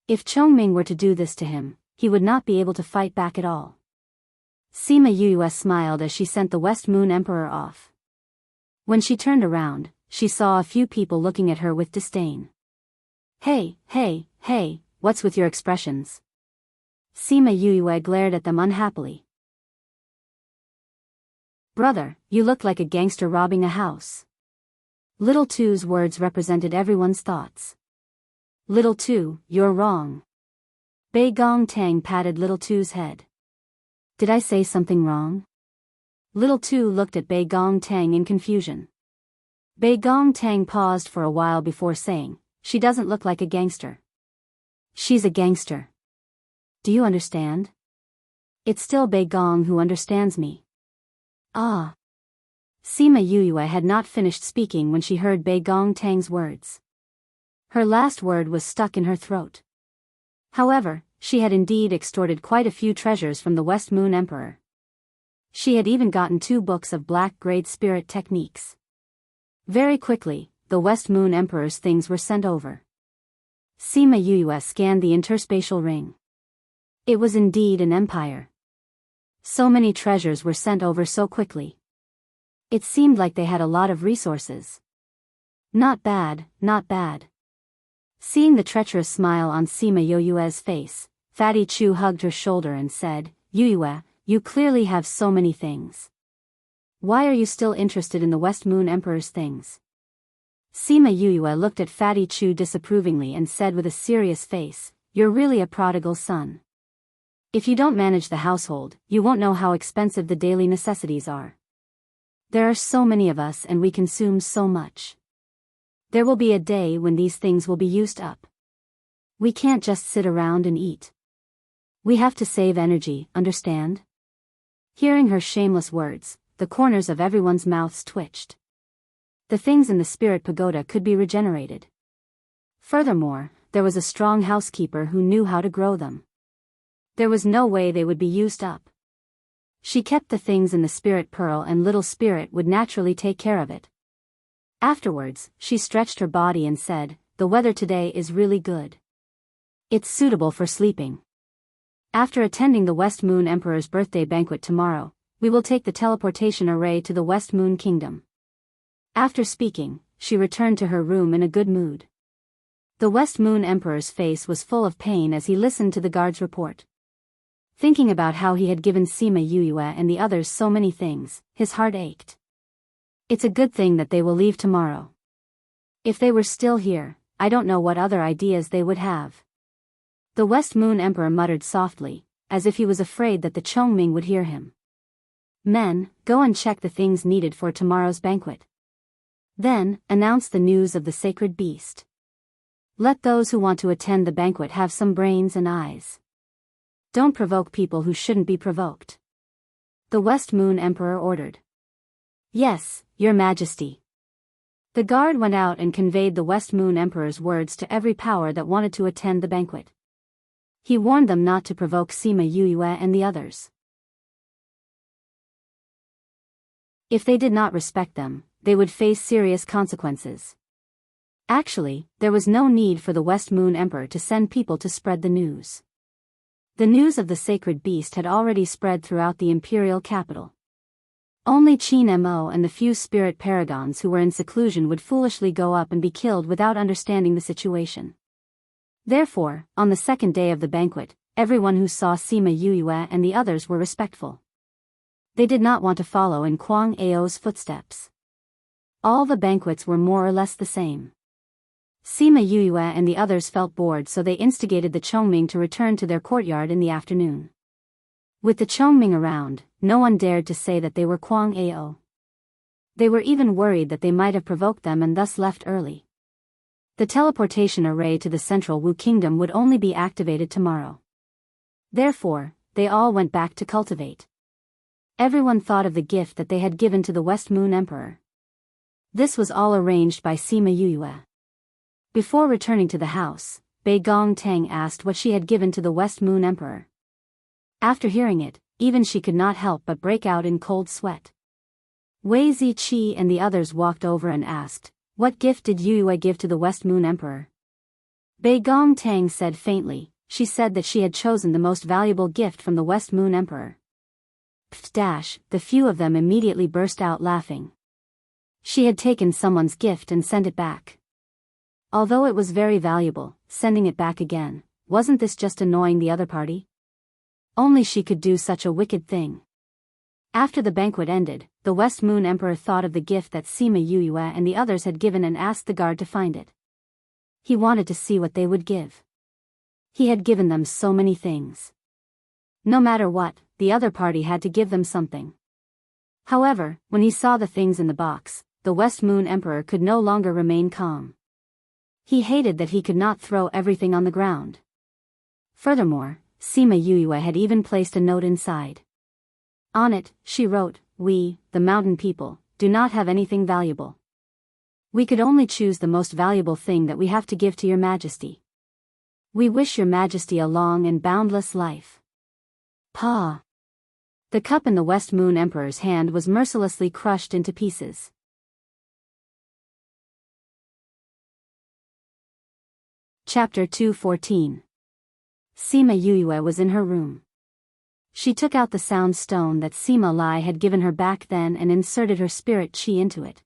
S1: If Chongming were to do this to him, he would not be able to fight back at all. Sima Yue smiled as she sent the West Moon Emperor off. When she turned around, she saw a few people looking at her with disdain. Hey, what's with your expressions? Sima Yue glared at them unhappily. Brother, you look like a gangster robbing a house. Little Two's words represented everyone's thoughts. Little Two, you're wrong. Bei Gong Tang patted Little Two's head. Did I say something wrong? Little Two looked at Bei Gong Tang in confusion. Bei Gong Tang paused for a while before saying, "She doesn't look like a gangster." "She's a gangster. Do you understand?" "It's still Bei Gong who understands me." Ah. Sima Yue had not finished speaking when she heard Bei Gong Tang's words. Her last word was stuck in her throat. However, she had indeed extorted quite a few treasures from the West Moon Emperor. She had even gotten 2 books of black-grade spirit techniques. Very quickly, the West Moon Emperor's things were sent over. Sima Yue scanned the interspatial ring. It was indeed an empire. So many treasures were sent over so quickly. It seemed like they had a lot of resources. Not bad, not bad. Seeing the treacherous smile on Sima Yue's face, Fatty Chu hugged her shoulder and said, "Yue, you clearly have so many things. Why are you still interested in the West Moon Emperor's things?" Sima Yue looked at Fatty Chu disapprovingly and said with a serious face, "You're really a prodigal son. If you don't manage the household, you won't know how expensive the daily necessities are. There are so many of us and we consume so much. There will be a day when these things will be used up. We can't just sit around and eat. We have to save energy, understand?" Hearing her shameless words, the corners of everyone's mouths twitched. The things in the spirit pagoda could be regenerated. Furthermore, there was a strong housekeeper who knew how to grow them. There was no way they would be used up. She kept the things in the spirit pearl and little spirit would naturally take care of it. Afterwards, she stretched her body and said, "The weather today is really good. It's suitable for sleeping. After attending the West Moon Emperor's birthday banquet tomorrow, we will take the teleportation array to the West Moon Kingdom." After speaking, she returned to her room in a good mood. The West Moon Emperor's face was full of pain as he listened to the guard's report. Thinking about how he had given Sima Yue and the others so many things, his heart ached. It's a good thing that they will leave tomorrow. If they were still here, I don't know what other ideas they would have. The West Moon Emperor muttered softly, as if he was afraid that the Chongming would hear him. "Men, go and check the things needed for tomorrow's banquet. Then, announce the news of the sacred beast. Let those who want to attend the banquet have some brains and eyes. Don't provoke people who shouldn't be provoked." The West Moon Emperor ordered. "Yes, Your Majesty." The guard went out and conveyed the West Moon Emperor's words to every power that wanted to attend the banquet. He warned them not to provoke Sima Yue and the others. If they did not respect them, they would face serious consequences. Actually, there was no need for the West Moon Emperor to send people to spread the news. The news of the sacred beast had already spread throughout the imperial capital. Only Qin Mo and the few spirit paragons who were in seclusion would foolishly go up and be killed without understanding the situation. Therefore, on the second day of the banquet, everyone who saw Sima Yue and the others were respectful. They did not want to follow in Kwang Ao's footsteps. All the banquets were more or less the same. Sima Yue and the others felt bored, so they instigated the Chongming to return to their courtyard in the afternoon. With the Chongming around, no one dared to say that they were Kwang Ao. They were even worried that they might have provoked them and thus left early. The teleportation array to the central Wu Kingdom would only be activated tomorrow. Therefore, they all went back to cultivate. Everyone thought of the gift that they had given to the West Moon Emperor. This was all arranged by Sima Yue. Before returning to the house, Bei Gong Tang asked what she had given to the West Moon Emperor. After hearing it, even she could not help but break out in cold sweat. Wei Ziqi and the others walked over and asked, "What gift did Yue give to the West Moon Emperor?" Bei Gong Tang said faintly, she said that she had chosen the most valuable gift from the West Moon Emperor. The few of them immediately burst out laughing. She had taken someone's gift and sent it back. Although it was very valuable, sending it back again, wasn't this just annoying the other party? Only she could do such a wicked thing. After the banquet ended, the West Moon Emperor thought of the gift that Sima Yue and the others had given and asked the guard to find it. He wanted to see what they would give. He had given them so many things. No matter what, the other party had to give them something. However, when he saw the things in the box, the West Moon Emperor could no longer remain calm. He hated that he could not throw everything on the ground. Furthermore, Sima Yue had even placed a note inside. On it, she wrote, "We, the mountain people, do not have anything valuable. We could only choose the most valuable thing that we have to give to your majesty. We wish your majesty a long and boundless life." Pa. The cup in the West Moon Emperor's hand was mercilessly crushed into pieces. Chapter 214. Sima Yue was in her room. She took out the sound stone that Sima Lai had given her back then and inserted her spirit chi into it.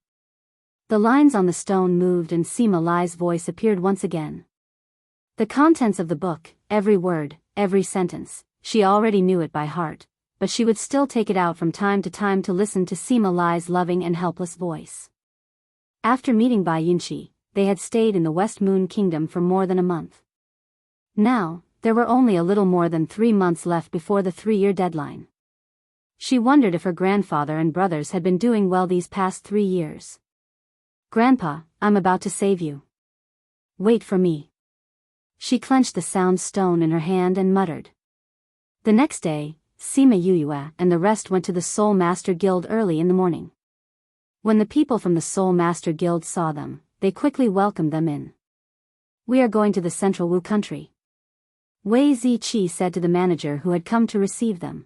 S1: The lines on the stone moved and Sima Lai's voice appeared once again. The contents of the book, every word, every sentence, she already knew it by heart, but she would still take it out from time to time to listen to Sima Lai's loving and helpless voice. After meeting Bai Yunqi, they had stayed in the West Moon Kingdom for more than a month. Now, there were only a little more than 3 months left before the 3-year deadline. She wondered if her grandfather and brothers had been doing well these past 3 years. "Grandpa, I'm about to save you. Wait for me." She clenched the sound stone in her hand and muttered. The next day, Sima Yue and the rest went to the Soul Master Guild early in the morning. When the people from the Soul Master Guild saw them, they quickly welcomed them in. "We are going to the Central Wu country," Wei Ziqi said to the manager who had come to receive them.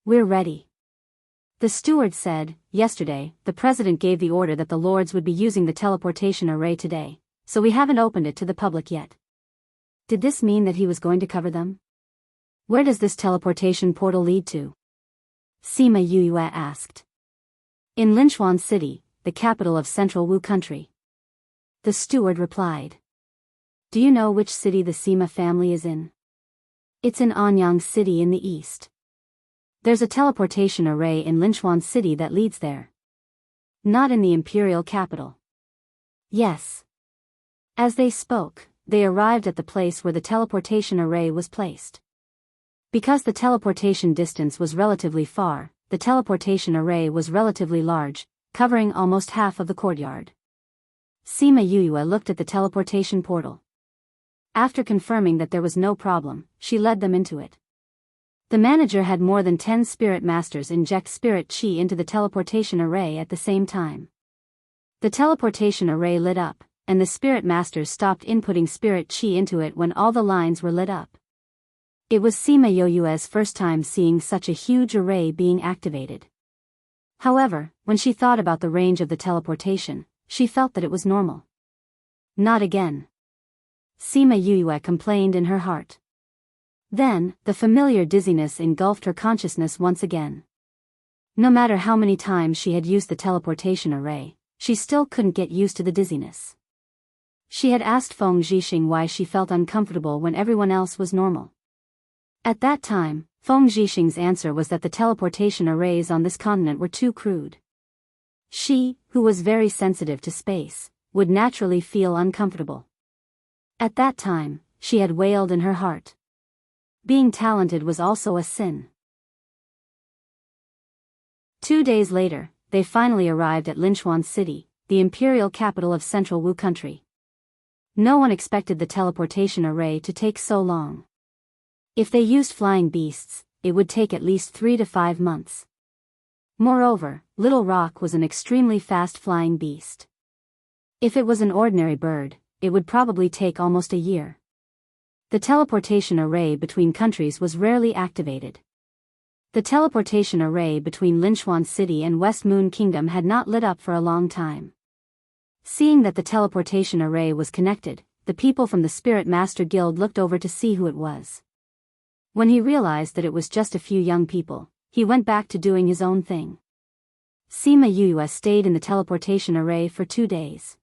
S1: "We're ready." The steward said, "Yesterday, the president gave the order that the lords would be using the teleportation array today, so we haven't opened it to the public yet." Did this mean that he was going to cover them? "Where does this teleportation portal lead to?" Sima Yue asked. "In Linchuan City, the capital of Central Wu country," the steward replied. "Do you know which city the Sima family is in?" "It's in Anyang City in the east. There's a teleportation array in Linchuan City that leads there." "Not in the imperial capital?" "Yes." As they spoke, they arrived at the place where the teleportation array was placed. Because the teleportation distance was relatively far, the teleportation array was relatively large, covering almost half of the courtyard. Sima Yue looked at the teleportation portal. After confirming that there was no problem, she led them into it. The manager had more than 10 spirit masters inject spirit chi into the teleportation array at the same time. The teleportation array lit up, and the spirit masters stopped inputting spirit chi into it when all the lines were lit up. It was Sima Yue's first time seeing such a huge array being activated. However, when she thought about the range of the teleportation, she felt that it was normal. Not again. Sima Yue complained in her heart. Then, the familiar dizziness engulfed her consciousness once again. No matter how many times she had used the teleportation array, she still couldn't get used to the dizziness. She had asked Feng Zhixing why she felt uncomfortable when everyone else was normal. At that time, Feng Zhixing's answer was that the teleportation arrays on this continent were too crude. She, who was very sensitive to space, would naturally feel uncomfortable. At that time, she had wailed in her heart. Being talented was also a sin. 2 days later, they finally arrived at Linchuan City, the imperial capital of Central Wu country. No one expected the teleportation array to take so long. If they used flying beasts, it would take at least 3 to 5 months. Moreover, Little Rock was an extremely fast flying beast. If it was an ordinary bird, it would probably take almost a year. The teleportation array between countries was rarely activated. The teleportation array between Linchuan City and West Moon Kingdom had not lit up for a long time. Seeing that the teleportation array was connected, the people from the Spirit Master Guild looked over to see who it was. When he realized that it was just a few young people, he went back to doing his own thing. Sima Yue stayed in the teleportation array for 2 days.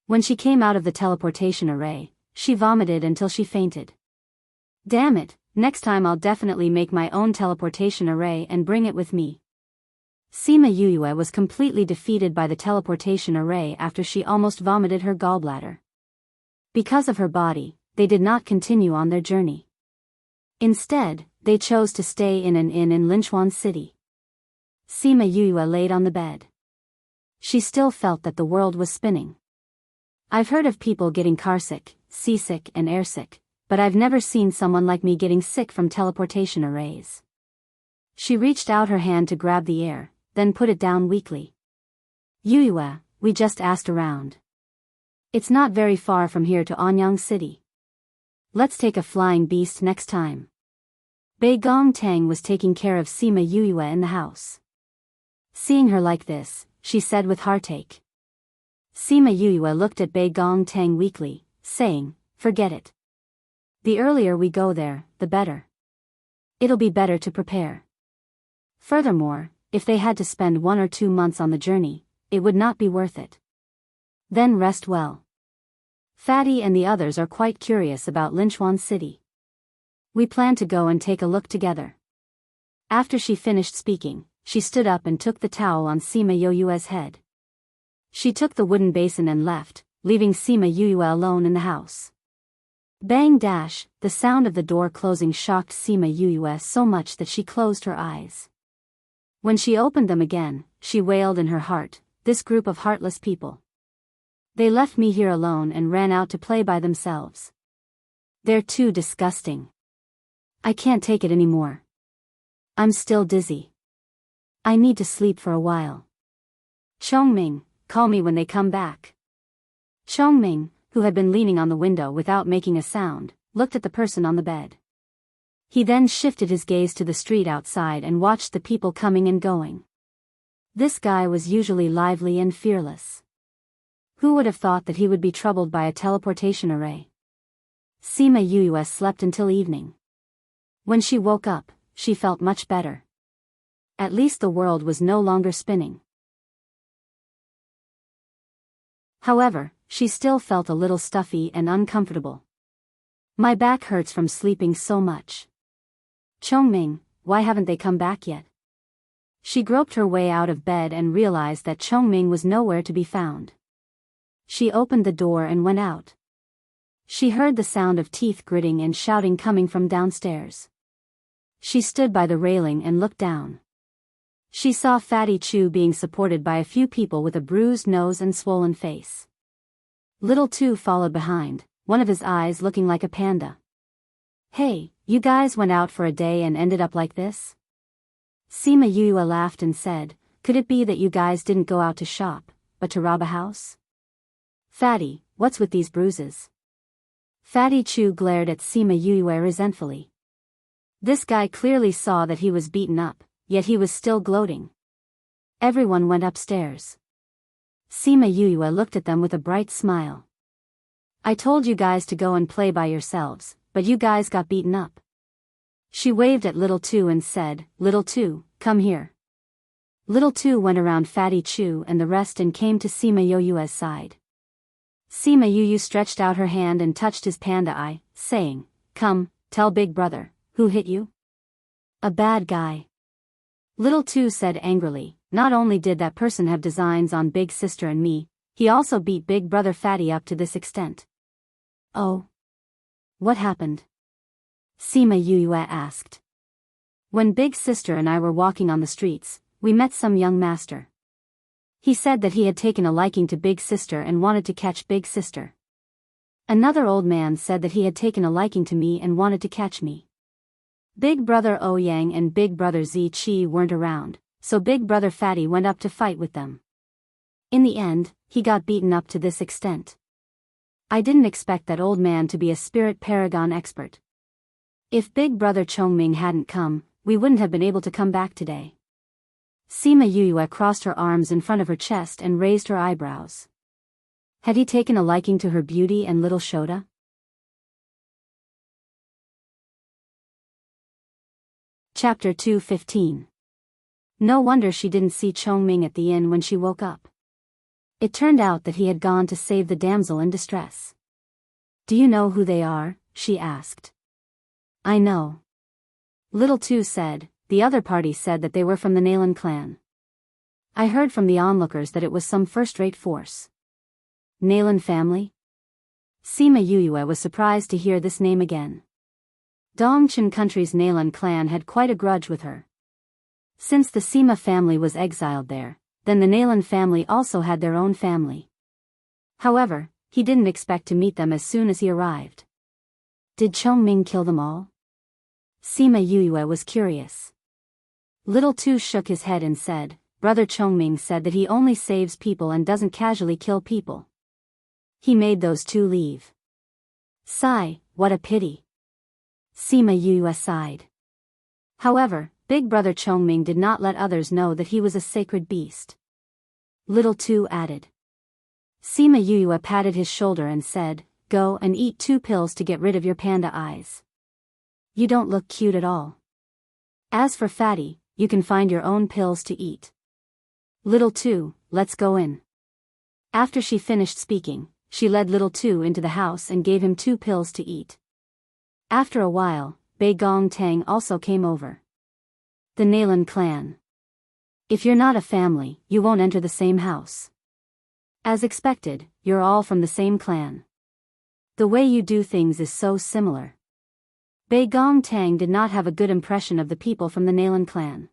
S1: When she came out of the teleportation array, she vomited until she fainted. Damn it, next time I'll definitely make my own teleportation array and bring it with me. Sima Yue was completely defeated by the teleportation array after she almost vomited her gallbladder. Because of her body, they did not continue on their journey. Instead, they chose to stay in an inn in Linchuan City. Sima Yue laid on the bed. She still felt that the world was spinning. I've heard of people getting carsick, seasick and airsick, but I've never seen someone like me getting sick from teleportation arrays. She reached out her hand to grab the air, then put it down weakly. Yue, we just asked around. It's not very far from here to Anyang City. Let's take a flying beast next time. Bei Gong Tang was taking care of Sima Yue in the house. Seeing her like this, she said with heartache. Sima Yue looked at Bei Gong Tang weakly, saying, forget it. The earlier we go there, the better. It'll be better to prepare. Furthermore, if they had to spend 1 or 2 months on the journey, it would not be worth it. Then rest well. Fatty and the others are quite curious about Linchuan City. We plan to go and take a look together. After she finished speaking, she stood up and took the towel on Sima Yue's head. She took the wooden basin and left, leaving Sima Yue alone in the house. Bang dash, the sound of the door closing shocked Sima Yue so much that she closed her eyes. When she opened them again, she wailed in her heart, this group of heartless people. They left me here alone and ran out to play by themselves. They're too disgusting. I can't take it anymore. I'm still dizzy. I need to sleep for a while. Chongming, call me when they come back. Chongming, who had been leaning on the window without making a sound, looked at the person on the bed. He then shifted his gaze to the street outside and watched the people coming and going. This guy was usually lively and fearless. Who would have thought that he would be troubled by a teleportation array? Sima Yue slept until evening. When she woke up, she felt much better. At least the world was no longer spinning. However, she still felt a little stuffy and uncomfortable. My back hurts from sleeping so much. Chongming, why haven't they come back yet? She groped her way out of bed and realized that Chongming was nowhere to be found. She opened the door and went out. She heard the sound of teeth gritting and shouting coming from downstairs. She stood by the railing and looked down. She saw Fatty Chu being supported by a few people with a bruised nose and swollen face. Little Tu followed behind, one of his eyes looking like a panda. Hey, you guys went out for a day and ended up like this? Sima Yue laughed and said, could it be that you guys didn't go out to shop, but to rob a house? Fatty, what's with these bruises? Fatty Chu glared at Sima Yue resentfully. This guy clearly saw that he was beaten up, yet he was still gloating. Everyone went upstairs. Sima Yuyue looked at them with a bright smile. I told you guys to go and play by yourselves, but you guys got beaten up. She waved at Little Two and said, Little Two, come here. Little Two went around Fatty Chu and the rest and came to Sima Yuyue's side. Sima Yuyu stretched out her hand and touched his panda eye, saying, Come, tell Big Brother, who hit you? A bad guy. Little Two said angrily, Not only did that person have designs on Big Sister and me, he also beat Big Brother Fatty up to this extent. Oh. What happened? Sima Yuyue asked. When Big Sister and I were walking on the streets, we met some young master. He said that he had taken a liking to Big Sister and wanted to catch Big Sister. Another old man said that he had taken a liking to me and wanted to catch me. Big Brother Ouyang and Big Brother Zi Chi weren't around, so Big Brother Fatty went up to fight with them. In the end, he got beaten up to this extent. I didn't expect that old man to be a spirit paragon expert. If Big Brother Chongming hadn't come, we wouldn't have been able to come back today. Sima Yuyue crossed her arms in front of her chest and raised her eyebrows. Had he taken a liking to her beauty and little Shota? Chapter 2:15. No wonder she didn't see Chongming at the inn when she woke up. It turned out that he had gone to save the damsel in distress. Do you know who they are? She asked. I know. Little Two said. The other party said that they were from the Nalan clan. I heard from the onlookers that it was some first-rate force. Nalan family? Sima Yuyue was surprised to hear this name again. Dongchen country's Nalan clan had quite a grudge with her. Since the Sima family was exiled there, then the Nalan family also had their own family. However, he didn't expect to meet them as soon as he arrived. Did Chongming kill them all? Sima Yuyue was curious. Little Two shook his head and said, Brother Chongming said that he only saves people and doesn't casually kill people. He made those two leave. Sigh, what a pity. Sima Yuyue sighed. However, Big Brother Chongming did not let others know that he was a sacred beast. Little Two added. Sima Yuyue patted his shoulder and said, Go and eat 2 pills to get rid of your panda eyes. You don't look cute at all. As for Fatty, you can find your own pills to eat. Little Two, let's go in. After she finished speaking, she led Little Two into the house and gave him 2 pills to eat. After a while, Bei Gong Tang also came over. The Nalan clan. If you're not a family, you won't enter the same house. As expected, you're all from the same clan. The way you do things is so similar. Bei Gong Tang did not have a good impression of the people from the Nalan clan.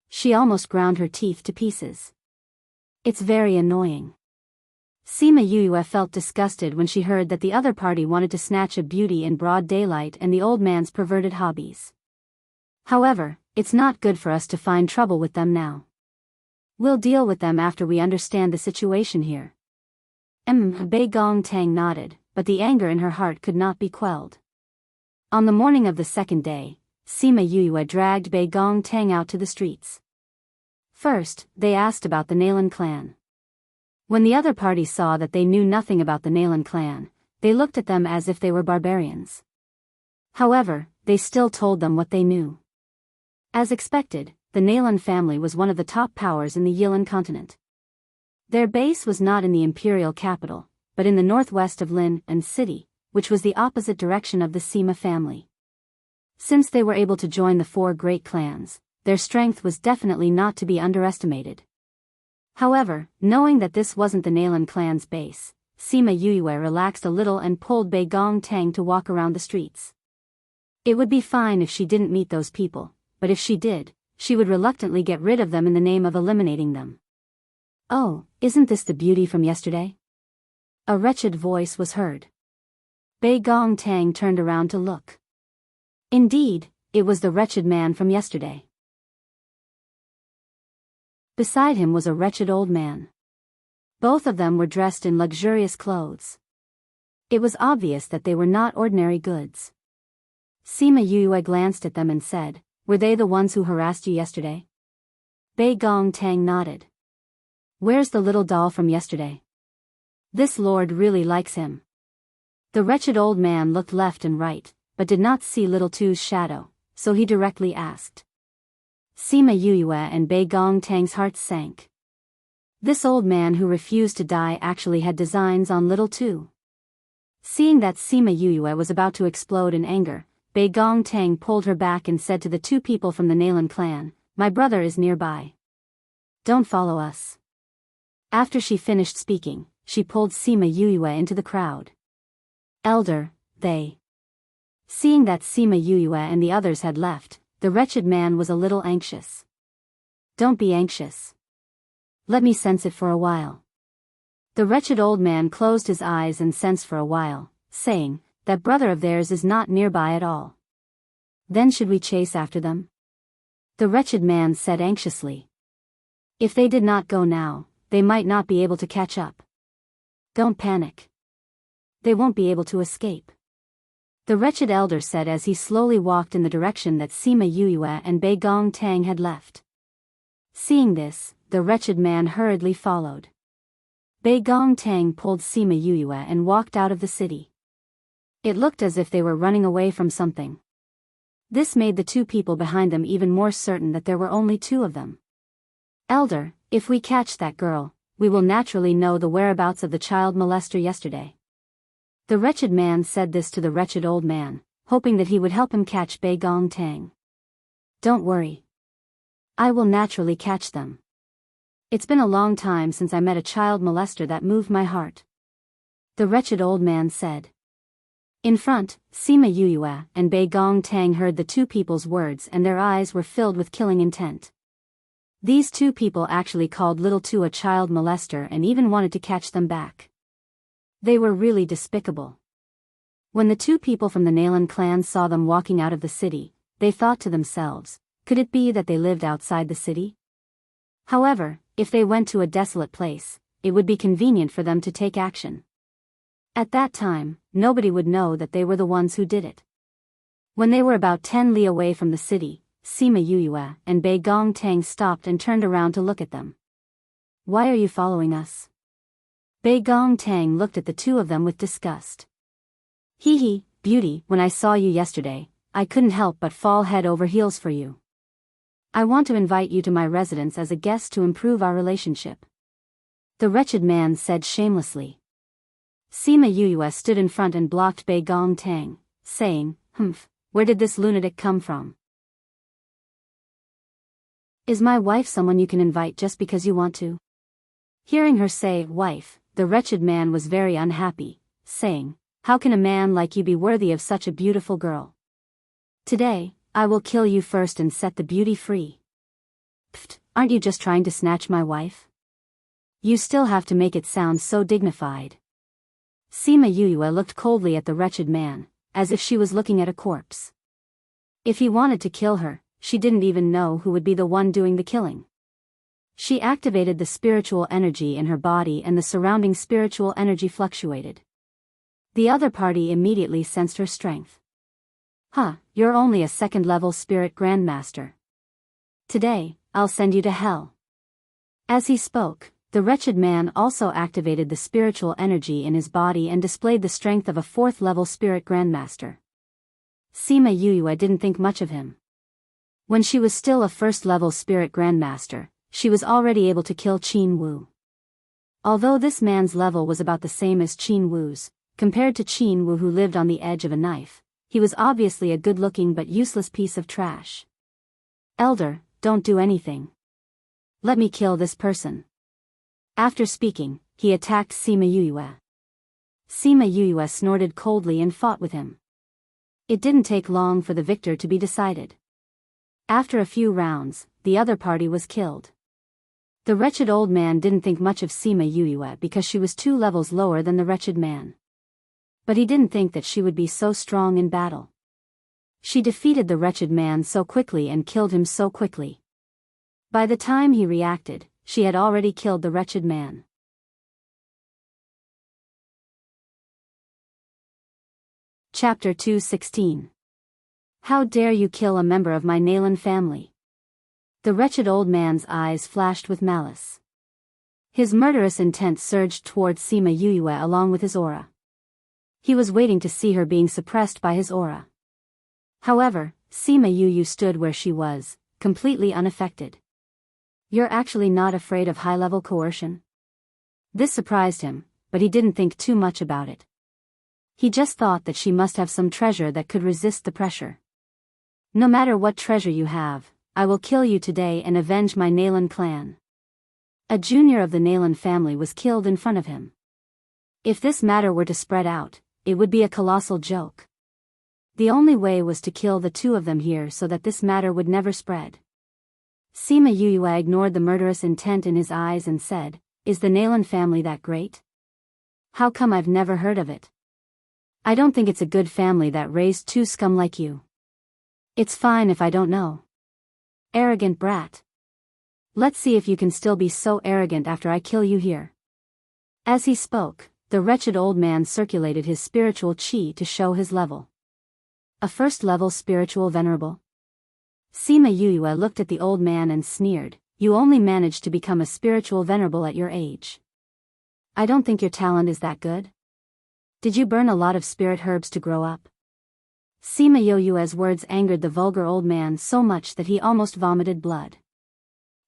S1: She almost ground her teeth to pieces. It's very annoying. Sima Yuyue felt disgusted when she heard that the other party wanted to snatch a beauty in broad daylight and the old man's perverted hobbies. However, it's not good for us to find trouble with them now. We'll deal with them after we understand the situation here. Bei Gong Tang nodded, but the anger in her heart could not be quelled. On the morning of the second day, Sima Yuyue dragged Bei Gong Tang out to the streets. First, they asked about the Nalan clan. When the other party saw that they knew nothing about the Nalan clan, they looked at them as if they were barbarians. However, they still told them what they knew. As expected, the Nalan family was one of the top powers in the Yilan continent. Their base was not in the imperial capital, but in the northwest of Lin and City, which was the opposite direction of the Sima family. Since they were able to join the 4 great clans, their strength was definitely not to be underestimated. However, knowing that this wasn't the Nalan clan's base, Sima Yuyue relaxed a little and pulled Bei Gong Tang to walk around the streets. It would be fine if she didn't meet those people, but if she did, she would reluctantly get rid of them in the name of eliminating them. Oh, isn't this the beauty from yesterday? A wretched voice was heard. Bei Gong Tang turned around to look. Indeed, it was the wretched man from yesterday. Beside him was a wretched old man. Both of them were dressed in luxurious clothes. It was obvious that they were not ordinary goods. Sima Yuyue glanced at them and said, Were they the ones who harassed you yesterday? Bei Gong Tang nodded. Where's the little doll from yesterday? This lord really likes him. The wretched old man looked left and right, but did not see little Tu's shadow, so he directly asked. Sima Yue and Bei Gong Tang's hearts sank. This old man who refused to die actually had designs on little Tu. Seeing that Sima Yue was about to explode in anger, Bei Gong Tang pulled her back and said to the two people from the Nalan clan, My brother is nearby. Don't follow us. After she finished speaking, she pulled Sima Yue into the crowd. Elder, they. Seeing that Sima Yue and the others had left, the wretched man was a little anxious. Don't be anxious. Let me sense it for a while. The wretched old man closed his eyes and sensed for a while, saying, That brother of theirs is not nearby at all. Then should we chase after them? The wretched man said anxiously. If they did not go now, they might not be able to catch up. Don't panic. They won't be able to escape. The wretched elder said as he slowly walked in the direction that Sima Yue and Bei Gong Tang had left. Seeing this, the wretched man hurriedly followed. Bei Gong Tang pulled Sima Yue and walked out of the city. It looked as if they were running away from something. This made the two people behind them even more certain that there were only two of them. Elder, if we catch that girl, we will naturally know the whereabouts of the child molester yesterday. The wretched man said this to the wretched old man, hoping that he would help him catch Bei Gong Tang. Don't worry. I will naturally catch them. It's been a long time since I met a child molester that moved my heart. The wretched old man said. In front, Sima Yue and Bei Gong Tang heard the two people's words and their eyes were filled with killing intent. These two people actually called little Tu a child molester and even wanted to catch them back. They were really despicable. When the two people from the Nalan clan saw them walking out of the city, they thought to themselves, could it be that they lived outside the city? However, if they went to a desolate place, it would be convenient for them to take action. At that time, nobody would know that they were the ones who did it. When they were about 10 li away from the city, Sima Yue and Bei Gong Tang stopped and turned around to look at them. Why are you following us? Bei Gong Tang looked at the two of them with disgust. Hee, beauty, when I saw you yesterday, I couldn't help but fall head over heels for you. I want to invite you to my residence as a guest to improve our relationship. The wretched man said shamelessly. Sima Yue stood in front and blocked Bei Gong Tang, saying, where did this lunatic come from? Is my wife someone you can invite just because you want to? Hearing her say, wife, the wretched man was very unhappy, saying, how can a man like you be worthy of such a beautiful girl? Today, I will kill you first and set the beauty free. Pfft, aren't you just trying to snatch my wife? You still have to make it sound so dignified. Sima Yue looked coldly at the wretched man, as if she was looking at a corpse. If he wanted to kill her, she didn't even know who would be the one doing the killing. She activated the spiritual energy in her body and the surrounding spiritual energy fluctuated. The other party immediately sensed her strength. You're only a second-level spirit grandmaster. Today, I'll send you to hell. As he spoke, the wretched man also activated the spiritual energy in his body and displayed the strength of a fourth-level spirit grandmaster. Sima Yue didn't think much of him. When she was still a first-level spirit grandmaster, she was already able to kill Qin Wu. Although this man's level was about the same as Qin Wu's, compared to Qin Wu who lived on the edge of a knife, he was obviously a good-looking but useless piece of trash. Elder, don't do anything. Let me kill this person. After speaking, he attacked Sima Yue. Sima Yue snorted coldly and fought with him. It didn't take long for the victor to be decided. After a few rounds, the other party was killed. The wretched old man didn't think much of Sima Yue because she was 2 levels lower than the wretched man. But he didn't think that she would be so strong in battle. She defeated the wretched man so quickly and killed him so quickly. By the time he reacted, she had already killed the wretched man. Chapter 2:16. How dare you kill a member of my Nalan family? The wretched old man's eyes flashed with malice. His murderous intent surged towards Sima Yue along with his aura. He was waiting to see her being suppressed by his aura. However, Sima Yue stood where she was, completely unaffected. "You're actually not afraid of high-level coercion?" This surprised him, but he didn't think too much about it. He just thought that she must have some treasure that could resist the pressure. "No matter what treasure you have, I will kill you today and avenge my Nalan clan." A junior of the Nalan family was killed in front of him. If this matter were to spread out, it would be a colossal joke. The only way was to kill the two of them here so that this matter would never spread. Sima Yue ignored the murderous intent in his eyes and said, "Is the Nalan family that great? How come I've never heard of it? I don't think it's a good family that raised two scum like you. It's fine if I don't know. Arrogant brat. Let's see if you can still be so arrogant after I kill you here." As he spoke, the wretched old man circulated his spiritual chi to show his level. A first-level spiritual venerable? Sima Yue looked at the old man and sneered, "You only managed to become a spiritual venerable at your age. I don't think your talent is that good. Did you burn a lot of spirit herbs to grow up?" Sima Yue's words angered the vulgar old man so much that he almost vomited blood.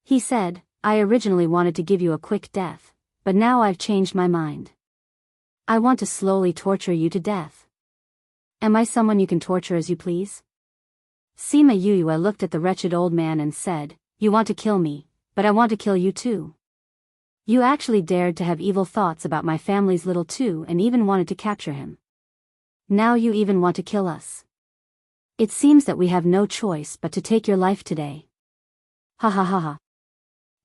S1: He said, "I originally wanted to give you a quick death, but now I've changed my mind. I want to slowly torture you to death. Am I someone you can torture as you please?" Sima Yue looked at the wretched old man and said, "You want to kill me, but I want to kill you too. You actually dared to have evil thoughts about my family's little two and even wanted to capture him. Now you even want to kill us. It seems that we have no choice but to take your life today." Ha ha ha ha.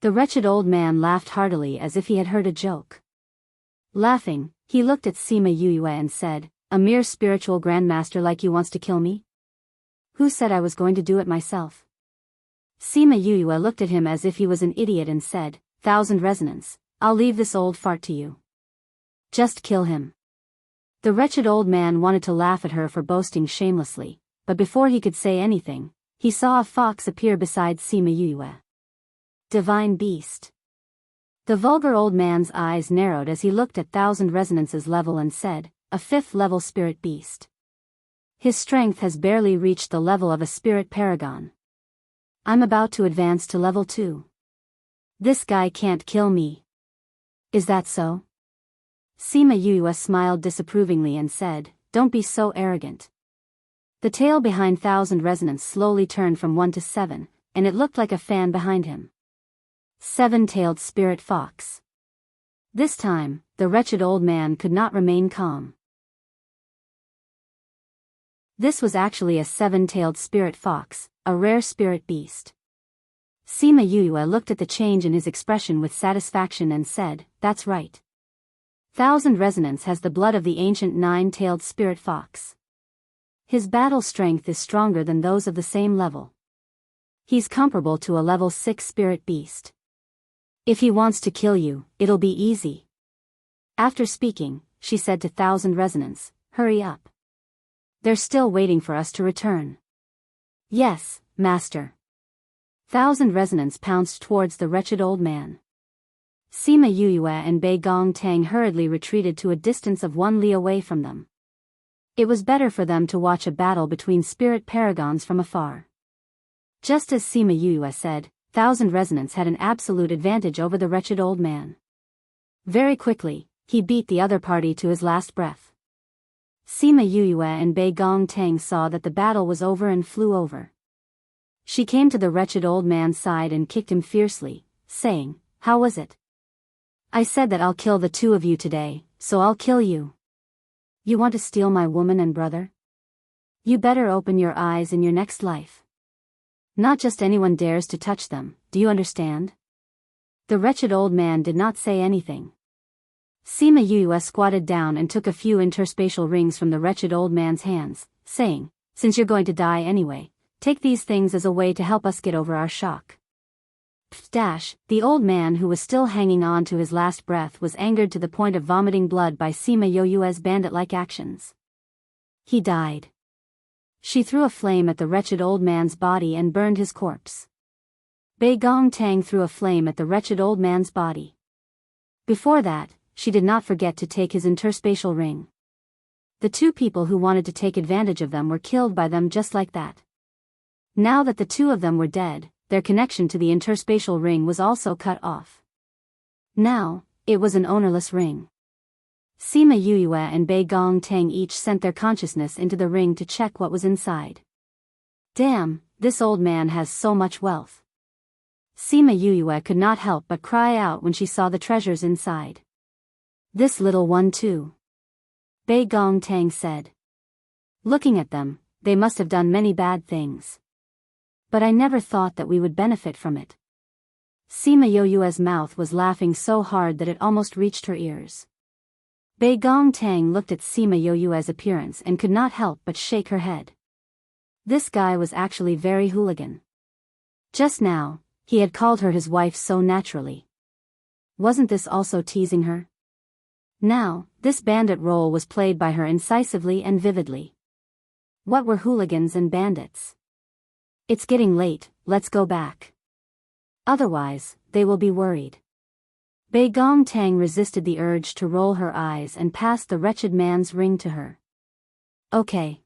S1: The wretched old man laughed heartily as if he had heard a joke. Laughing, he looked at Sima Yue and said, "A mere spiritual grandmaster like you wants to kill me? Who said I was going to do it myself?" Sima Yue looked at him as if he was an idiot and said, "Thousand resonance, I'll leave this old fart to you. Just kill him." The wretched old man wanted to laugh at her for boasting shamelessly, but before he could say anything, he saw a fox appear beside Sima Yue. Divine beast. The vulgar old man's eyes narrowed as he looked at Thousand Resonance's level and said, "A 5th-level spirit beast. His strength has barely reached the level of a spirit paragon. I'm about to advance to level 2. This guy can't kill me. Is that so?" Sima Yue smiled disapprovingly and said, "Don't be so arrogant." The tail behind Thousand Resonance slowly turned from 1 to 7, and it looked like a fan behind him. 7-tailed spirit fox. This time, the wretched old man could not remain calm. This was actually a 7-tailed spirit fox, a rare spirit beast. Sima Yue looked at the change in his expression with satisfaction and said, "That's right. Thousand Resonance has the blood of the ancient 9-tailed spirit fox. His battle strength is stronger than those of the same level. He's comparable to a level 6 spirit beast. If he wants to kill you, it'll be easy." After speaking, she said to Thousand Resonance, "Hurry up. They're still waiting for us to return." "Yes, master." Thousand Resonance pounced towards the wretched old man. Sima Yue and Bei Gong Tang hurriedly retreated to a distance of 1 li away from them. It was better for them to watch a battle between spirit paragons from afar. Just as Sima Yue said, Thousand Resonance had an absolute advantage over the wretched old man. Very quickly, he beat the other party to his last breath. Sima Yue and Bei Gong Tang saw that the battle was over and flew over. She came to the wretched old man's side and kicked him fiercely, saying, "How was it? I said that I'll kill the two of you today, so I'll kill you. You want to steal my woman and brother? You better open your eyes in your next life. Not just anyone dares to touch them, do you understand?" The wretched old man did not say anything. Sima Yue squatted down and took a few interspatial rings from the wretched old man's hands, saying, "Since you're going to die anyway, take these things as a way to help us get over our shock." The old man who was still hanging on to his last breath was angered to the point of vomiting blood by Sima Yue's bandit-like actions. He died. She threw a flame at the wretched old man's body and burned his corpse. Bei Gong Tang threw a flame at the wretched old man's body. Before that, she did not forget to take his interspatial ring. The two people who wanted to take advantage of them were killed by them just like that. Now that the two of them were dead, their connection to the interspatial ring was also cut off. Now, it was an ownerless ring. Sima Yuyue and Bei Gong Tang each sent their consciousness into the ring to check what was inside. Damn, this old man has so much wealth. Sima Yuyue could not help but cry out when she saw the treasures inside. This little one too. Bei Gong Tang said. Looking at them, they must have done many bad things. But I never thought that we would benefit from it. Sima Yuyue's mouth was laughing so hard that it almost reached her ears. Bei Gong Tang looked at Sima Yuyue's appearance and could not help but shake her head. This guy was actually very hooligan. Just now, he had called her his wife so naturally. Wasn't this also teasing her? Now, this bandit role was played by her incisively and vividly. What were hooligans and bandits? It's getting late, let's go back. Otherwise, they will be worried. Bei Gong Tang resisted the urge to roll her eyes and passed the wretched man's ring to her. Okay.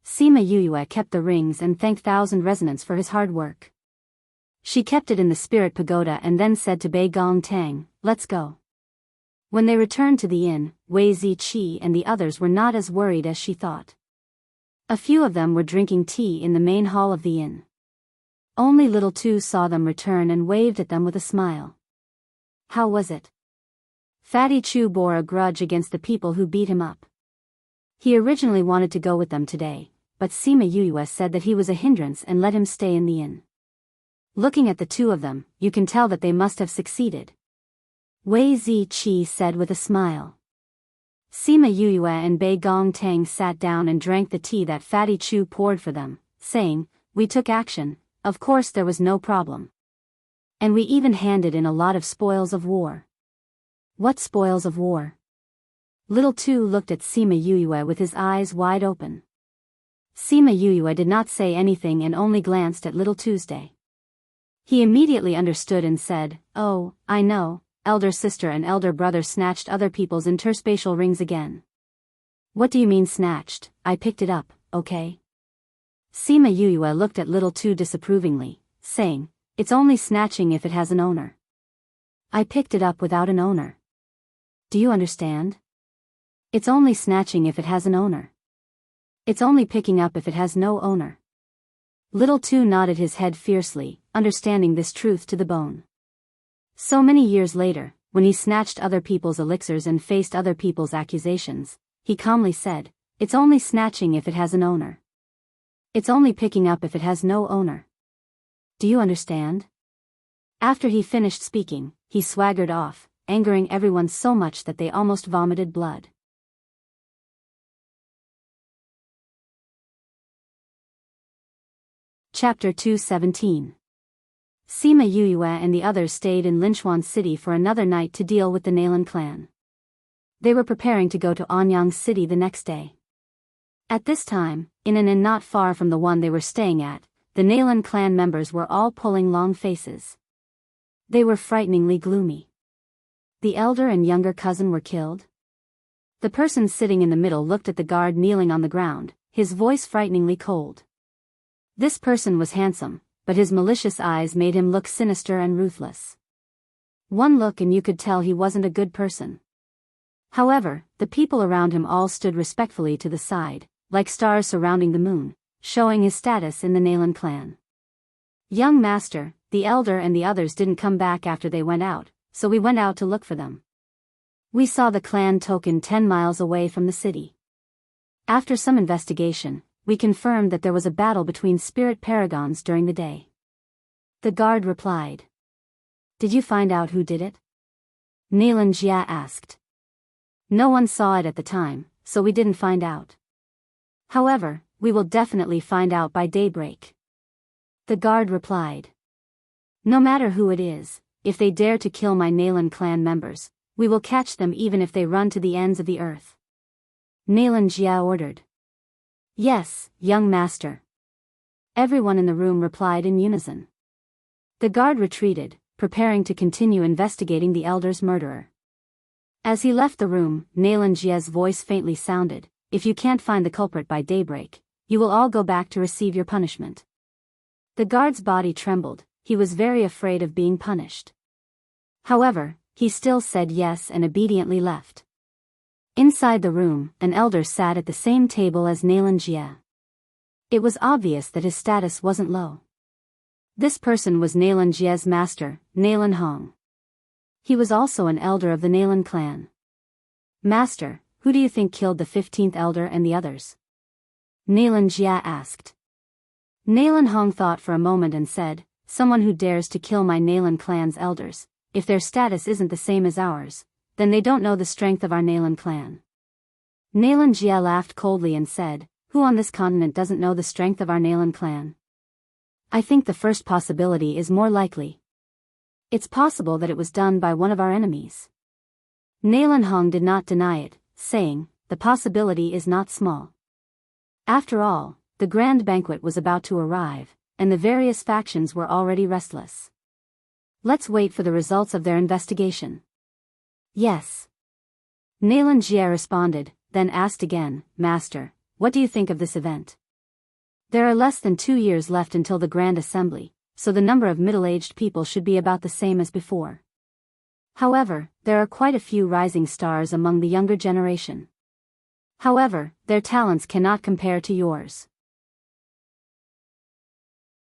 S1: Sima Yuyue kept the rings and thanked Thousand Resonance for his hard work. She kept it in the spirit pagoda and then said to Bei Gong Tang, let's go. When they returned to the inn, Wei Ziqi and the others were not as worried as she thought. A few of them were drinking tea in the main hall of the inn. Only Little Two saw them return and waved at them with a smile. How was it? Fatty Chu bore a grudge against the people who beat him up. He originally wanted to go with them today, but Sima Yuyue said that he was a hindrance and let him stay in the inn. Looking at the two of them, you can tell that they must have succeeded. Wei Ziqi said with a smile. Sima Yuyue and Bei Gong Tang sat down and drank the tea that Fatty Chu poured for them, saying, we took action, of course there was no problem. And we even handed in a lot of spoils of war. What spoils of war? Little Two looked at Sima Yuyue with his eyes wide open. Sima Yuyue did not say anything and only glanced at Little Tuesday. He immediately understood and said, oh, I know, elder sister and elder brother snatched other people's interspatial rings again. What do you mean snatched? I picked it up, okay? Sima Yuyue looked at Little Two disapprovingly, saying, it's only snatching if it has an owner. I picked it up without an owner. Do you understand? It's only snatching if it has an owner. It's only picking up if it has no owner. Little Two nodded his head fiercely, understanding this truth to the bone. So many years later, when he snatched other people's elixirs and faced other people's accusations, he calmly said, it's only snatching if it has an owner. It's only picking up if it has no owner. Do you understand? After he finished speaking, he swaggered off, angering everyone so much that they almost vomited blood. Chapter 217. Sima Yuyue and the others stayed in Linchuan City for another night to deal with the Nalan clan. They were preparing to go to Anyang City the next day. At this time, in an inn not far from the one they were staying at, the Nalan clan members were all pulling long faces. They were frighteningly gloomy. The elder and younger cousin were killed. The person sitting in the middle looked at the guard kneeling on the ground, his voice frighteningly cold. This person was handsome, but his malicious eyes made him look sinister and ruthless. One look and you could tell he wasn't a good person. However, the people around him all stood respectfully to the side, like stars surrounding the moon, showing his status in the Nalan clan. Young master, the elder and the others didn't come back after they went out, so we went out to look for them. We saw the clan token 10 miles away from the city. After some investigation, we confirmed that there was a battle between spirit paragons during the day. The guard replied. Did you find out who did it? Nalan Jia asked. No one saw it at the time, so we didn't find out. However, we will definitely find out by daybreak. The guard replied. No matter who it is, if they dare to kill my Nalan clan members, we will catch them even if they run to the ends of the earth. Nalan Jia ordered. Yes, young master. Everyone in the room replied in unison. The guard retreated, preparing to continue investigating the elder's murderer. As he left the room, Naelanjia's voice faintly sounded, "If you can't find the culprit by daybreak, you will all go back to receive your punishment." The guard's body trembled, he was very afraid of being punished. However, he still said yes and obediently left. Inside the room, an elder sat at the same table as Naelanjia. It was obvious that his status wasn't low. This person was Naelanjia's master, Naelan Hong. He was also an elder of the Naelan clan. "Master, who do you think killed the 15th elder and the others?" Naelanjia asked. Naelan Hong thought for a moment and said, "Someone who dares to kill my Naelan clan's elders. If their status isn't the same as ours, then they don't know the strength of our Naelan clan." Naelanjia laughed coldly and said, "Who on this continent doesn't know the strength of our Naelan clan? I think the first possibility is more likely. It's possible that it was done by one of our enemies." Naelan Hong did not deny it, saying, "The possibility is not small." After all, the grand banquet was about to arrive, and the various factions were already restless. "Let's wait for the results of their investigation." "Yes." Naelanjia responded, then asked again, "Master, what do you think of this event? There are less than 2 years left until the Grand Assembly, so the number of middle-aged people should be about the same as before. However, there are quite a few rising stars among the younger generation. However, their talents cannot compare to yours.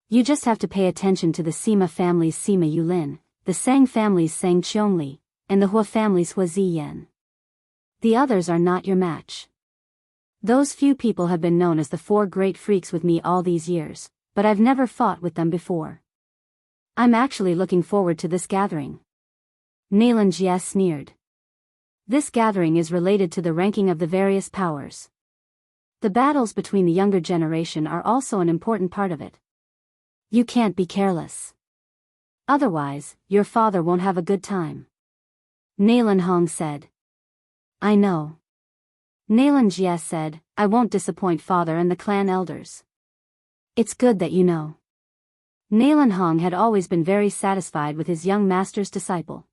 S1: You just have to pay attention to the Sima family's Sima Yulin, the Sang family's Sang Qiongli, and the Hua family's Hua Ziyan. The others are not your match. Those few people have been known as the 4 great freaks with me all these years, but I've never fought with them before. I'm actually looking forward to this gathering." Naelanjia sneered. "This gathering is related to the ranking of the various powers. The battles between the younger generation are also an important part of it. You can't be careless. Otherwise, your father won't have a good time." Naelan Hong said. "I know." Naelanjia said, "I won't disappoint father and the clan elders." "It's good that you know." Naelan Hong had always been very satisfied with his young master's disciple.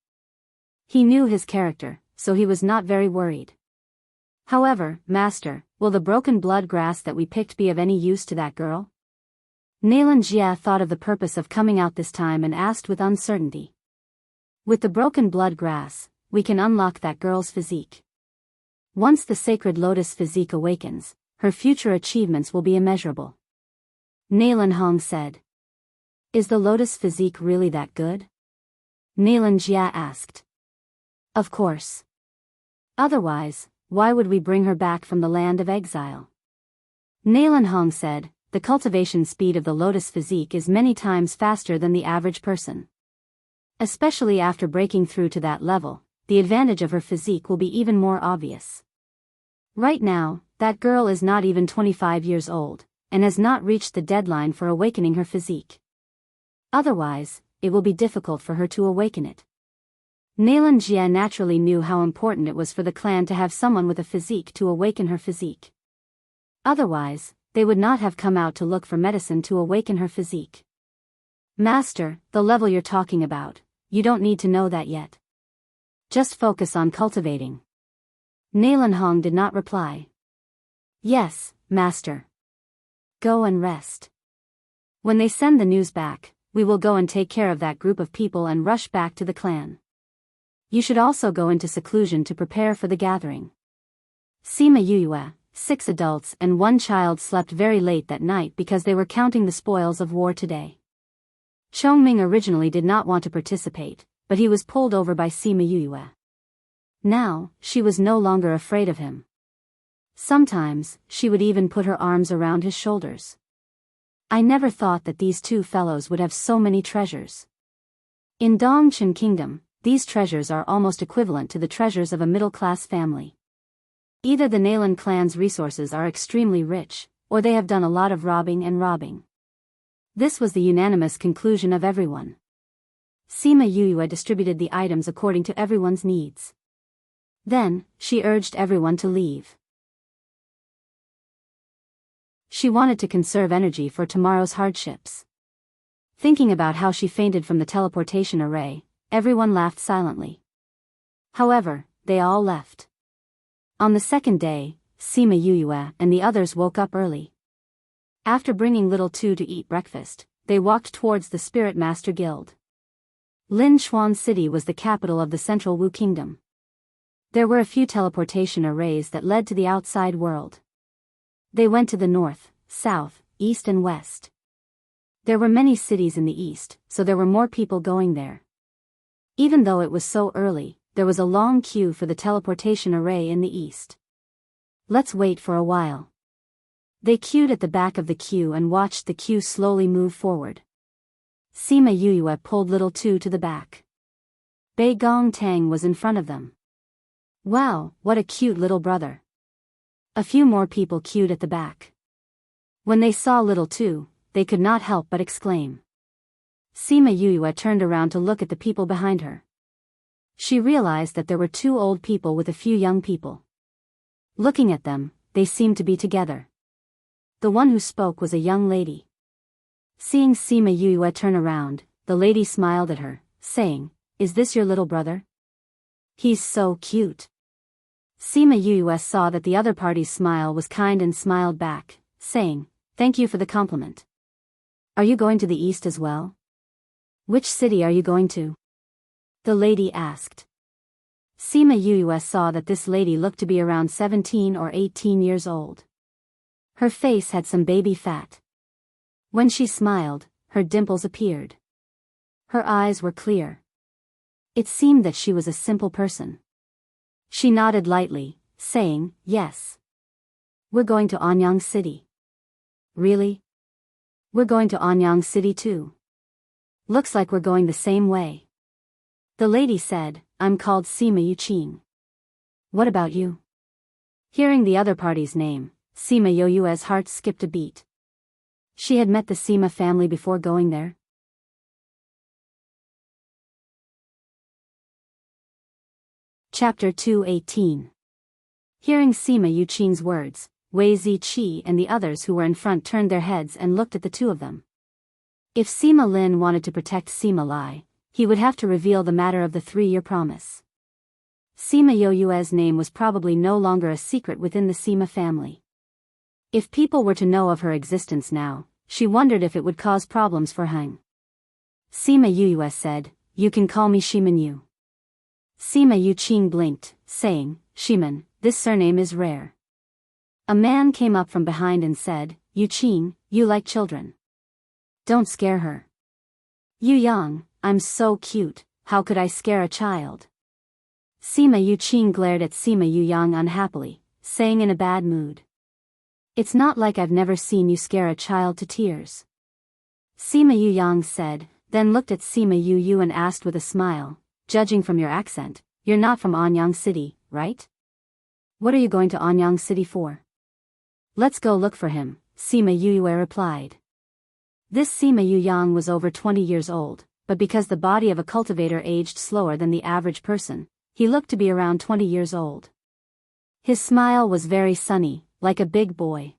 S1: He knew his character, so he was not very worried. "However, master, will the broken blood grass that we picked be of any use to that girl?" Naelanjia thought of the purpose of coming out this time and asked with uncertainty. "With the broken blood grass, we can unlock that girl's physique. Once the sacred lotus physique awakens, her future achievements will be immeasurable." Naelan Hong said. "Is the lotus physique really that good?" Naelanjia asked. "Of course. Otherwise, why would we bring her back from the land of exile?" Naelan Hong said, "The cultivation speed of the lotus physique is many times faster than the average person. Especially after breaking through to that level, the advantage of her physique will be even more obvious. Right now, that girl is not even 25 years old, and has not reached the deadline for awakening her physique. Otherwise, it will be difficult for her to awaken it." Naelanjia naturally knew how important it was for the clan to have someone with a physique to awaken her physique. Otherwise, they would not have come out to look for medicine to awaken her physique. "Master, the level you're talking about, you don't need to know that yet. Just focus on cultivating." Naelan Hong did not reply. "Yes, master. Go and rest. When they send the news back, we will go and take care of that group of people and rush back to the clan. You should also go into seclusion to prepare for the gathering." Sima Yuyue, 6 adults and 1 child slept very late that night because they were counting the spoils of war today. Chongming originally did not want to participate, but he was pulled over by Sima Yuyue. Now, she was no longer afraid of him. Sometimes, she would even put her arms around his shoulders. "I never thought that these 2 fellows would have so many treasures. In Dongchen Kingdom, these treasures are almost equivalent to the treasures of a middle-class family. Either the Naelan clan's resources are extremely rich, or they have done a lot of robbing. This was the unanimous conclusion of everyone. Sima Yuyue distributed the items according to everyone's needs. Then, she urged everyone to leave. She She wanted to conserve energy for tomorrow's hardships. Thinking about how she fainted from the teleportation array, everyone laughed silently. However, they all left. On the second day, Sima Yuyue and the others woke up early. After bringing little two to eat breakfast, they walked towards the Spirit Master Guild. Lin Xuan City was the capital of the Central Wu Kingdom. There were a few teleportation arrays that led to the outside world. They went to the north, south, east and west. There were many cities in the east, so there were more people going there. Even though it was so early, there was a long queue for the teleportation array in the east. Let's wait for a while. They queued at the back of the queue and watched the queue slowly move forward. Sima Yuyue pulled little two to the back. Bei Gong Tang was in front of them. Wow, what a cute little brother. A few more people queued at the back. When they saw little two, they could not help but exclaim. Sima Yuyue turned around to look at the people behind her. She realized that there were two old people with a few young people. Looking at them, they seemed to be together. The one who spoke was a young lady. Seeing Sima Yuyue turn around, the lady smiled at her, saying, "Is this your little brother? He's so cute." Sima Yuyue saw that the other party's smile was kind and smiled back, saying, "Thank you for the compliment. Are you going to the east as well? Which city are you going to?" the lady asked. Sima Yuyue saw that this lady looked to be around 17 or 18 years old. Her face had some baby fat. When she smiled, her dimples appeared. Her eyes were clear. It seemed that she was a simple person. She nodded lightly, saying, "Yes. We're going to Anyang City." "Really? We're going to Anyang City too. Looks like we're going the same way." The lady said, "I'm called Sima Yuqing. What about you?" Hearing the other party's name, Sima Yuyue's heart skipped a beat. She had met the Sima family before going there. Chapter 218. Hearing Sima Yuqing's words, Wei Ziqi and the others who were in front turned their heads and looked at the two of them. If Sima Lin wanted to protect Sima Lai, he would have to reveal the matter of the 3-year promise. Sima Yuyue's name was probably no longer a secret within the Sima family. If people were to know of her existence now, she wondered if it would cause problems for Heng. Sima Yuyue said, "You can call me Shiman Yu." Sima Yuqing blinked, saying, "Shiman, this surname is rare." A man came up from behind and said, "Yuqing, you like children. Don't scare her." "Yu Yang, I'm so cute, how could I scare a child?" Sima Yuqing glared at Sima Yu Yang unhappily, saying in a bad mood, "It's not like I've never seen you scare a child to tears." Sima Yu Yang said, then looked at Sima Yu Yu and asked with a smile, "Judging from your accent, you're not from Anyang City, right? What are you going to Anyang City for?" "Let's go look for him," Sima Yuyue replied. This Sima Yu Yang was over 20 years old, but because the body of a cultivator aged slower than the average person, he looked to be around 20 years old. His smile was very sunny, like a big boy.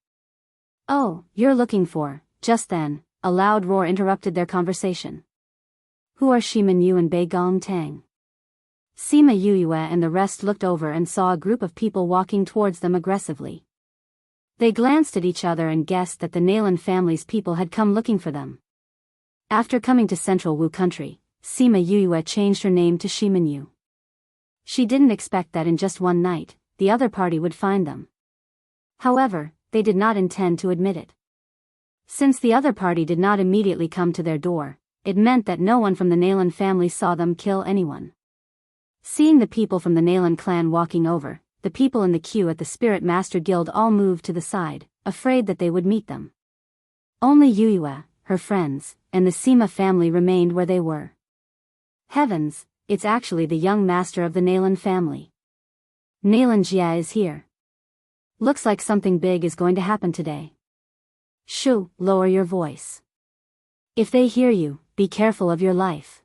S1: "Oh, you're looking for..." Just then, a loud roar interrupted their conversation. "Who are Shiman Yu and Bei Gong Tang?" Sima Yuyue and the rest looked over and saw a group of people walking towards them aggressively. They glanced at each other and guessed that the Nalan family's people had come looking for them. After coming to Central Wu country, Sima Yuyue changed her name to Shiman Yu. She didn't expect that in just one night, the other party would find them. However, they did not intend to admit it. Since the other party did not immediately come to their door, it meant that no one from the Nalan family saw them kill anyone. Seeing the people from the Nalan clan walking over, the people in the queue at the Spirit Master Guild all moved to the side, afraid that they would meet them. Only Yuyue, her friends, and the Sima family remained where they were. Heavens, it's actually the young master of the Nalan family. Nalan Jia is here. Looks like something big is going to happen today. Shoo, lower your voice. If they hear you, be careful of your life.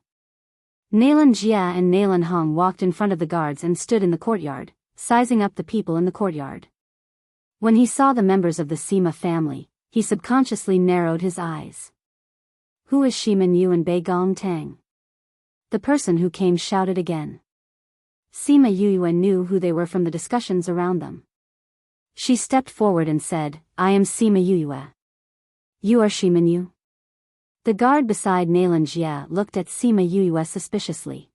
S1: Nalan Jia and Nalan Hong walked in front of the guards and stood in the courtyard, sizing up the people in the courtyard. When he saw the members of the Sima family, He subconsciously narrowed his eyes. Who is Shiman Yu and Bei Gong Tang? The person who came shouted again. Sima Yuyue knew who they were from the discussions around them. She stepped forward and said, I am Sima Yuyue. You are Shiman Yu? The guard beside Nailan Jia looked at Sima Yuyue suspiciously.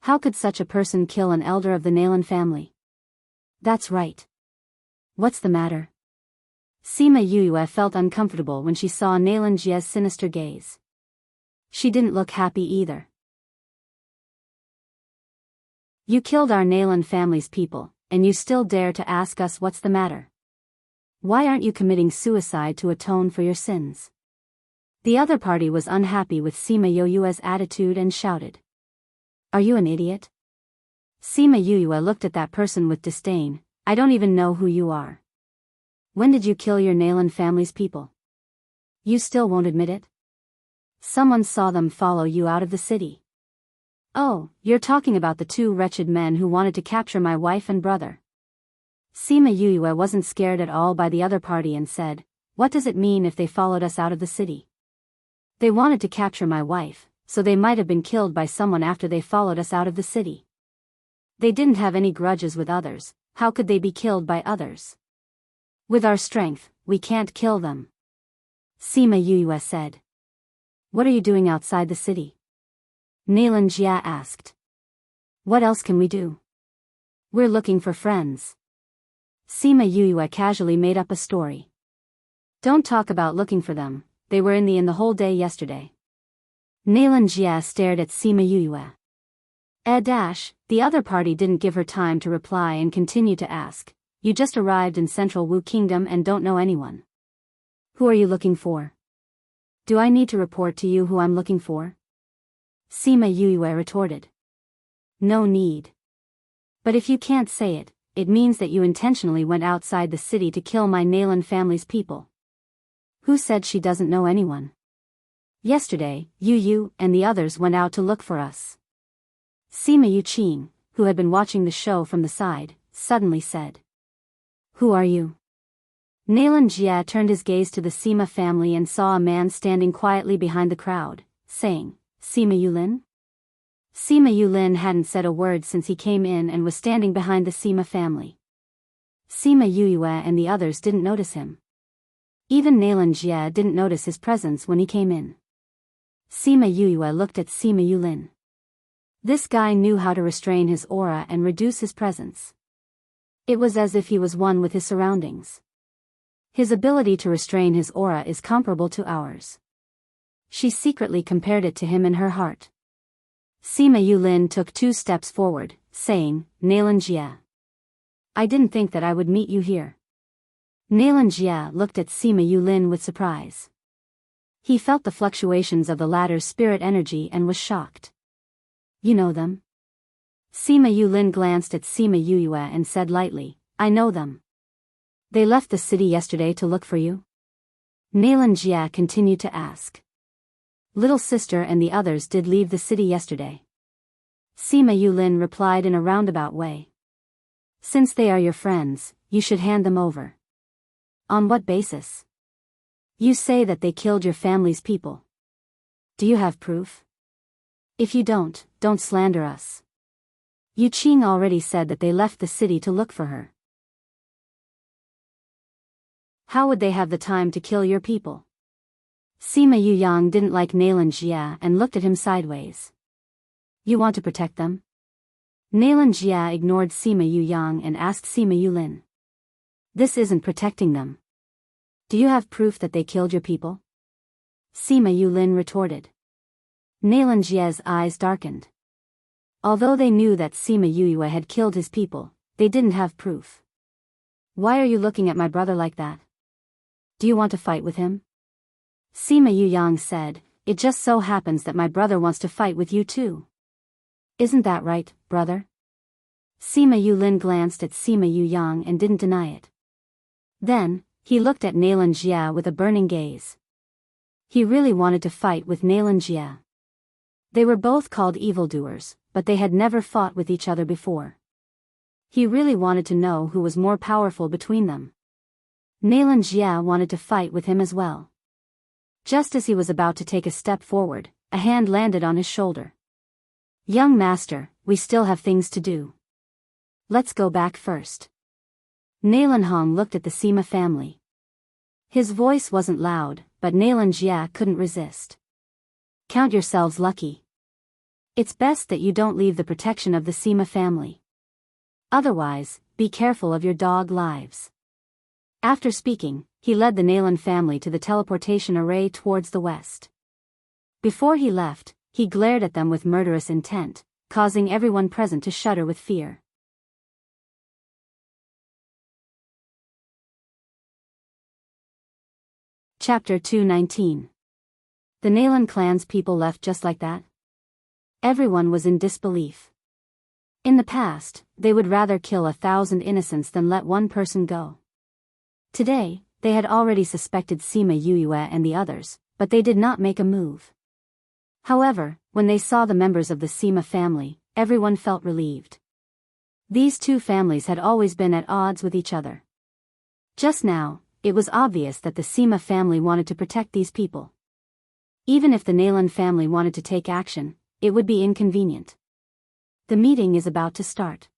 S1: How could such a person kill an elder of the Nailan family? That's right. What's the matter? Sima Yuyue felt uncomfortable when she saw Nailan Jia's sinister gaze. She didn't look happy either. You killed our Nailan family's people, and you still dare to ask us what's the matter? Why aren't you committing suicide to atone for your sins? The other party was unhappy with Sima Yuyue's attitude and shouted. Are you an idiot? Sima Yuyue looked at that person with disdain. I don't even know who you are. When did you kill your Nailan family's people? You still won't admit it? Someone saw them follow you out of the city. Oh, you're talking about the two wretched men who wanted to capture my wife and brother. Sima Yuyue wasn't scared at all by the other party and said, what does it mean if they followed us out of the city? They wanted to capture my wife, so they might have been killed by someone after they followed us out of the city. They didn't have any grudges with others, how could they be killed by others? With our strength, we can't kill them. Sima Yuyue said. What are you doing outside the city? Nailan Jia asked. What else can we do? We're looking for friends. Sima Yuyue casually made up a story. Don't talk about looking for them, they were in the inn the whole day yesterday. Nailan Jia stared at Sima Yuyue. The other party didn't give her time to reply and continued to ask. You just arrived in Central Wu Kingdom and don't know anyone. Who are you looking for? Do I need to report to you who I'm looking for? Sima Yuyue retorted. No need. But if you can't say it, it means that you intentionally went outside the city to kill my Nailan family's people. Who said she doesn't know anyone? Yesterday, Yu and the others went out to look for us. Sima Yuqing, who had been watching the show from the side, suddenly said. Who are you? Nailan Jia turned his gaze to the Sima family and saw a man standing quietly behind the crowd, saying, Sima Yulin? Sima Yulin hadn't said a word since he came in and was standing behind the Sima family. Sima Yuyue and the others didn't notice him. Even Nailan Jia didn't notice his presence when he came in. Sima Yuyue looked at Sima Yulin. This guy knew how to restrain his aura and reduce his presence. It was as if he was one with his surroundings. His ability to restrain his aura is comparable to ours. She secretly compared it to him in her heart. Sima Yulin took 2 steps forward, saying, Nailan Jia. I didn't think that I would meet you here. Nailan Jia looked at Sima Yulin with surprise. He felt the fluctuations of the latter's spirit energy and was shocked. You know them? Sima Yulin glanced at Sima Yuyue and said lightly, I know them. They left the city yesterday to look for you? Nailan Jia continued to ask. Little sister and the others did leave the city yesterday. Sima Yulin replied in a roundabout way. Since they are your friends, you should hand them over. On what basis? You say that they killed your family's people. Do you have proof? If you don't slander us. Yuqing already said that they left the city to look for her. How would they have the time to kill your people? Sima Yuyang didn't like Nailan Jia and looked at him sideways. You want to protect them? Nailan Jia ignored Sima Yuyang and asked Sima Yulin. This isn't protecting them. Do you have proof that they killed your people? Sima Yulin retorted. Nailan Jia's eyes darkened. Although they knew that Sima Yuyue had killed his people, they didn't have proof. Why are you looking at my brother like that? Do you want to fight with him? Sima Yuyang said, It just so happens that my brother wants to fight with you too. Isn't that right, brother? Sima Yulin glanced at Sima Yuyang and didn't deny it. Then, he looked at Nailan Jia with a burning gaze. He really wanted to fight with Nailan Jia. They were both called evildoers, but they had never fought with each other before. He really wanted to know who was more powerful between them. Nalan Jia wanted to fight with him as well. Just as he was about to take a step forward, a hand landed on his shoulder. Young master, we still have things to do. Let's go back first. Nalan Hong looked at the Sima family. His voice wasn't loud, but Nalan Jia couldn't resist. Count yourselves lucky. It's best that you don't leave the protection of the Sima family. Otherwise, be careful of your dog lives. After speaking, he led the Nalan family to the teleportation array towards the west. Before he left, he glared at them with murderous intent, causing everyone present to shudder with fear. Chapter 219. The Nalan clan's people left just like that? Everyone was in disbelief. In the past, they would rather kill 1,000 innocents than let one person go. Today, they had already suspected Sima Yue and the others, but they did not make a move. However, when they saw the members of the Sima family, everyone felt relieved. These two families had always been at odds with each other. Just now, it was obvious that the Sima family wanted to protect these people. Even if the Nalan family wanted to take action, it would be inconvenient. The meeting is about to start.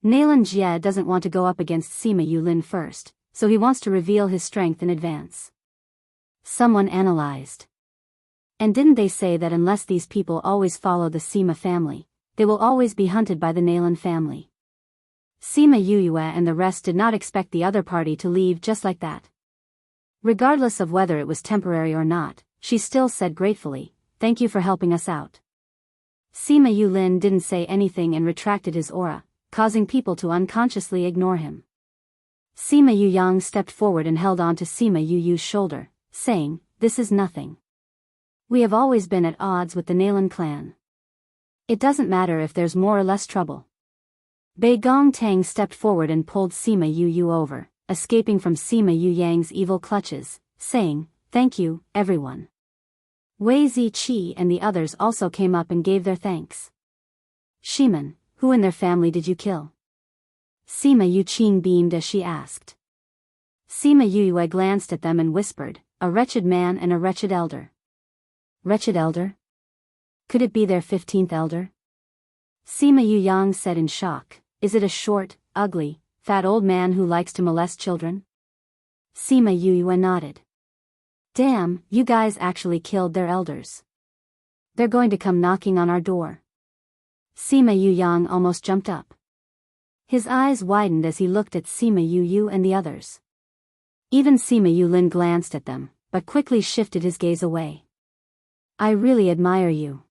S1: Nalan Jie doesn't want to go up against Sima Yulin first, so he wants to reveal his strength in advance. Someone analyzed. And didn't they say that unless these people always follow the Sima family, they will always be hunted by the Nalan family? Sima Yue and the rest did not expect the other party to leave just like that. Regardless of whether it was temporary or not, she still said gratefully, "Thank you for helping us out." Sima Yulin didn't say anything and retracted his aura, causing people to unconsciously ignore him. Sima Yuyang stepped forward and held on to Sima Yuyu's shoulder, saying, "This is nothing. We have always been at odds with the Nalan clan. It doesn't matter if there's more or less trouble." Bei Gong Tang stepped forward and pulled Sima Yuyu over, escaping from Sima Yuyang's evil clutches, saying, "Thank you, everyone." Wei Ziqi and the others also came up and gave their thanks. "Shiman, who in their family did you kill?" Sima Yuqing beamed as she asked. Sima Yue glanced at them and whispered, "A wretched man and a wretched elder." Wretched elder? Could it be their 15th elder? Sima Yuyang said in shock, "Is it a short, ugly, fat old man who likes to molest children?" Sima Yue nodded. "Damn, you guys actually killed their elders. They're going to come knocking on our door." Sima Yuyang almost jumped up. His eyes widened as he looked at Sima Yuyu and the others. Even Sima Yulin glanced at them, but quickly shifted his gaze away. "I really admire you.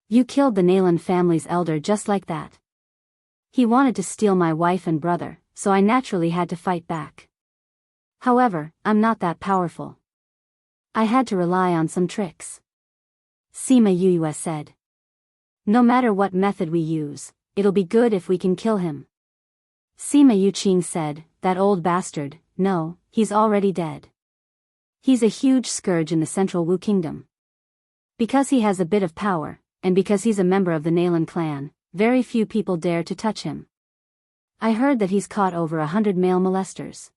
S1: You killed the Nalan family's elder just like that. He wanted to steal my wife and brother, so I naturally had to fight back. However, I'm not that powerful. I had to rely on some tricks." Sima Yue said. "No matter what method we use, it'll be good if we can kill him." Sima Yuqing said, "That old bastard, no, he's already dead. He's a huge scourge in the Central Wu Kingdom. Because he has a bit of power, and because he's a member of the Nalan clan, very few people dare to touch him. I heard that he's caught over 100 male molesters.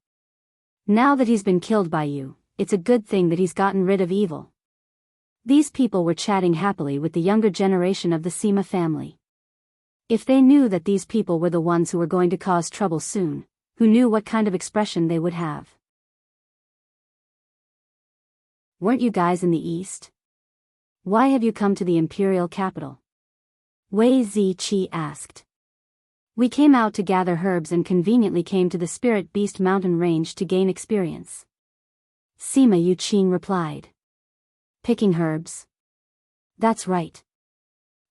S1: Now that he's been killed by you, it's a good thing that he's gotten rid of evil." These people were chatting happily with the younger generation of the Sima family. If they knew that these people were the ones who were going to cause trouble soon, who knew what kind of expression they would have? "Weren't you guys in the east? Why have you come to the imperial capital?" Wei Ziqi asked. "We came out to gather herbs and conveniently came to the Spirit Beast mountain range to gain experience." Sima Yuqing replied. "Picking herbs?" "That's right.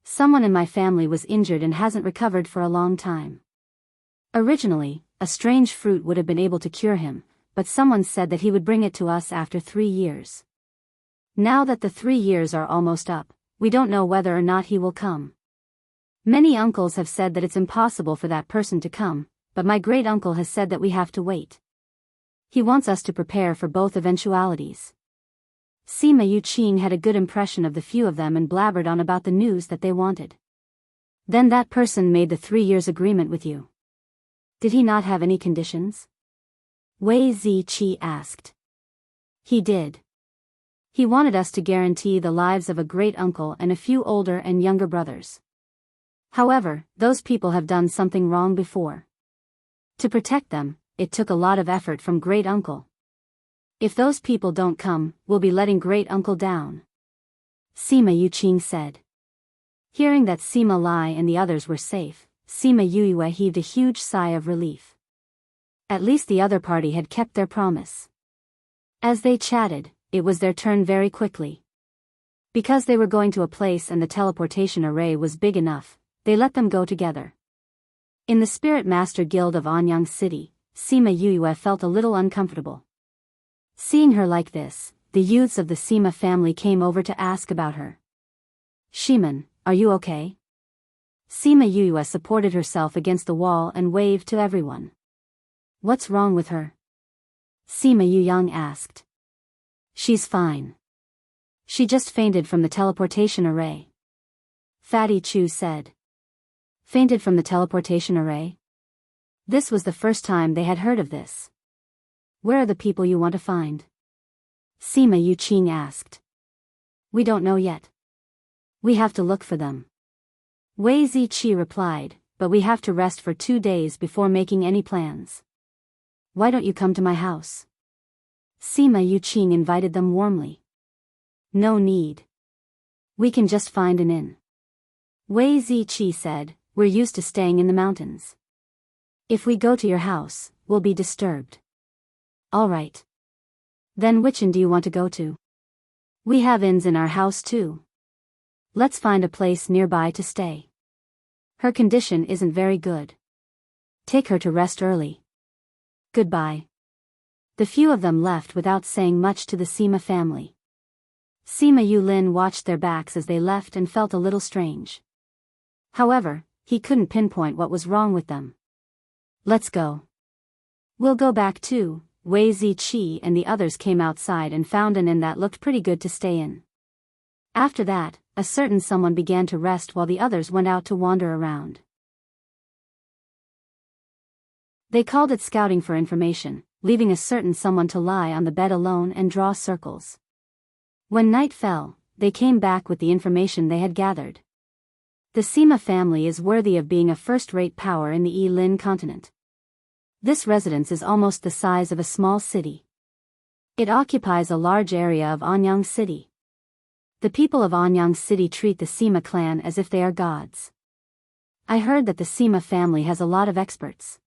S1: Someone in my family was injured and hasn't recovered for a long time. Originally, a strange fruit would have been able to cure him, but someone said that he would bring it to us after 3 years. Now that the 3 years are almost up, we don't know whether or not he will come. Many uncles have said that it's impossible for that person to come, but my great uncle has said that we have to wait. He wants us to prepare for both eventualities." Sima Yuqing had a good impression of the few of them and blabbered on about the news that they wanted. "Then that person made the 3 years agreement with you. Did he not have any conditions?" Wei Ziqi asked. He did. He wanted us to guarantee the lives of a great uncle and a few older and younger brothers. However, those people have done something wrong before. To protect them, it took a lot of effort from great uncle. If those people don't come, we'll be letting great uncle down. Sima Yuqing said. Hearing that Sima Lai and the others were safe, Sima Yue heaved a huge sigh of relief. At least the other party had kept their promise. As they chatted, it was their turn very quickly. Because they were going to a place and the teleportation array was big enough, they let them go together. In the Spirit Master Guild of Anyang City, Sima Yue felt a little uncomfortable. Seeing her like this, the youths of the Sima family came over to ask about her. Shiman, are you okay? Sima Yue supported herself against the wall and waved to everyone. What's wrong with her? Sima Yuyang asked. She's fine. She just fainted from the teleportation array. Fatty Chu said. Fainted from the teleportation array? This was the first time they had heard of this. Where are the people you want to find? Sima Yuqing asked. We don't know yet. We have to look for them. Wei Ziqi replied, but we have to rest for 2 days before making any plans. Why don't you come to my house? Sima Yuqing invited them warmly. No need. We can just find an inn. Wei Ziqi said, we're used to staying in the mountains. If we go to your house, we'll be disturbed. All right. Then which inn do you want to go to? We have inns in our house too. Let's find a place nearby to stay. Her condition isn't very good. Take her to rest early. Goodbye. The few of them left without saying much to the Sima family. Sima Yulin watched their backs as they left and felt a little strange. However, he couldn't pinpoint what was wrong with them. Let's go. We'll go back too. Wei Ziqi and the others came outside and found an inn that looked pretty good to stay in. After that, a certain someone began to rest while the others went out to wander around. They called it scouting for information, leaving a certain someone to lie on the bed alone and draw circles. When night fell, they came back with the information they had gathered. The Sima family is worthy of being a first-rate power in the Yilin continent. This residence is almost the size of a small city. It occupies a large area of Anyang City. The people of Anyang City treat the Sima clan as if they are gods. I heard that the Sima family has a lot of experts.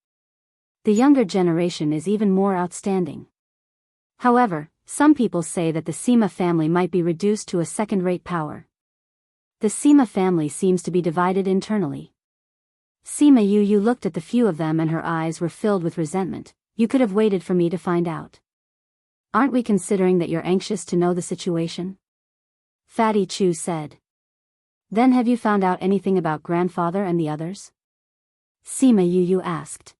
S1: The younger generation is even more outstanding. However, some people say that the Sima family might be reduced to a second-rate power. The Sima family seems to be divided internally. Sima Yu looked at the few of them and her eyes were filled with resentment. You could have waited for me to find out. Aren't we considering that you're anxious to know the situation? Fatty Chu said. Then have you found out anything about grandfather and the others? Sima Yu asked.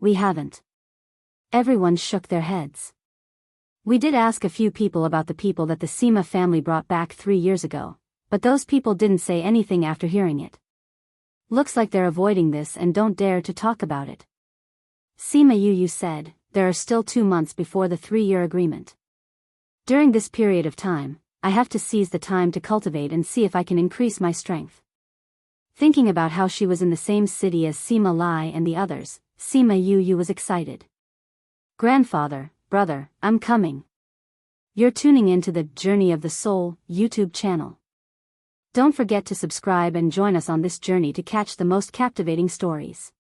S1: We haven't. Everyone shook their heads. We did ask a few people about the people that the Sima family brought back 3 years ago, but those people didn't say anything after hearing it. Looks like they're avoiding this and don't dare to talk about it. Sima Yu said, there are still 2 months before the 3-year agreement. During this period of time, I have to seize the time to cultivate and see if I can increase my strength. Thinking about how she was in the same city as Sima Lai and the others, Sima Yu was excited. Grandfather, brother, I'm coming. You're tuning into the Journey of the Soul YouTube channel. Don't forget to subscribe and join us on this journey to catch the most captivating stories.